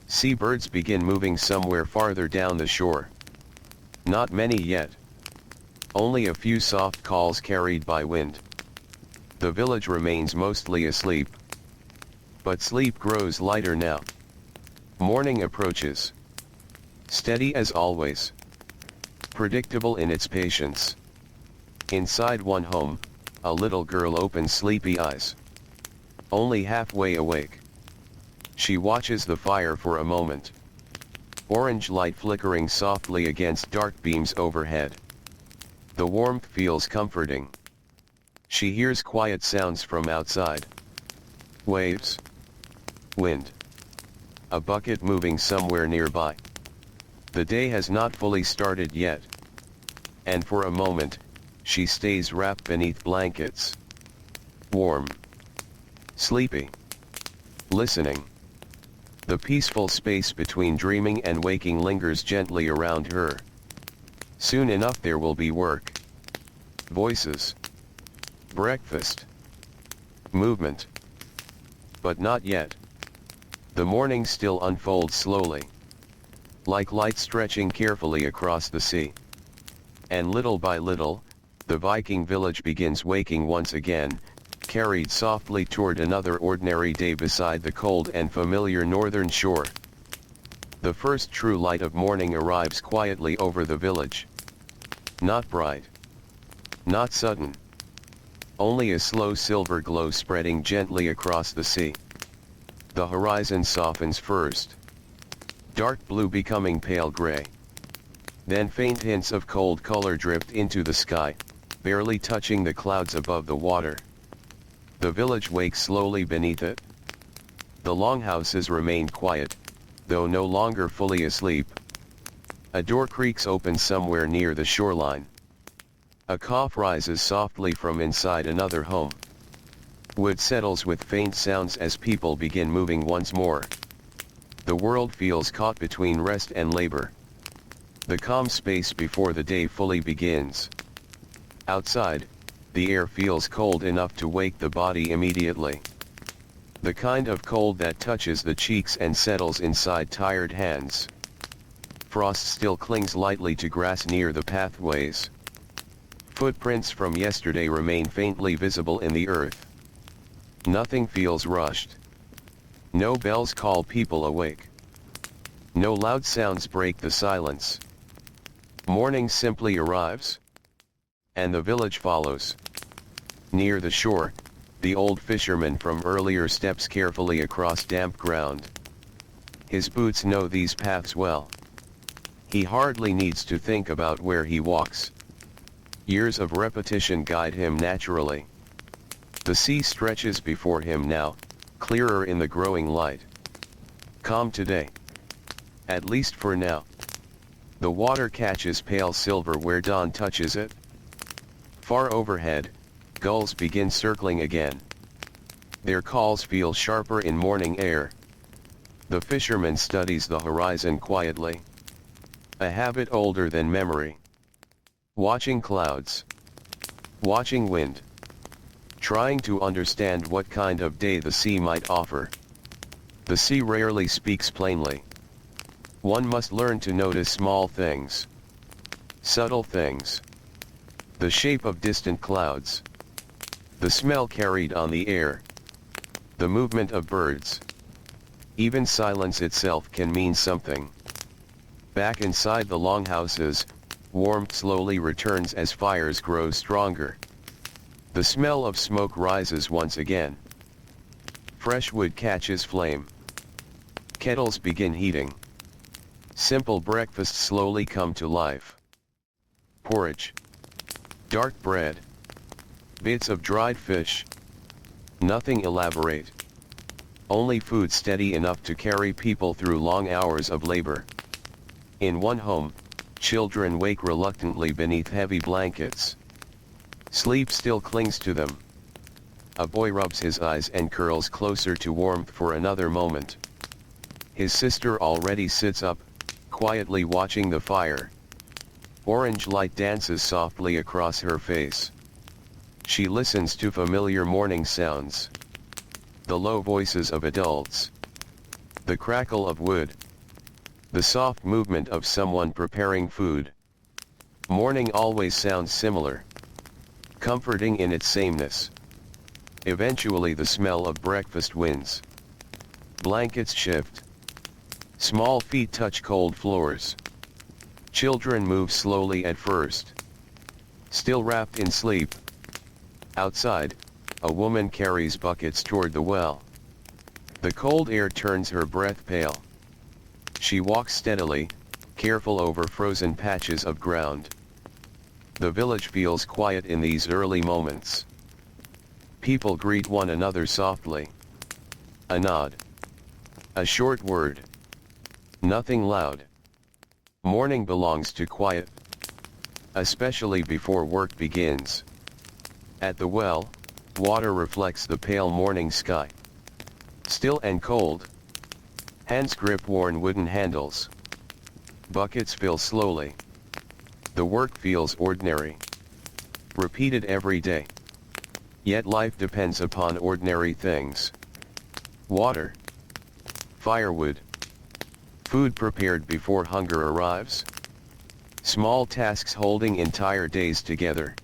Seabirds begin moving somewhere farther down the shore. Not many yet. Only a few soft calls carried by wind. The village remains mostly asleep. But sleep grows lighter now. Morning approaches. Steady as always. Predictable in its patience. Inside one home, a little girl opens sleepy eyes. Only halfway awake. She watches the fire for a moment. Orange light flickering softly against dark beams overhead. The warmth feels comforting. She hears quiet sounds from outside. Waves. Wind. A bucket moving somewhere nearby. The day has not fully started yet. And for a moment, she stays wrapped beneath blankets. Warm. Sleepy. Listening. The peaceful space between dreaming and waking lingers gently around her. Soon enough there will be work. Voices. Breakfast. Movement. But not yet. The morning still unfolds slowly. Like light stretching carefully across the sea. And little by little, the Viking village begins waking once again, carried softly toward another ordinary day beside the cold and familiar northern shore. The first true light of morning arrives quietly over the village. Not bright. Not sudden. Only a slow silver glow spreading gently across the sea. The horizon softens first. Dark blue becoming pale gray. Then faint hints of cold color drift into the sky, barely touching the clouds above the water. The village wakes slowly beneath it. The longhouses remain quiet, though no longer fully asleep. A door creaks open somewhere near the shoreline. A cough rises softly from inside another home. Wood settles with faint sounds as people begin moving once more. The world feels caught between rest and labor. The calm space before the day fully begins. Outside, the air feels cold enough to wake the body immediately. The kind of cold that touches the cheeks and settles inside tired hands. Frost still clings lightly to grass near the pathways. Footprints from yesterday remain faintly visible in the earth. Nothing feels rushed. No bells call people awake. No loud sounds break the silence. Morning simply arrives. And the village follows. Near the shore, the old fisherman from earlier steps carefully across damp ground. His boots know these paths well. He hardly needs to think about where he walks. Years of repetition guide him naturally. The sea stretches before him now, clearer in the growing light. Calm today. At least for now. The water catches pale silver where dawn touches it. Far overhead, gulls begin circling again. Their calls feel sharper in morning air. The fisherman studies the horizon quietly. A habit older than memory. Watching clouds. Watching wind. Trying to understand what kind of day the sea might offer. The sea rarely speaks plainly. One must learn to notice small things. Subtle things. The shape of distant clouds. The smell carried on the air. The movement of birds. Even silence itself can mean something. Back inside the longhouses, warmth slowly returns as fires grow stronger. The smell of smoke rises once again. Fresh wood catches flame. Kettles begin heating. Simple breakfasts slowly come to life. Porridge. Dark bread. Bits of dried fish. Nothing elaborate. Only food steady enough to carry people through long hours of labor. In one home, children wake reluctantly beneath heavy blankets. Sleep still clings to them. A boy rubs his eyes and curls closer to warmth for another moment. His sister already sits up, quietly watching the fire. Orange light dances softly across her face. She listens to familiar morning sounds. The low voices of adults. The crackle of wood. The soft movement of someone preparing food. Morning always sounds similar. Comforting in its sameness. Eventually the smell of breakfast wins. Blankets shift. Small feet touch cold floors. Children move slowly at first. Still wrapped in sleep. Outside, a woman carries buckets toward the well. The cold air turns her breath pale. She walks steadily, careful over frozen patches of ground. The village feels quiet in these early moments. People greet one another softly. A nod. A short word. Nothing loud. Morning belongs to quiet. Especially before work begins. At the well, water reflects the pale morning sky. Still and cold. Hands grip worn wooden handles. Buckets fill slowly. The work feels ordinary. Repeated every day. Yet life depends upon ordinary things. Water. Firewood. Food prepared before hunger arrives. Small tasks holding entire days together.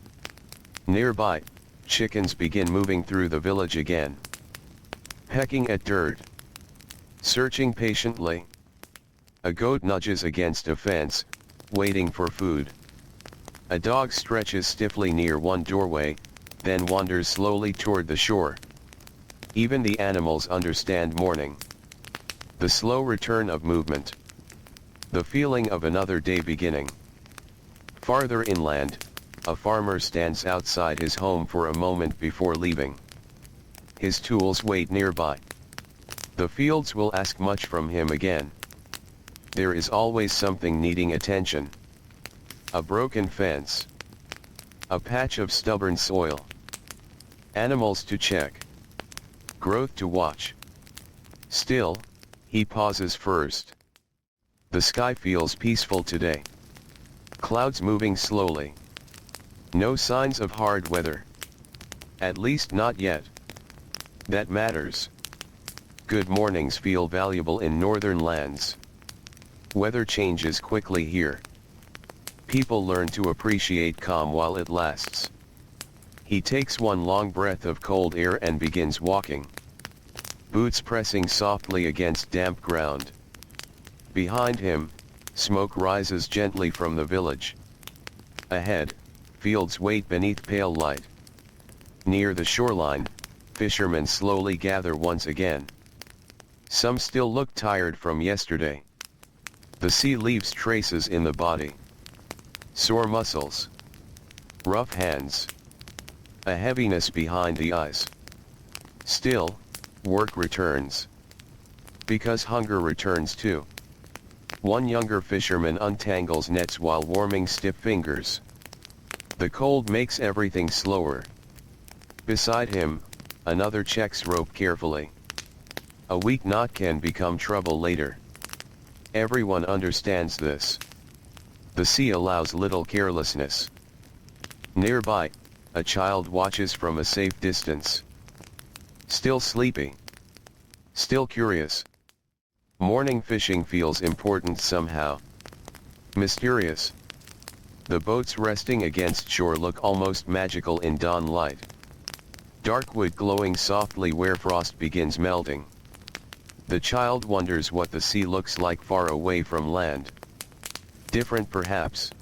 Nearby, chickens begin moving through the village again. Pecking at dirt. Searching patiently. A goat nudges against a fence, waiting for food. A dog stretches stiffly near one doorway, then wanders slowly toward the shore. Even the animals understand morning. The slow return of movement. The feeling of another day beginning. Farther inland, a farmer stands outside his home for a moment before leaving. His tools wait nearby. The fields will ask much from him again. There is always something needing attention. A broken fence. A patch of stubborn soil. Animals to check. Growth to watch. Still, he pauses first. The sky feels peaceful today. Clouds moving slowly. No signs of hard weather. At least not yet. That matters. Good mornings feel valuable in northern lands. Weather changes quickly here. People learn to appreciate calm while it lasts. He takes one long breath of cold air and begins walking. Boots pressing softly against damp ground. Behind him, smoke rises gently from the village. Ahead, fields wait beneath pale light. Near the shoreline, fishermen slowly gather once again. Some still look tired from yesterday. The sea leaves traces in the body. Sore muscles. Rough hands. A heaviness behind the eyes. Still, work returns. Because hunger returns too. One younger fisherman untangles nets while warming stiff fingers. The cold makes everything slower. Beside him, another checks rope carefully. A weak knot can become trouble later. Everyone understands this. The sea allows little carelessness. Nearby, a child watches from a safe distance. Still sleepy. Still curious. Morning fishing feels important somehow. Mysterious. The boats resting against shore look almost magical in dawn light. Dark wood glowing softly where frost begins melting. The child wonders what the sea looks like far away from land. Different perhaps.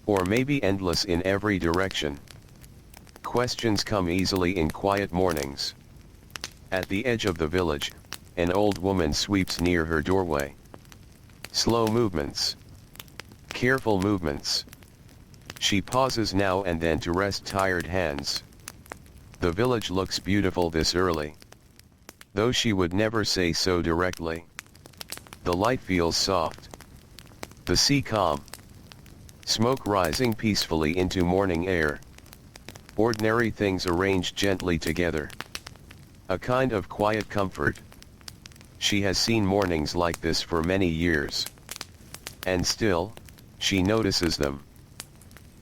Or maybe endless in every direction. Questions come easily in quiet mornings. At the edge of the village, an old woman sweeps near her doorway. Slow movements. Careful movements. She pauses now and then to rest tired hands. The village looks beautiful this early. Though she would never say so directly. The light feels soft. The sea calm. Smoke rising peacefully into morning air. Ordinary things arranged gently together. A kind of quiet comfort. She has seen mornings like this for many years. And still, she notices them.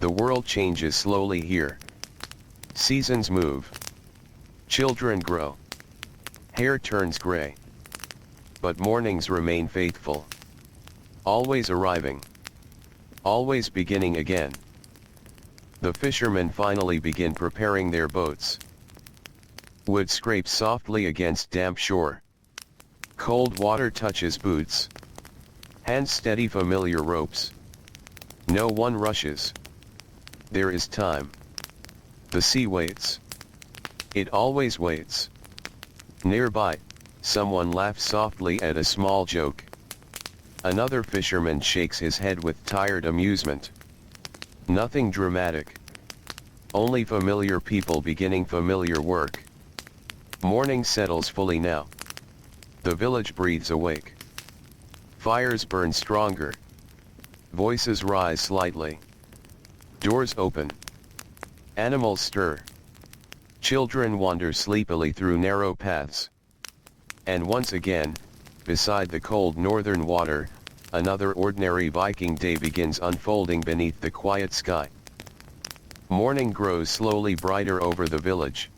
The world changes slowly here. Seasons move. Children grow. Hair turns gray. But mornings remain faithful. Always arriving. Always beginning again. The fishermen finally begin preparing their boats. Wood scrapes softly against damp shore. Cold water touches boots. Hands steady familiar ropes. No one rushes. There is time. The sea waits. It always waits. Nearby, someone laughs softly at a small joke. Another fisherman shakes his head with tired amusement. Nothing dramatic. Only familiar people beginning familiar work. Morning settles fully now. The village breathes awake. Fires burn stronger. Voices rise slightly. Doors open. Animals stir. Children wander sleepily through narrow paths. And once again, beside the cold northern water, another ordinary Viking day begins unfolding beneath the quiet sky. Morning grows slowly brighter over the village.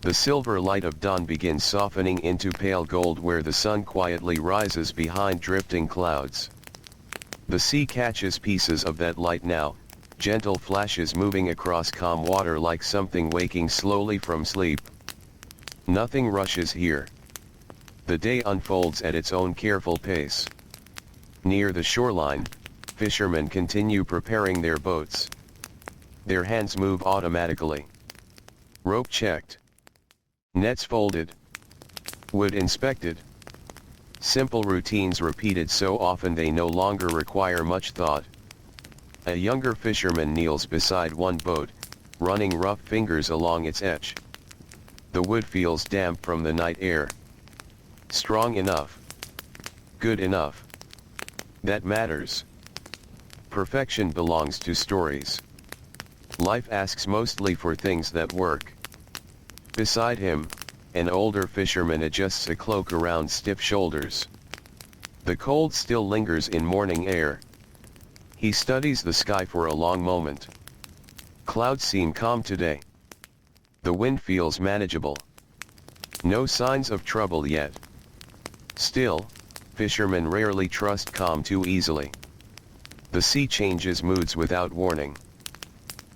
The silver light of dawn begins softening into pale gold where the sun quietly rises behind drifting clouds. The sea catches pieces of that light now, gentle flashes moving across calm water like something waking slowly from sleep. Nothing rushes here. The day unfolds at its own careful pace. Near the shoreline, fishermen continue preparing their boats. Their hands move automatically. Rope checked. Nets folded. Wood inspected. Simple routines repeated so often they no longer require much thought. A younger fisherman kneels beside one boat, running rough fingers along its edge. The wood feels damp from the night air. Strong enough. Good enough. That matters. Perfection belongs to stories. Life asks mostly for things that work. Beside him, an older fisherman adjusts a cloak around stiff shoulders. The cold still lingers in morning air. He studies the sky for a long moment. Clouds seem calm today. The wind feels manageable. No signs of trouble yet. Still, fishermen rarely trust calm too easily. The sea changes moods without warning.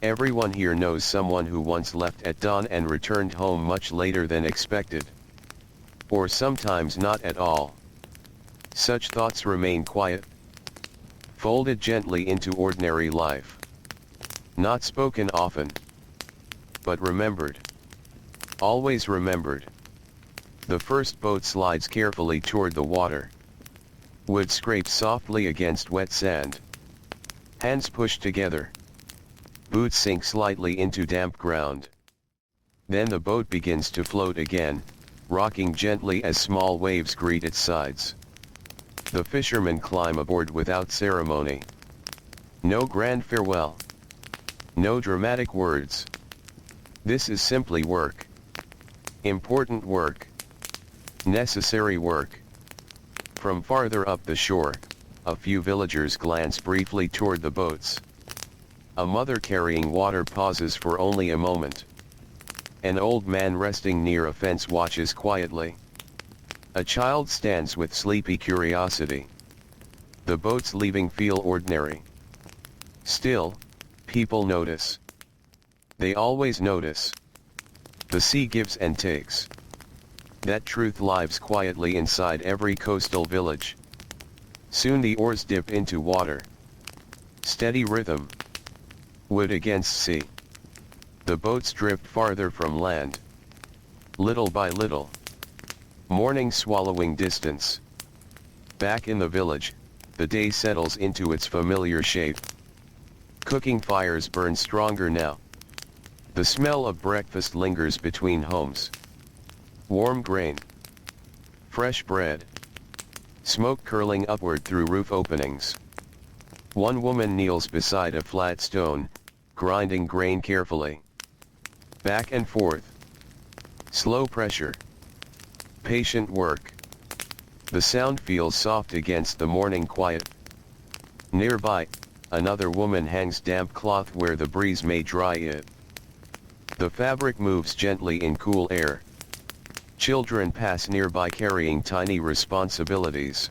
Everyone here knows someone who once left at dawn and returned home much later than expected. Or sometimes not at all. Such thoughts remain quiet, folded gently into ordinary life. Not spoken often, but remembered. Always remembered. The first boat slides carefully toward the water. Wood scrapes softly against wet sand. Hands push together. Boots sink slightly into damp ground. Then the boat begins to float again, rocking gently as small waves greet its sides. The fishermen climb aboard without ceremony. No grand farewell. No dramatic words. This is simply work. Important work. Necessary work. From farther up the shore, a few villagers glance briefly toward the boats. A mother carrying water pauses for only a moment. An old man resting near a fence watches quietly. A child stands with sleepy curiosity. The boats leaving feel ordinary. Still, people notice. They always notice. The sea gives and takes. That truth lives quietly inside every coastal village. Soon the oars dip into water. Steady rhythm. Wood against sea. The boats drift farther from land. Little by little. Morning swallowing distance. Back in the village, the day settles into its familiar shape. Cooking fires burn stronger now. The smell of breakfast lingers between homes. Warm grain. Fresh bread. Smoke curling upward through roof openings. One woman kneels beside a flat stone, grinding grain carefully. Back and forth. Slow pressure. Patient work. The sound feels soft against the morning quiet. Nearby, another woman hangs damp cloth where the breeze may dry it. The fabric moves gently in cool air. Children pass nearby carrying tiny responsibilities.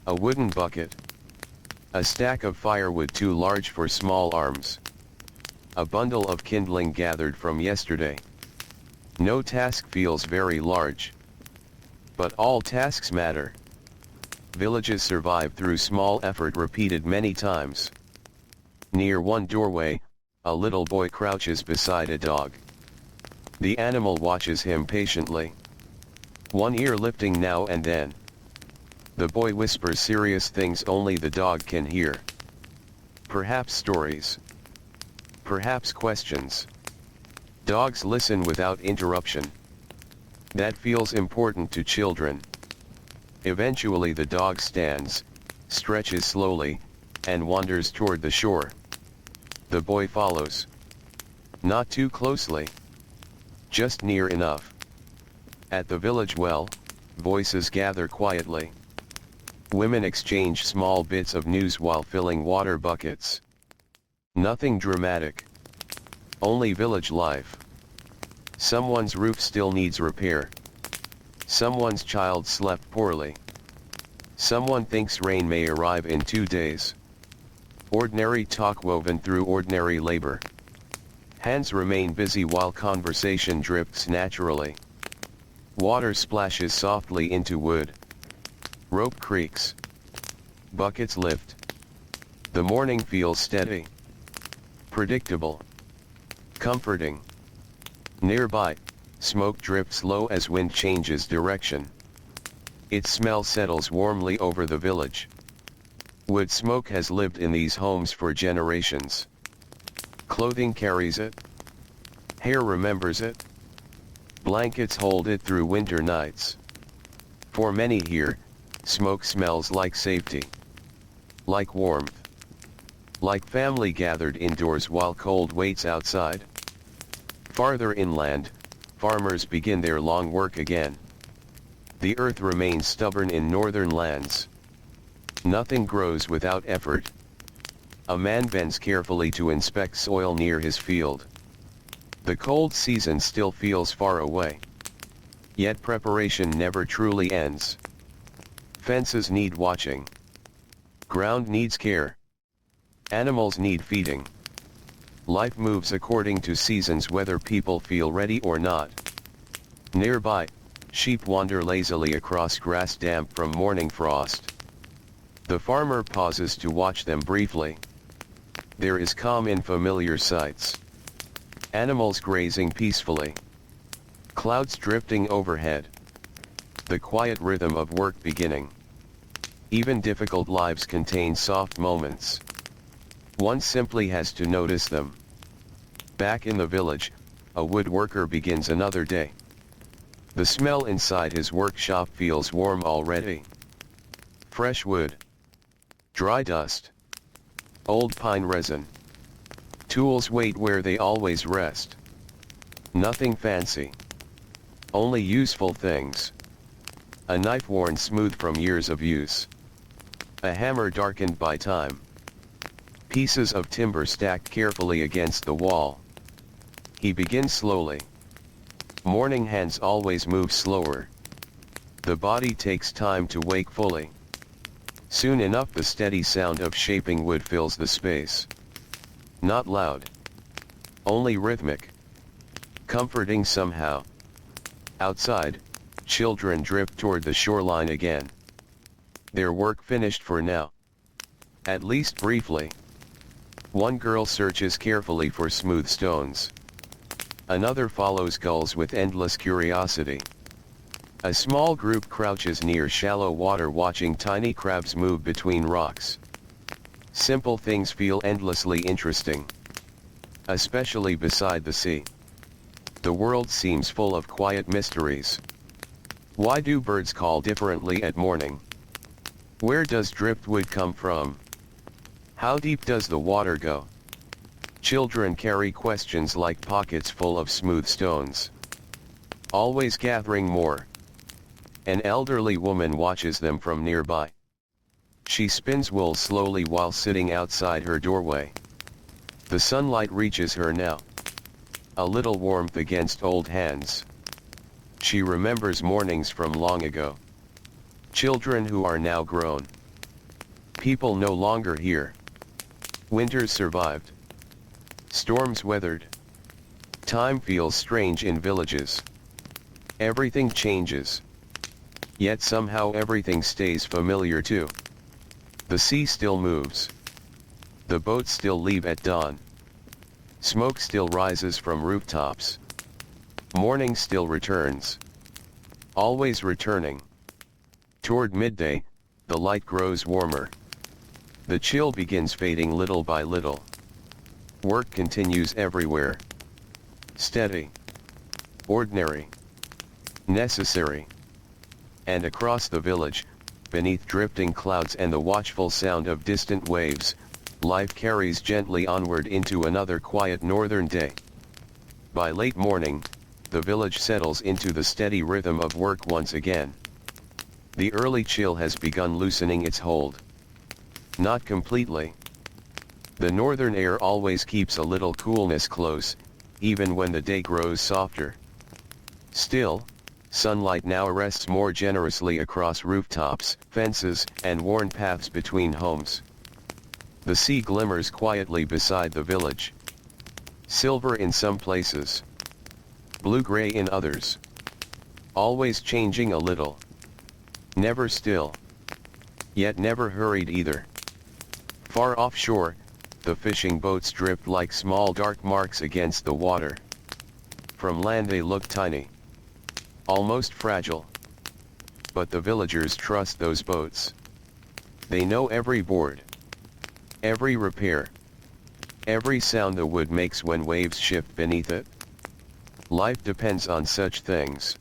A wooden bucket. A stack of firewood too large for small arms. A bundle of kindling gathered from yesterday. No task feels very large. But all tasks matter. Villages survive through small effort repeated many times. Near one doorway, a little boy crouches beside a dog. The animal watches him patiently. One ear lifting now and then. The boy whispers serious things only the dog can hear. Perhaps stories. Perhaps questions. Dogs listen without interruption. That feels important to children. Eventually the dog stands, stretches slowly, and wanders toward the shore. The boy follows. Not too closely. Just near enough. At the village well, voices gather quietly. Women exchange small bits of news while filling water buckets. Nothing dramatic. Only village life. Someone's roof still needs repair. Someone's child slept poorly. Someone thinks rain may arrive in 2 days. Ordinary talk woven through ordinary labor. Hands remain busy while conversation drifts naturally. Water splashes softly into wood. Rope creaks. Buckets lift. The morning feels steady. Predictable. Comforting. Nearby, smoke drifts low as wind changes direction. Its smell settles warmly over the village. Wood smoke has lived in these homes for generations. Clothing carries it. Hair remembers it. Blankets hold it through winter nights. For many here, smoke smells like safety. Like warmth. Like family gathered indoors while cold waits outside. Farther inland, farmers begin their long work again. The earth remains stubborn in northern lands. Nothing grows without effort. A man bends carefully to inspect soil near his field. The cold season still feels far away. Yet preparation never truly ends. Fences need watching. Ground needs care. Animals need feeding. Life moves according to seasons whether people feel ready or not. Nearby, sheep wander lazily across grass damp from morning frost. The farmer pauses to watch them briefly. There is calm in familiar sights. Animals grazing peacefully. Clouds drifting overhead. The quiet rhythm of work beginning. Even difficult lives contain soft moments. One simply has to notice them. Back in the village, a woodworker begins another day. The smell inside his workshop feels warm already. Fresh wood. Dry dust. Old pine resin. Tools wait where they always rest. Nothing fancy. Only useful things. A knife worn smooth from years of use. A hammer darkened by time. Pieces of timber stacked carefully against the wall. He begins slowly. Morning hands always move slower. The body takes time to wake fully. Soon enough the steady sound of shaping wood fills the space. Not loud. Only rhythmic. Comforting somehow. Outside, Children drift toward the shoreline again. Their work finished for now. At least briefly. One girl searches carefully for smooth stones. Another follows gulls with endless curiosity. A small group crouches near shallow water watching tiny crabs move between rocks. Simple things feel endlessly interesting. Especially beside the sea. The world seems full of quiet mysteries. Why do birds call differently at morning? Where does driftwood come from? How deep does the water go? Children carry questions like pockets full of smooth stones. Always gathering more. An elderly woman watches them from nearby. She spins wool slowly while sitting outside her doorway. The sunlight reaches her now. A little warmth against old hands. She remembers mornings from long ago. Children who are now grown. People no longer here. Winters survived. Storms weathered. Time feels strange in villages. Everything changes. Yet somehow everything stays familiar too. The sea still moves. The boats still leave at dawn. Smoke still rises from rooftops. Morning still returns. Always returning. Toward midday, the light grows warmer. The chill begins fading little by little. Work continues everywhere. Steady. Ordinary. Necessary. And across the village, beneath drifting clouds and the watchful sound of distant waves, life carries gently onward into another quiet northern day. By late morning, the village settles into the steady rhythm of work once again. The early chill has begun loosening its hold. Not completely. The northern air always keeps a little coolness close, even when the day grows softer. Still, sunlight now rests more generously across rooftops, fences, and worn paths between homes. The sea glimmers quietly beside the village. Silver in some places. Blue-gray in others. Always changing a little. Never still. Yet never hurried either. Far offshore, the fishing boats drift like small dark marks against the water. From land they look tiny. Almost fragile. But the villagers trust those boats. They know every board. Every repair. Every sound the wood makes when waves shift beneath it. Life depends on such things.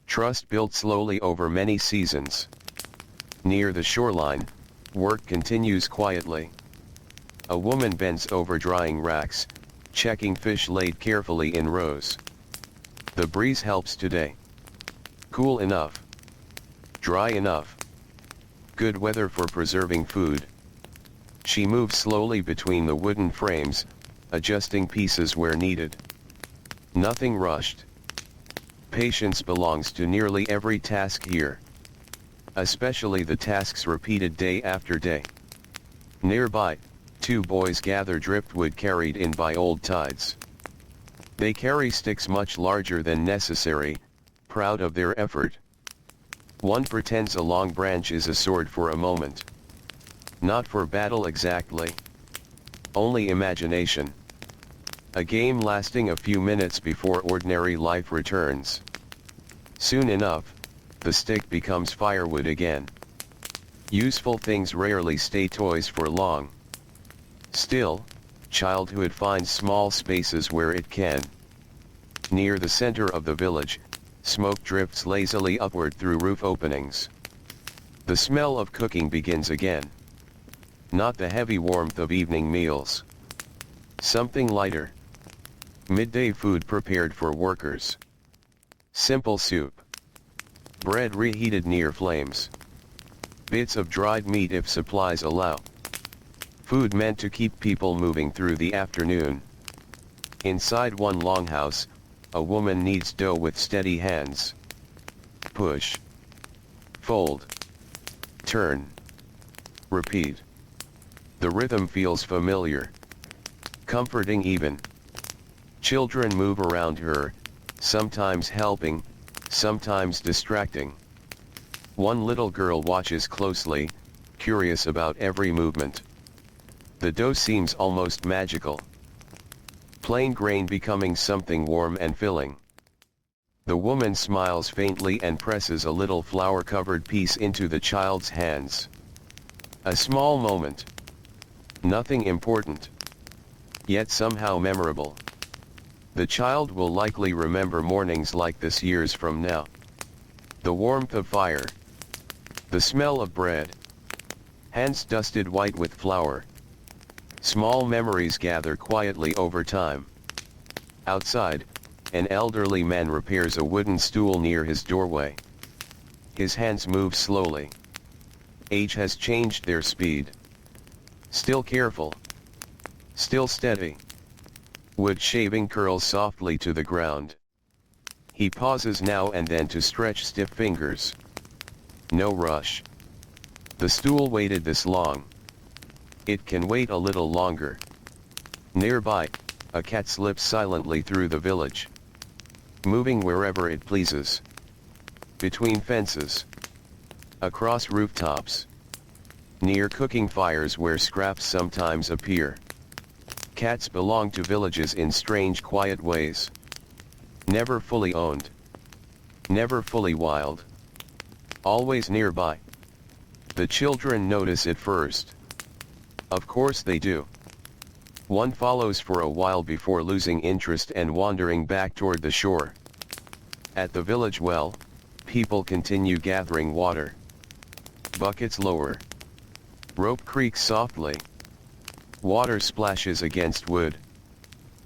Trust built slowly over many seasons. Near the shoreline, work continues quietly. A woman bends over drying racks, checking fish laid carefully in rows. The breeze helps today. Cool enough. Dry enough. Good weather for preserving food. She moves slowly between the wooden frames, adjusting pieces where needed. Nothing rushed. Patience belongs to nearly every task here. Especially the tasks repeated day after day. Nearby, two boys gather driftwood carried in by old tides. They carry sticks much larger than necessary, proud of their effort. One pretends a long branch is a sword for a moment. Not for battle exactly. Only imagination. A game lasting a few minutes before ordinary life returns. Soon enough, the stick becomes firewood again. Useful things rarely stay toys for long. Still, childhood finds small spaces where it can. Near the center of the village, smoke drifts lazily upward through roof openings. The smell of cooking begins again. Not the heavy warmth of evening meals. Something lighter. Midday food prepared for workers. Simple soup. Bread reheated near flames. Bits of dried meat if supplies allow. Food meant to keep people moving through the afternoon. Inside one longhouse, a woman kneads dough with steady hands. Push. Fold. Turn. Repeat. The rhythm feels familiar. Comforting even. Children move around her, sometimes helping, sometimes distracting. One little girl watches closely, curious about every movement. The dough seems almost magical. Plain grain becoming something warm and filling. The woman smiles faintly and presses a little flour-covered piece into the child's hands. A small moment. Nothing important. Yet somehow memorable. The child will likely remember mornings like this years from now. The warmth of fire. The smell of bread. Hands dusted white with flour. Small memories gather quietly over time. Outside, an elderly man repairs a wooden stool near his doorway. His hands move slowly. Age has changed their speed. Still careful. Still steady. Wood shaving curls softly to the ground. He pauses now and then to stretch stiff fingers. No rush. The stool waited this long. It can wait a little longer. Nearby, a cat slips silently through the village. Moving wherever it pleases. Between fences. Across rooftops. Near cooking fires where scraps sometimes appear. Cats belong to villages in strange quiet ways. Never fully owned. Never fully wild. Always nearby. The children notice it first. Of course they do. One follows for a while before losing interest and wandering back toward the shore. At the village well, people continue gathering water. Buckets lower. Rope creaks softly. Water splashes against wood.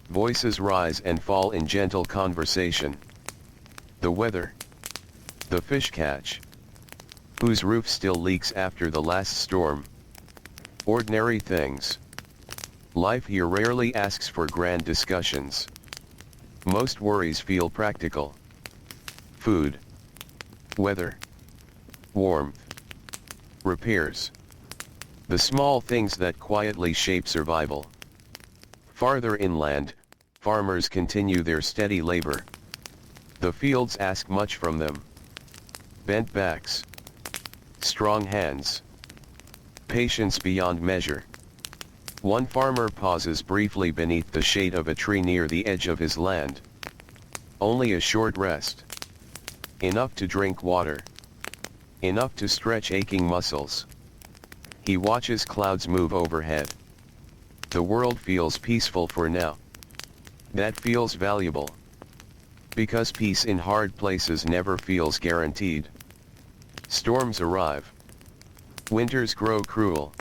Voices rise and fall in gentle conversation. The weather. The fish catch. Whose roof still leaks after the last storm. Ordinary things. Life here rarely asks for grand discussions. Most worries feel practical. Food. Weather. Warmth. Repairs. The small things that quietly shape survival. Farther inland, farmers continue their steady labor. The fields ask much from them. Bent backs. Strong hands. Patience beyond measure. One farmer pauses briefly beneath the shade of a tree near the edge of his land. Only a short rest. Enough to drink water. Enough to stretch aching muscles. He watches clouds move overhead. The world feels peaceful for now. That feels valuable. Because peace in hard places never feels guaranteed. Storms arrive. Winters grow cruel.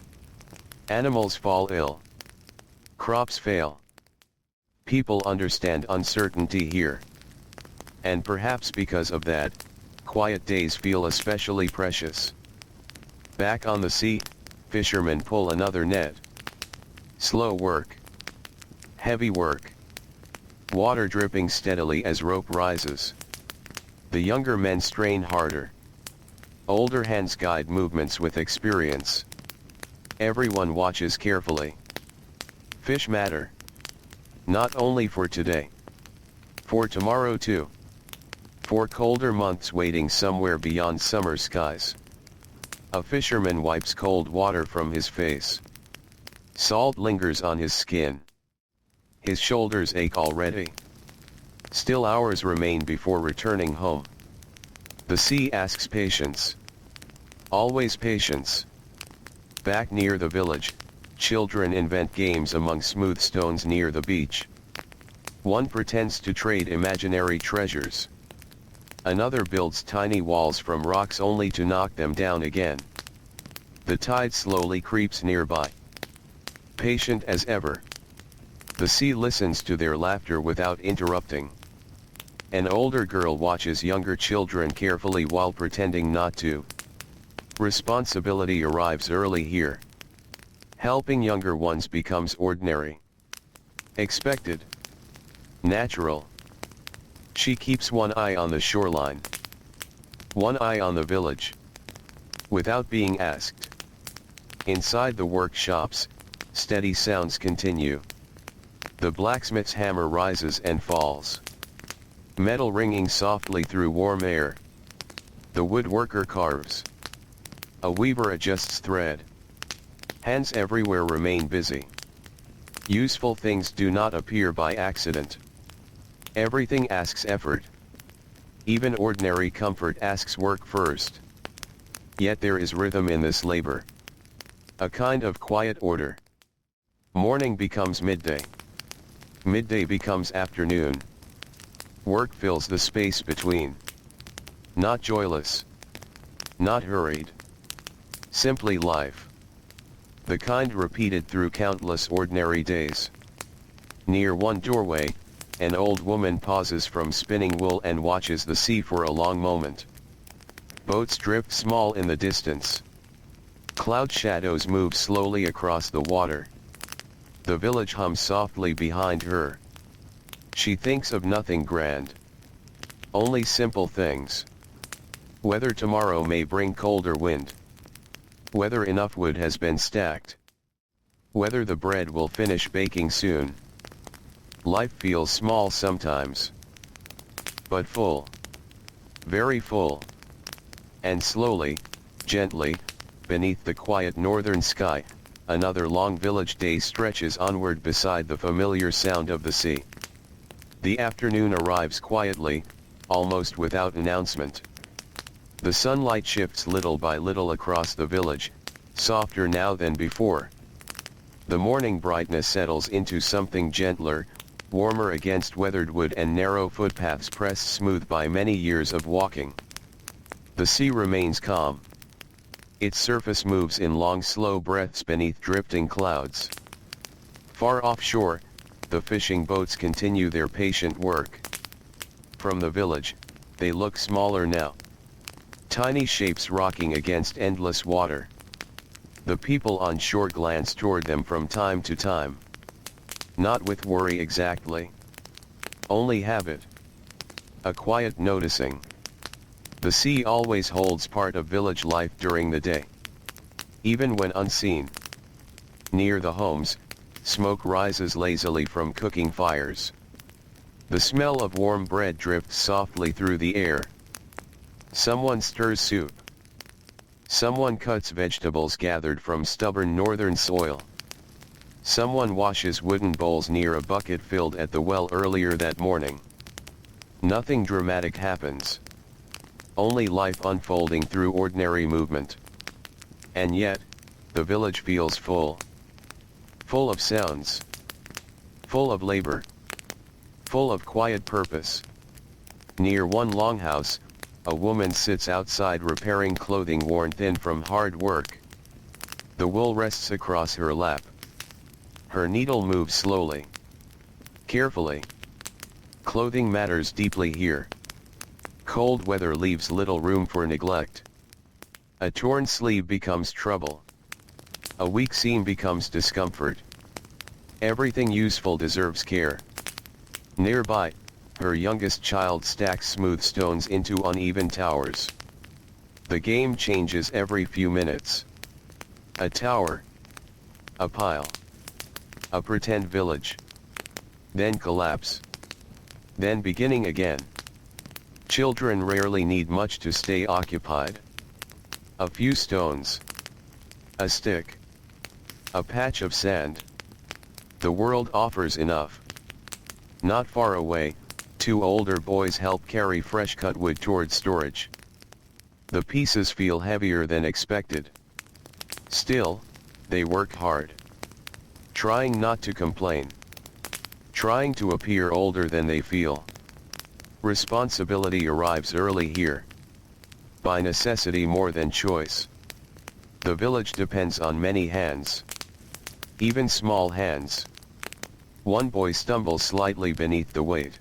Animals fall ill. Crops fail. People understand uncertainty here. And perhaps because of that, quiet days feel especially precious. Back on the sea, fishermen pull another net. Slow work. Heavy work. Water dripping steadily as rope rises. The younger men strain harder. Older hands guide movements with experience. Everyone watches carefully. Fish matter. Not only for today. For tomorrow too. For colder months waiting somewhere beyond summer skies. A fisherman wipes cold water from his face. Salt lingers on his skin. His shoulders ache already. Still hours remain before returning home. The sea asks patience. Always patience. Back near the village, children invent games among smooth stones near the beach. One pretends to trade imaginary treasures. Another builds tiny walls from rocks only to knock them down again. The tide slowly creeps nearby. Patient as ever. The sea listens to their laughter without interrupting. An older girl watches younger children carefully while pretending not to. Responsibility arrives early here. Helping younger ones becomes ordinary. Expected. Natural. She keeps one eye on the shoreline. One eye on the village. Without being asked. Inside the workshops, steady sounds continue. The blacksmith's hammer rises and falls. Metal ringing softly through warm air. The woodworker carves. A weaver adjusts thread. Hands everywhere remain busy. Useful things do not appear by accident. Everything asks effort. Even ordinary comfort asks work first. Yet there is rhythm in this labor. A kind of quiet order. Morning becomes midday. Midday becomes afternoon. Work fills the space between. Not joyless. Not hurried. Simply life. The kind repeated through countless ordinary days. Near one doorway, an old woman pauses from spinning wool and watches the sea for a long moment. Boats drift small in the distance. Cloud shadows move slowly across the water. The village hums softly behind her. She thinks of nothing grand. Only simple things. Whether tomorrow may bring colder wind. Whether enough wood has been stacked. Whether the bread will finish baking soon. Life feels small sometimes. But full. Very full. And slowly, gently, beneath the quiet northern sky, another long village day stretches onward beside the familiar sound of the sea. The afternoon arrives quietly, almost without announcement. The sunlight shifts little by little across the village, softer now than before. The morning brightness settles into something gentler, warmer against weathered wood and narrow footpaths pressed smooth by many years of walking. The sea remains calm. Its surface moves in long slow breaths beneath drifting clouds. Far offshore, the fishing boats continue their patient work. From the village, they look smaller now. Tiny shapes rocking against endless water. The people on shore glance toward them from time to time. Not with worry exactly. Only habit. A quiet noticing. The sea always holds part of village life during the day. Even when unseen. Near the homes, smoke rises lazily from cooking fires. The smell of warm bread drifts softly through the air. Someone stirs soup. Someone cuts vegetables gathered from stubborn northern soil. Someone washes wooden bowls near a bucket filled at the well earlier that morning. Nothing dramatic happens. Only life unfolding through ordinary movement. And yet, the village feels full. Full of sounds. Full of labor. Full of quiet purpose. Near one longhouse, a woman sits outside repairing clothing worn thin from hard work. The wool rests across her lap. Her needle moves slowly. Carefully. Clothing matters deeply here. Cold weather leaves little room for neglect. A torn sleeve becomes trouble. A weak seam becomes discomfort. Everything useful deserves care. Nearby, her youngest child stacks smooth stones into uneven towers. The game changes every few minutes. A tower. A pile. A pretend village. Then collapse. Then beginning again. Children rarely need much to stay occupied. A few stones. A stick. A patch of sand. The world offers enough. Not far away, two older boys help carry fresh cut wood toward storage. The pieces feel heavier than expected. Still, they work hard. Trying not to complain. Trying to appear older than they feel. Responsibility arrives early here. By necessity more than choice. The village depends on many hands. Even small hands. One boy stumbles slightly beneath the weight.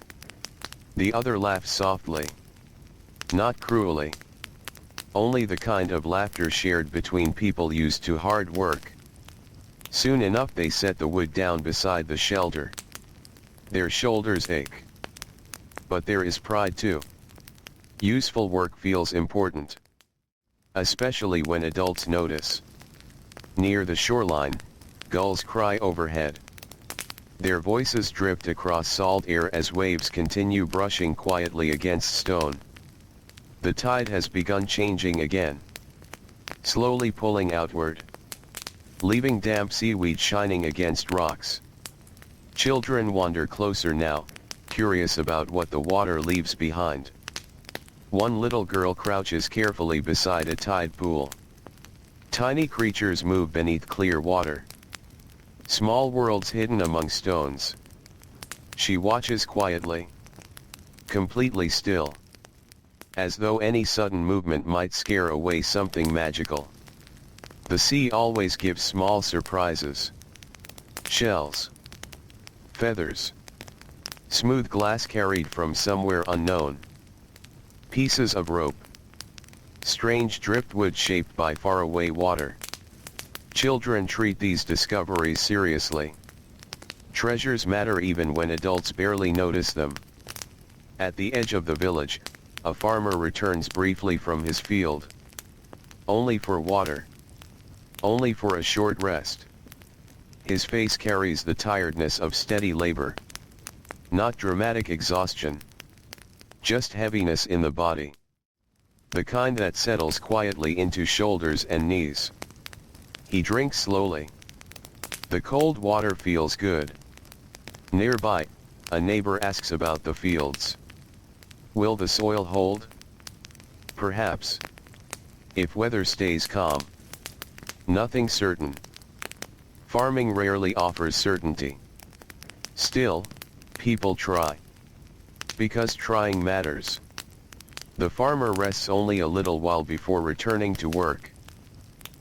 The other laughs softly. Not cruelly. Only the kind of laughter shared between people used to hard work. Soon enough they set the wood down beside the shelter. Their shoulders ache. But there is pride too. Useful work feels important. Especially when adults notice. Near the shoreline, gulls cry overhead. Their voices drift across salt air as waves continue brushing quietly against stone. The tide has begun changing again, slowly pulling outward, leaving damp seaweed shining against rocks. Children wander closer now, curious about what the water leaves behind. One little girl crouches carefully beside a tide pool. Tiny creatures move beneath clear water. Small worlds hidden among stones. She watches quietly, completely still, as though any sudden movement might scare away something magical. The sea always gives small surprises. Shells, feathers, smooth glass carried from somewhere unknown, pieces of rope, strange driftwood shaped by faraway water. Children treat these discoveries seriously. Treasures matter even when adults barely notice them. At the edge of the village, a farmer returns briefly from his field. Only for water. Only for a short rest. His face carries the tiredness of steady labor. Not dramatic exhaustion. Just heaviness in the body. The kind that settles quietly into shoulders and knees. He drinks slowly. The cold water feels good. Nearby, a neighbor asks about the fields. Will the soil hold? Perhaps. If weather stays calm. Nothing certain. Farming rarely offers certainty. Still, people try. Because trying matters. The farmer rests only a little while before returning to work.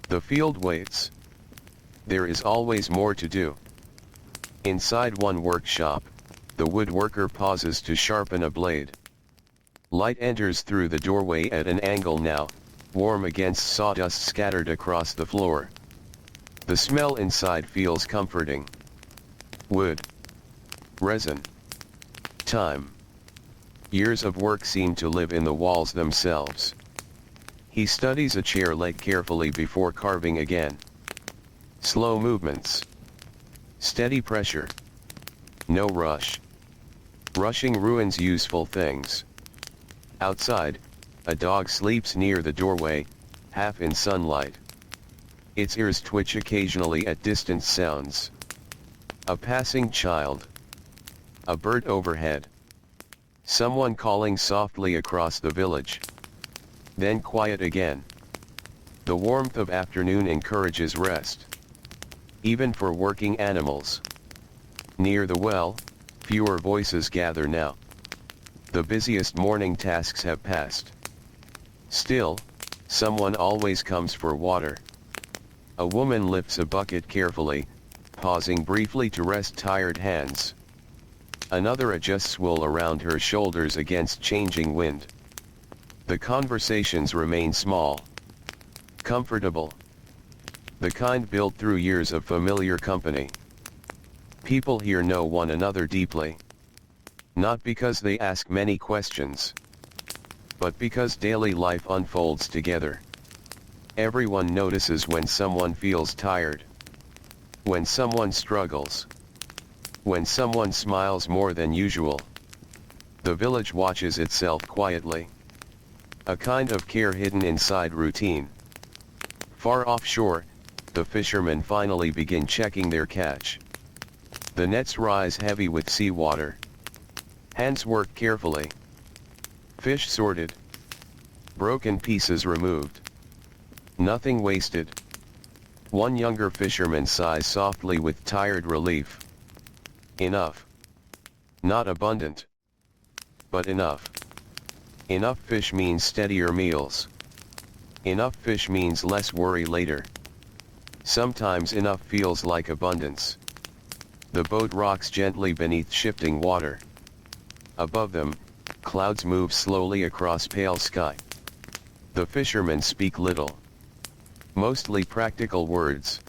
The field waits. There is always more to do. Inside one workshop, the woodworker pauses to sharpen a blade. Light enters through the doorway at an angle now, warm against sawdust scattered across the floor. The smell inside feels comforting. Wood. Resin. Time. Years of work seem to live in the walls themselves. He studies a chair leg carefully before carving again. Slow movements. Steady pressure. No rush. Rushing ruins useful things. Outside, a dog sleeps near the doorway, half in sunlight. Its ears twitch occasionally at distant sounds. A passing child. A bird overhead. Someone calling softly across the village. Then quiet again. The warmth of afternoon encourages rest. Even for working animals. Near the well, fewer voices gather now. The busiest morning tasks have passed. Still, someone always comes for water. A woman lifts a bucket carefully, pausing briefly to rest tired hands. Another adjusts wool around her shoulders against changing wind. The conversations remain small. Comfortable. The kind built through years of familiar company. People here know one another deeply. Not because they ask many questions, but because daily life unfolds together. Everyone notices when someone feels tired. When someone struggles. When someone smiles more than usual. The village watches itself quietly. A kind of care hidden inside routine. Far offshore, the fishermen finally begin checking their catch. The nets rise heavy with seawater. Hands work carefully. Fish sorted. Broken pieces removed. Nothing wasted. One younger fisherman sighs softly with tired relief. Enough. Not abundant. But enough. Enough fish means steadier meals. Enough fish means less worry later. Sometimes enough feels like abundance. The boat rocks gently beneath shifting water. Above them, clouds move slowly across pale sky. The fishermen speak little. Mostly practical words.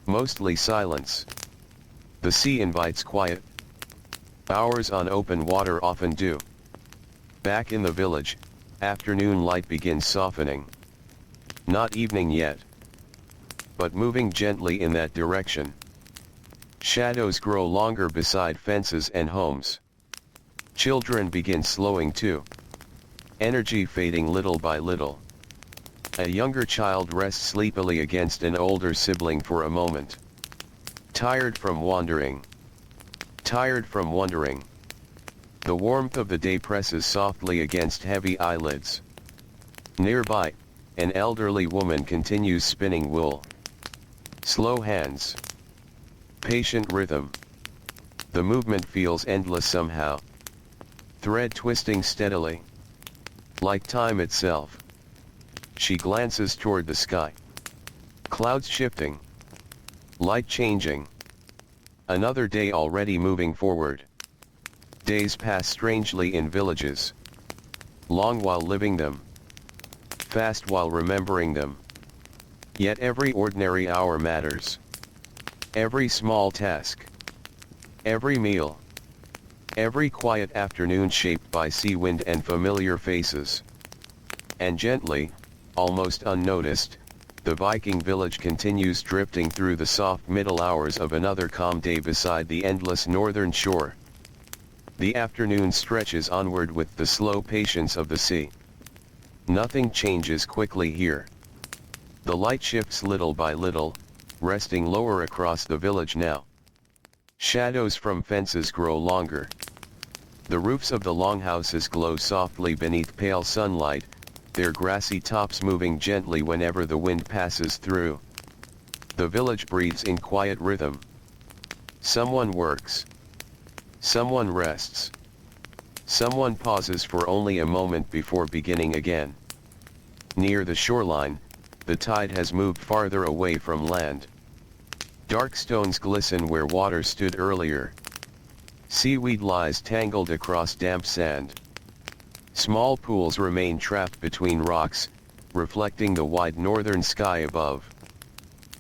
Mostly silence. The sea invites quiet. Hours on open water often do. Back in the village, afternoon light begins softening. Not evening yet. But moving gently in that direction. Shadows grow longer beside fences and homes. Children begin slowing too. Energy fading little by little. A younger child rests sleepily against an older sibling for a moment. Tired from wandering. Tired from wondering. The warmth of the day presses softly against heavy eyelids. Nearby, an elderly woman continues spinning wool. Slow hands. Patient rhythm. The movement feels endless somehow. Thread twisting steadily. Like time itself. She glances toward the sky. Clouds shifting. Light changing. Another day already moving forward. Days pass strangely in villages. Long while living them. Fast while remembering them. Yet every ordinary hour matters. Every small task. Every meal. Every quiet afternoon shaped by sea wind and familiar faces. And gently, almost unnoticed, the Viking village continues drifting through the soft middle hours of another calm day beside the endless northern shore. The afternoon stretches onward with the slow patience of the sea. Nothing changes quickly here. The light shifts little by little, resting lower across the village now. Shadows from fences grow longer. The roofs of the longhouses glow softly beneath pale sunlight, their grassy tops moving gently whenever the wind passes through. The village breathes in quiet rhythm. Someone works. Someone rests. Someone pauses for only a moment before beginning again. Near the shoreline, the tide has moved farther away from land. Dark stones glisten where water stood earlier. Seaweed lies tangled across damp sand. Small pools remain trapped between rocks, reflecting the wide northern sky above.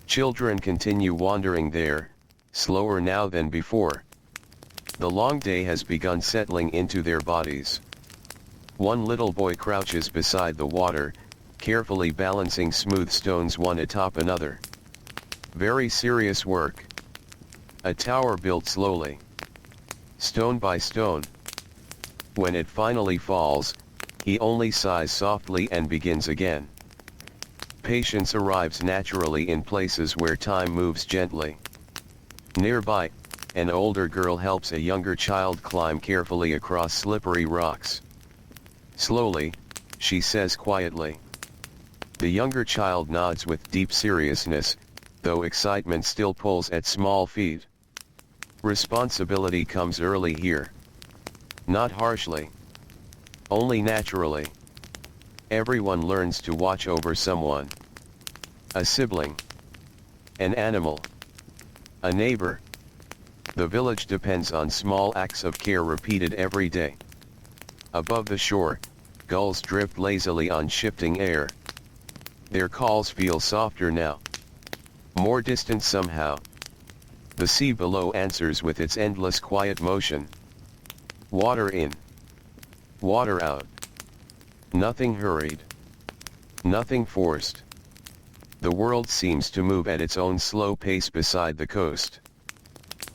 Children continue wandering there, slower now than before. The long day has begun settling into their bodies. One little boy crouches beside the water, carefully balancing smooth stones one atop another. Very serious work. A tower built slowly. Stone by stone. When it finally falls, he only sighs softly and begins again. Patience arrives naturally in places where time moves gently. Nearby, an older girl helps a younger child climb carefully across slippery rocks. Slowly, she says quietly. The younger child nods with deep seriousness, though excitement still pulls at small feet. Responsibility comes early here. Not harshly. Only naturally. Everyone learns to watch over someone. A sibling. An animal. A neighbor. The village depends on small acts of care repeated every day. Above the shore, gulls drift lazily on shifting air. Their calls feel softer now. More distant somehow. The sea below answers with its endless quiet motion. Water in. Water out. Nothing hurried. Nothing forced. The world seems to move at its own slow pace beside the coast.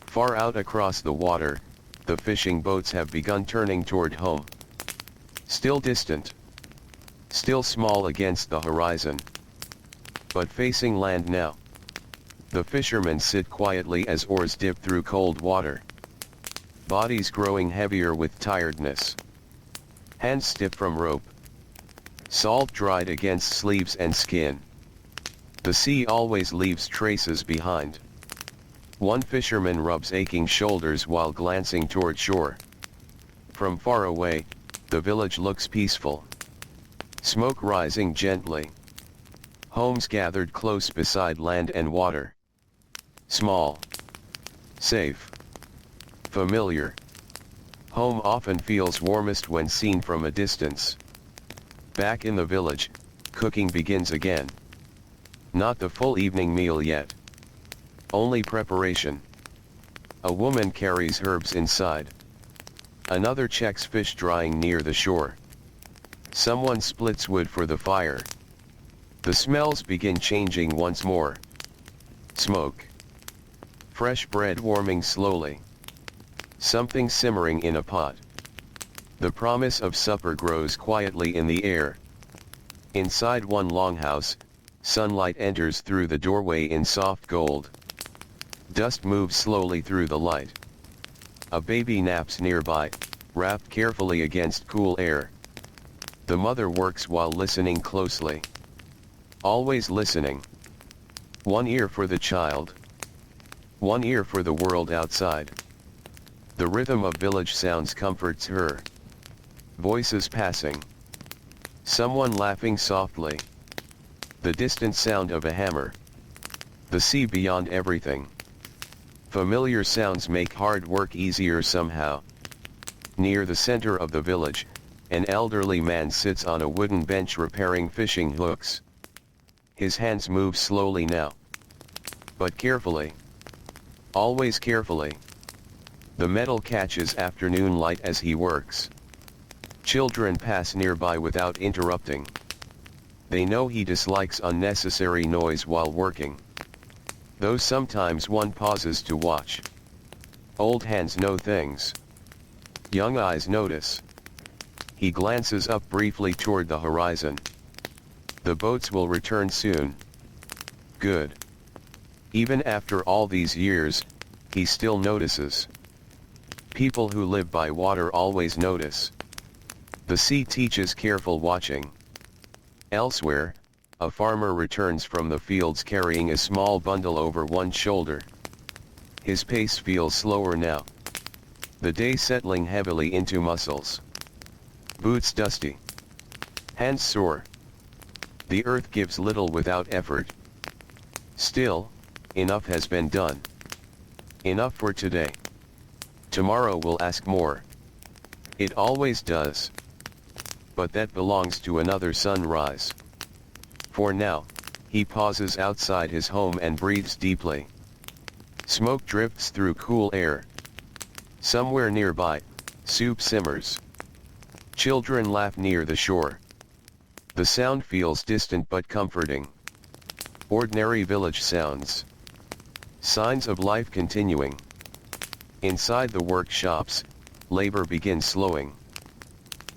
Far out across the water, the fishing boats have begun turning toward home. Still distant. Still small against the horizon. But facing land now. The fishermen sit quietly as oars dip through cold water. Bodies growing heavier with tiredness. Hands stiff from rope. Salt dried against sleeves and skin. The sea always leaves traces behind. One fisherman rubs aching shoulders while glancing toward shore. From far away, the village looks peaceful. Smoke rising gently. Homes gathered close beside land and water. Small. Safe. Familiar. Home often feels warmest when seen from a distance. Back in the village, cooking begins again. Not the full evening meal yet. Only preparation. A woman carries herbs inside. Another checks fish drying near the shore. Someone splits wood for the fire. The smells begin changing once more. Smoke. Fresh bread warming slowly. Something simmering in a pot. The promise of supper grows quietly in the air. Inside one longhouse, sunlight enters through the doorway in soft gold. Dust moves slowly through the light. A baby naps nearby, wrapped carefully against cool air. The mother works while listening closely. Always listening. One ear for the child. One ear for the world outside. The rhythm of village sounds comforts her. Voices passing. Someone laughing softly. The distant sound of a hammer. The sea beyond everything. Familiar sounds make hard work easier somehow. Near the center of the village, an elderly man sits on a wooden bench repairing fishing hooks. His hands move slowly now. But carefully. Always carefully. The metal catches afternoon light as he works. Children pass nearby without interrupting. They know he dislikes unnecessary noise while working. Though sometimes one pauses to watch. Old hands know things. Young eyes notice. He glances up briefly toward the horizon. The boats will return soon. Good. Even after all these years, he still notices. People who live by water always notice. The sea teaches careful watching. Elsewhere, a farmer returns from the fields carrying a small bundle over one shoulder. His pace feels slower now. The day settling heavily into muscles. Boots dusty. Hands sore. The earth gives little without effort. Still, enough has been done. Enough for today. Tomorrow will ask more. It always does. But that belongs to another sunrise. For now, he pauses outside his home and breathes deeply. Smoke drifts through cool air. Somewhere nearby, soup simmers. Children laugh near the shore. The sound feels distant but comforting. Ordinary village sounds. Signs of life continuing. Inside the workshops, labor begins slowing.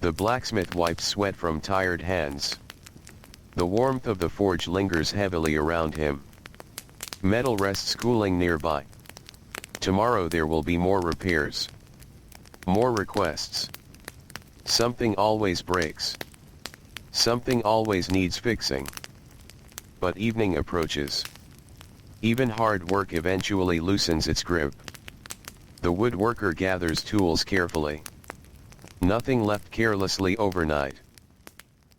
The blacksmith wipes sweat from tired hands. The warmth of the forge lingers heavily around him. Metal rests cooling nearby. Tomorrow there will be more repairs. More requests. Something always breaks. Something always needs fixing. But evening approaches. Even hard work eventually loosens its grip. The woodworker gathers tools carefully. Nothing left carelessly overnight.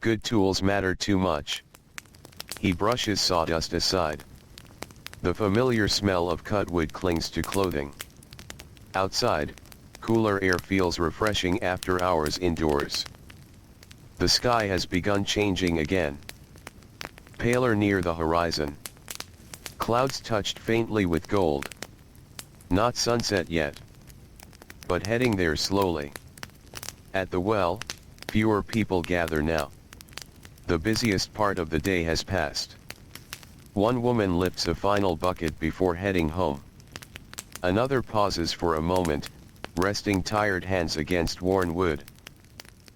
Good tools matter too much. He brushes sawdust aside. The familiar smell of cut wood clings to clothing. Outside, cooler air feels refreshing after hours indoors. The sky has begun changing again. Paler near the horizon. Clouds touched faintly with gold. Not sunset yet. But heading there slowly. At the well, fewer people gather now. The busiest part of the day has passed. One woman lifts a final bucket before heading home. Another pauses for a moment, resting tired hands against worn wood.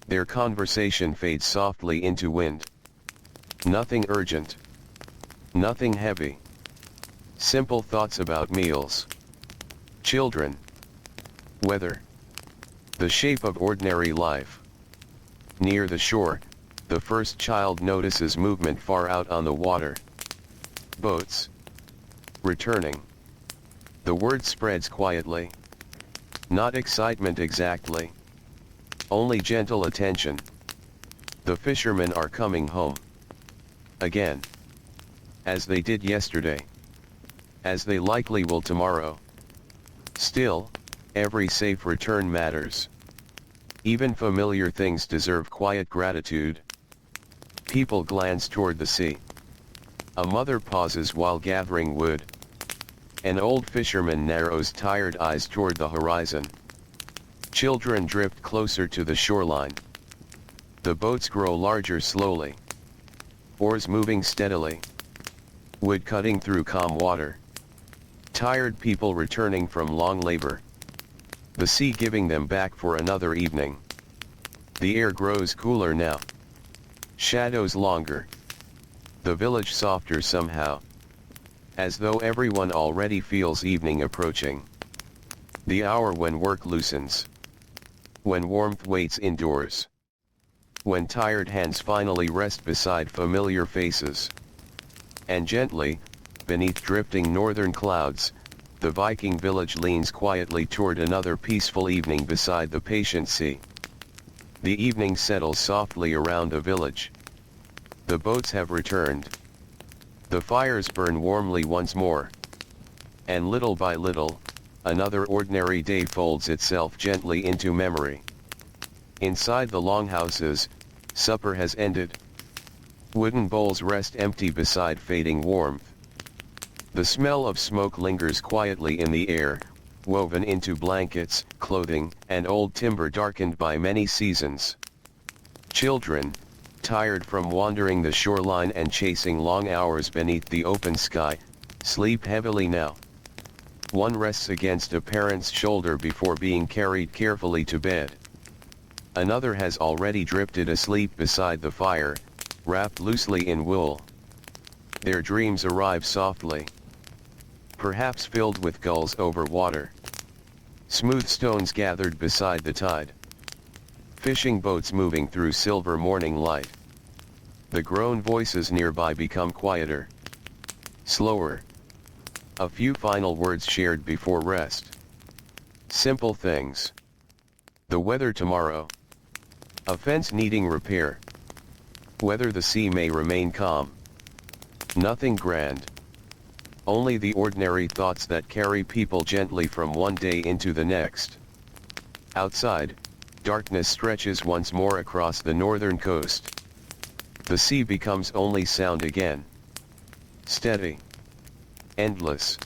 Their conversation fades softly into wind. Nothing urgent. Nothing heavy. Simple thoughts about meals. Children. Weather. The shape of ordinary life. Near the shore, the first child notices movement far out on the water. Boats. Returning. The word spreads quietly. Not excitement exactly. Only gentle attention. The fishermen are coming home. Again. As they did yesterday. As they likely will tomorrow. Still, every safe return matters. Even familiar things deserve quiet gratitude. People glance toward the sea. A mother pauses while gathering wood. An old fisherman narrows tired eyes toward the horizon. Children drift closer to the shoreline. The boats grow larger slowly. Oars moving steadily. Wood cutting through calm water. Tired people returning from long labor. The sea giving them back for another evening. The air grows cooler now. Shadows longer. The village softer somehow. As though everyone already feels evening approaching. The hour when work loosens. When warmth waits indoors. When tired hands finally rest beside familiar faces. And gently, beneath drifting northern clouds, the Viking village leans quietly toward another peaceful evening beside the patient sea. The evening settles softly around the village. The boats have returned. The fires burn warmly once more. And little by little, another ordinary day folds itself gently into memory. Inside the longhouses, supper has ended. Wooden bowls rest empty beside fading warmth. The smell of smoke lingers quietly in the air, woven into blankets, clothing, and old timber darkened by many seasons. Children, tired from wandering the shoreline and chasing long hours beneath the open sky, sleep heavily now. One rests against a parent's shoulder before being carried carefully to bed. Another has already drifted asleep beside the fire, wrapped loosely in wool. Their dreams arrive softly. Perhaps filled with gulls over water. Smooth stones gathered beside the tide. Fishing boats moving through silver morning light. The grown voices nearby become quieter. Slower. A few final words shared before rest. Simple things. The weather tomorrow. A fence needing repair. Whether the sea may remain calm. Nothing grand. Only the ordinary thoughts that carry people gently from one day into the next. Outside, darkness stretches once more across the northern coast. The sea becomes only sound again. Steady. Endless.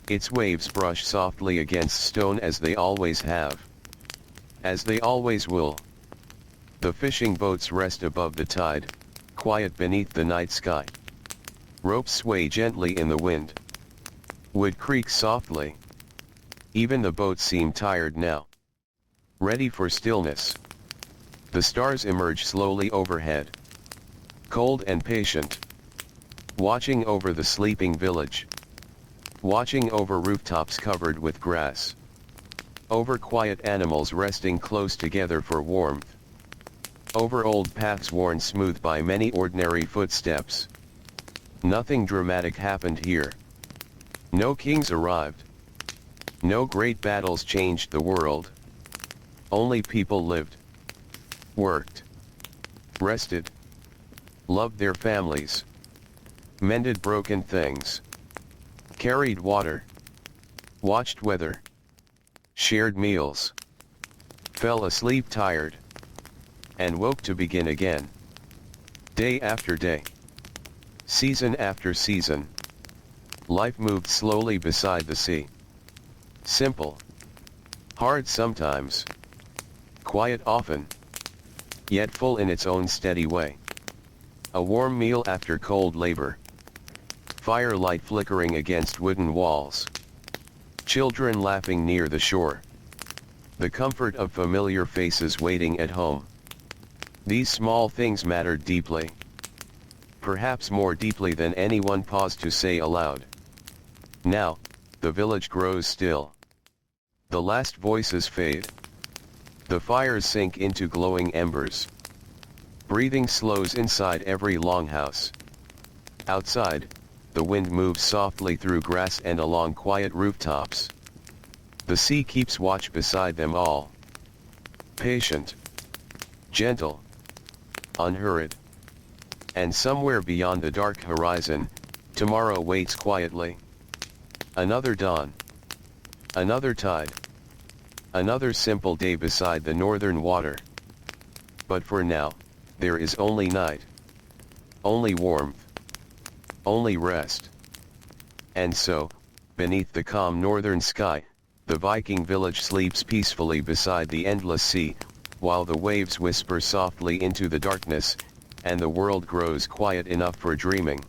Its waves brush softly against stone as they always have. As they always will. The fishing boats rest above the tide, quiet beneath the night sky. Ropes sway gently in the wind. Wood creaks softly. Even the boats seem tired now. Ready for stillness. The stars emerge slowly overhead. Cold and patient. Watching over the sleeping village. Watching over rooftops covered with grass. Over quiet animals resting close together for warmth. Over old paths worn smooth by many ordinary footsteps. Nothing dramatic happened here. No kings arrived. No great battles changed the world. Only people lived. Worked. Rested. Loved their families. Mended broken things. Carried water. Watched weather. Shared meals. Fell asleep tired. And woke to begin again. Day after day. Season after season. Life moved slowly beside the sea. Simple. Hard sometimes. Quiet often. Yet full in its own steady way. A warm meal after cold labor. Firelight flickering against wooden walls. Children laughing near the shore. The comfort of familiar faces waiting at home. These small things mattered deeply. Perhaps more deeply than anyone paused to say aloud. Now, the village grows still. The last voices fade. The fires sink into glowing embers. Breathing slows inside every longhouse. Outside, the wind moves softly through grass and along quiet rooftops. The sea keeps watch beside them all. Patient. Gentle. Unhurried. And somewhere beyond the dark horizon, tomorrow waits quietly. Another dawn. Another tide. Another simple day beside the northern water. But for now, there is only night. Only warmth. Only rest. And so, beneath the calm northern sky, the Viking village sleeps peacefully beside the endless sea, while the waves whisper softly into the darkness, and the world grows quiet enough for dreaming.